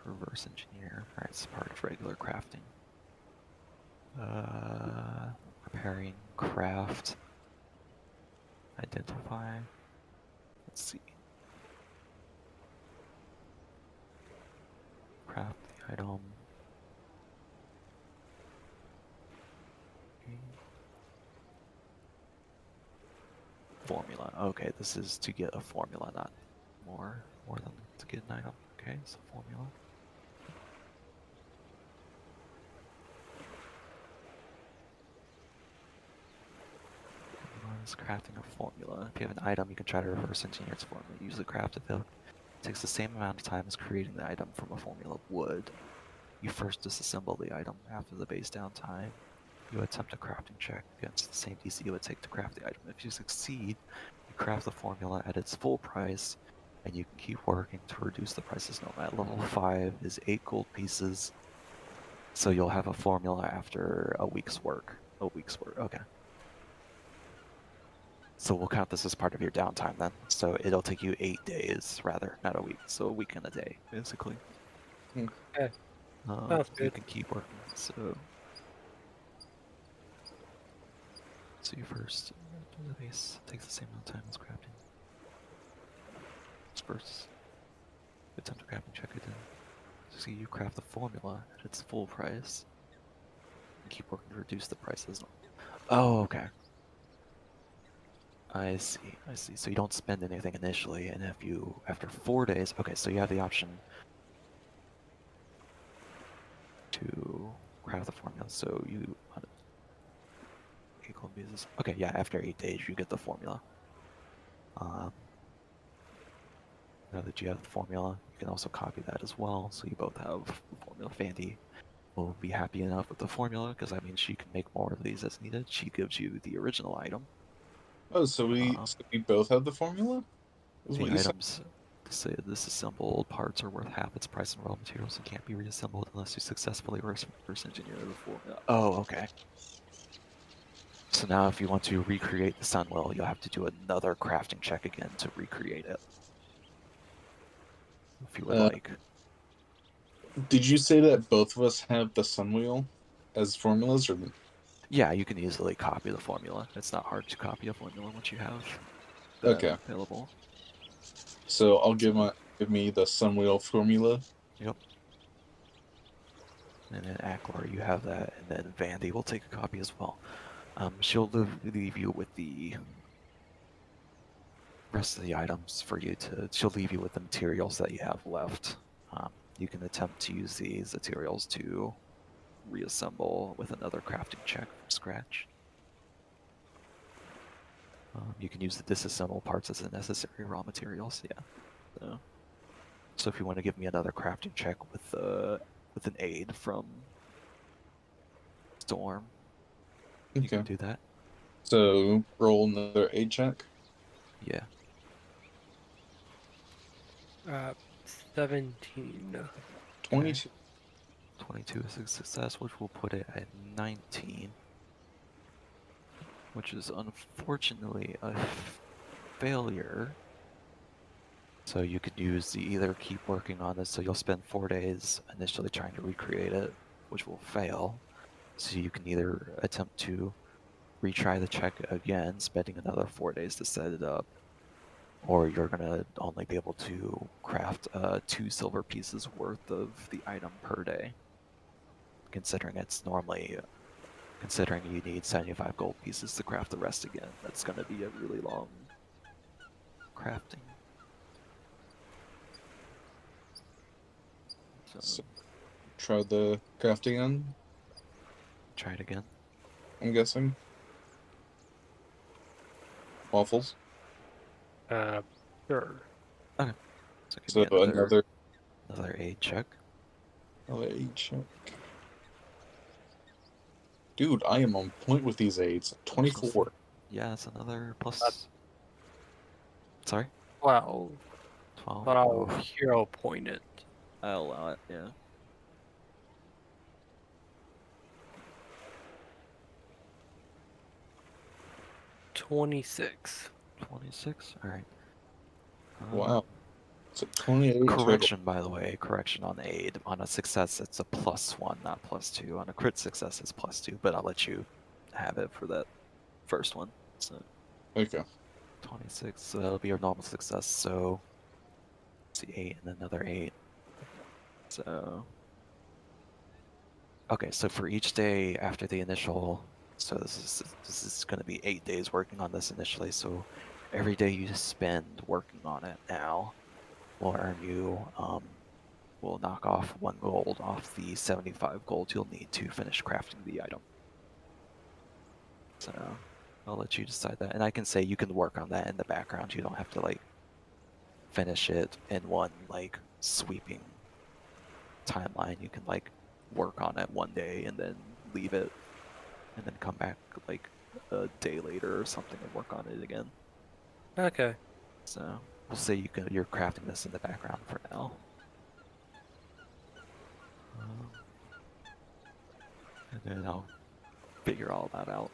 Reverse engineer. All right, it's part of regular crafting. Preparing craft. Identify. Let's see. Craft the item. Okay. Formula. Okay, this is to get a formula, not more than to get an item. Okay, so formula. Is crafting a formula. If you have an item, you can try to reverse engineer its formula. Usually crafted though. It takes the same amount of time as creating the item from a formula would. You first disassemble the item after the base downtime. You attempt a crafting check against the same DC it would take to craft the item. If you succeed, you craft the formula at its full price, and you can keep working to reduce the prices no matter. Level 5 is 8 gold pieces, so you'll have a formula after a week's work. Okay. So we'll count this as part of your downtime then. So it'll take you 8 days, rather, not a week. So a week and a day, basically. Okay. You Sounds good. can keep working. So you first do the base. Takes the same amount of time as crafting. First, attempt a crafting check again. So you craft the formula at its full price. And keep working to reduce the prices. Oh, okay. I see. So you don't spend anything initially, and if you, after 4 days, okay, so you have the option to craft the formula. So you, okay, yeah, after 8 days, you get the formula. Now that you have the formula, you can also copy that as well. So you both have the formula. Fandy will be happy enough with the formula because I mean she can make more of these as needed. She gives you the original item. Oh, so we both have the formula? Is The what you said? items say disassembled parts are worth half its price in raw materials and can't be reassembled unless you successfully reverse engineer the formula. Oh, okay. So now if you want to recreate the Sunwell, you'll have to do another crafting check again to recreate it. If you would like. Did you say that both of us have the Sunwheel as formulas, or? Yeah, you can easily copy the formula. It's not hard to copy a formula once you have that Okay. available. So I'll give me the Sunwheel formula. Yep. And then Ackler, you have that, and then Vandy will take a copy as well. She'll leave you with the rest of the items for you to. She'll leave you with the materials that you have left. You can attempt to use these materials to reassemble with another crafting check from scratch. You can use the disassembled parts as the necessary raw materials. Yeah. So if you want to give me another crafting check with an aid from Storm, you can do that. So roll another aid check. Yeah. 17. 22. 22 is a success, which will put it at 19. Which is unfortunately a failure, so you could use the either keep working on this, so you'll spend 4 days initially trying to recreate it, which will fail. So you can either attempt to retry the check again, spending another 4 days to set it up, or you're gonna only be able to craft 2 silver pieces worth of the item per day. Considering you need 75 gold pieces to craft the rest again, that's gonna be a really long crafting. So try the crafting on, Try it again. I'm guessing. Waffles. Sure. Okay. So give So me another aid check. another aid check. Dude, I am on point with these aids. 24. Yeah, that's another plus. Sorry? 12. 12. But I'll Oh, hero point it. I'll allow it, yeah. 26. 26? Alright. Wow. So 28 total. Correction, by the way. Correction on aid. On a success, it's a +1, not +2. On a crit success, it's +2, but I'll let you have it for that first one. So Okay. 26, so that'll be your normal success. So, let's see, 8 and another 8. So, okay, so for each day after the initial, so this is going to be 8 days working on this initially. So every day you spend working on it now will earn you, will knock off 1 gold off the 75 gold you'll need to finish crafting the item. So I'll let you decide that, and I can say you can work on that in the background. You don't have to like finish it in one like sweeping timeline. You can like work on it one day and then leave it and then come back like a day later or something and work on it again. Okay. So we'll say you're crafting this in the background for now. And then I'll figure all that out.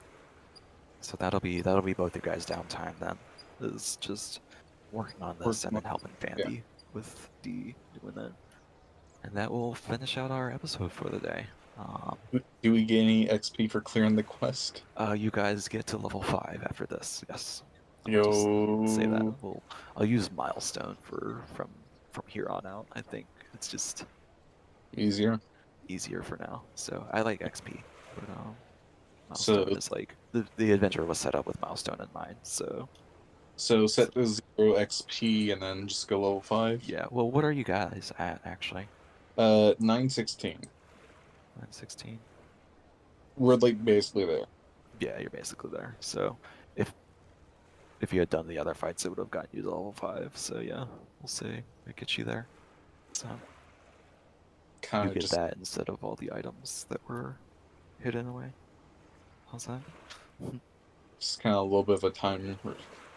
So that'll be both you guys' downtime then. Is just working on this and then helping Vandy with D doing that. And that will finish out our episode for the day. Do we get any XP for clearing the quest? You guys get to level 5 after this. Yes. Yo. Just say that. I'll use milestone from here on out. I think it's just Easier. easier for now. So I like XP, but So milestone is like the adventure was set up with milestone in mind. So set to 0 XP and then just go level 5. yeah. Well, what are you guys at actually? 916. 916. We're like basically there. Yeah, you're basically there. So if you had done the other fights, it would have gotten you to level 5. So yeah, we'll see. It gets you there. So Kind you of get just that instead of all the items that were hidden away. How's that? kind of a little bit of a time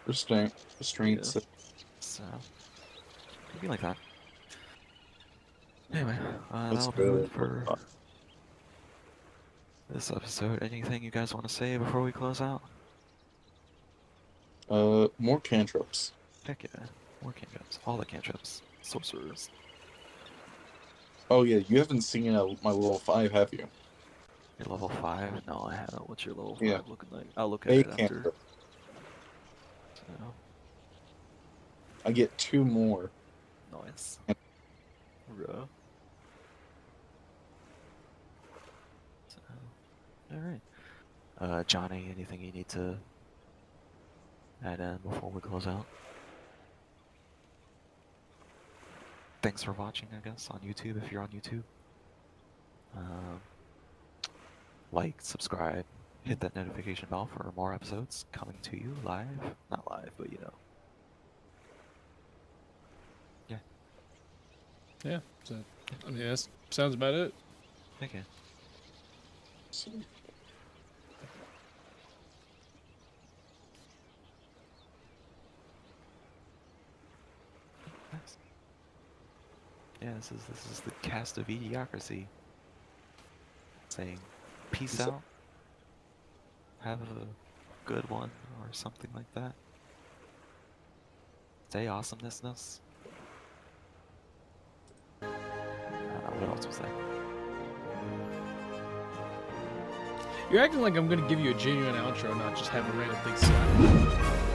restraint. Yeah. So So could be like that. Anyway, let's that'll do go. it for this episode. Anything you guys want to say before we close out? More cantrips. Heck yeah, more cantrips. All the cantrips. Sorcerers. Oh yeah, you haven't seen my level 5, have you? You're level 5? No, I haven't. What's your level 5 Yeah. looking like? I'll look at A it after. cantrip. So, I get 2 more. nice. Bro. So, alright. Johnny, anything you need to add in before we close out? Thanks for watching, I guess, on YouTube if you're on YouTube. Like, subscribe, hit that notification bell for more episodes coming to you live. Not live, but you know. Yeah. Yeah. So, I mean, that sounds about it. Okay. So, Nice. Yeah, this is the cast of eDIOCRACY saying peace out. Have a good one or something like that. Say awesomeness. I don't know what else was there. You're acting like I'm gonna give you a genuine outro, not just have a random thing slap.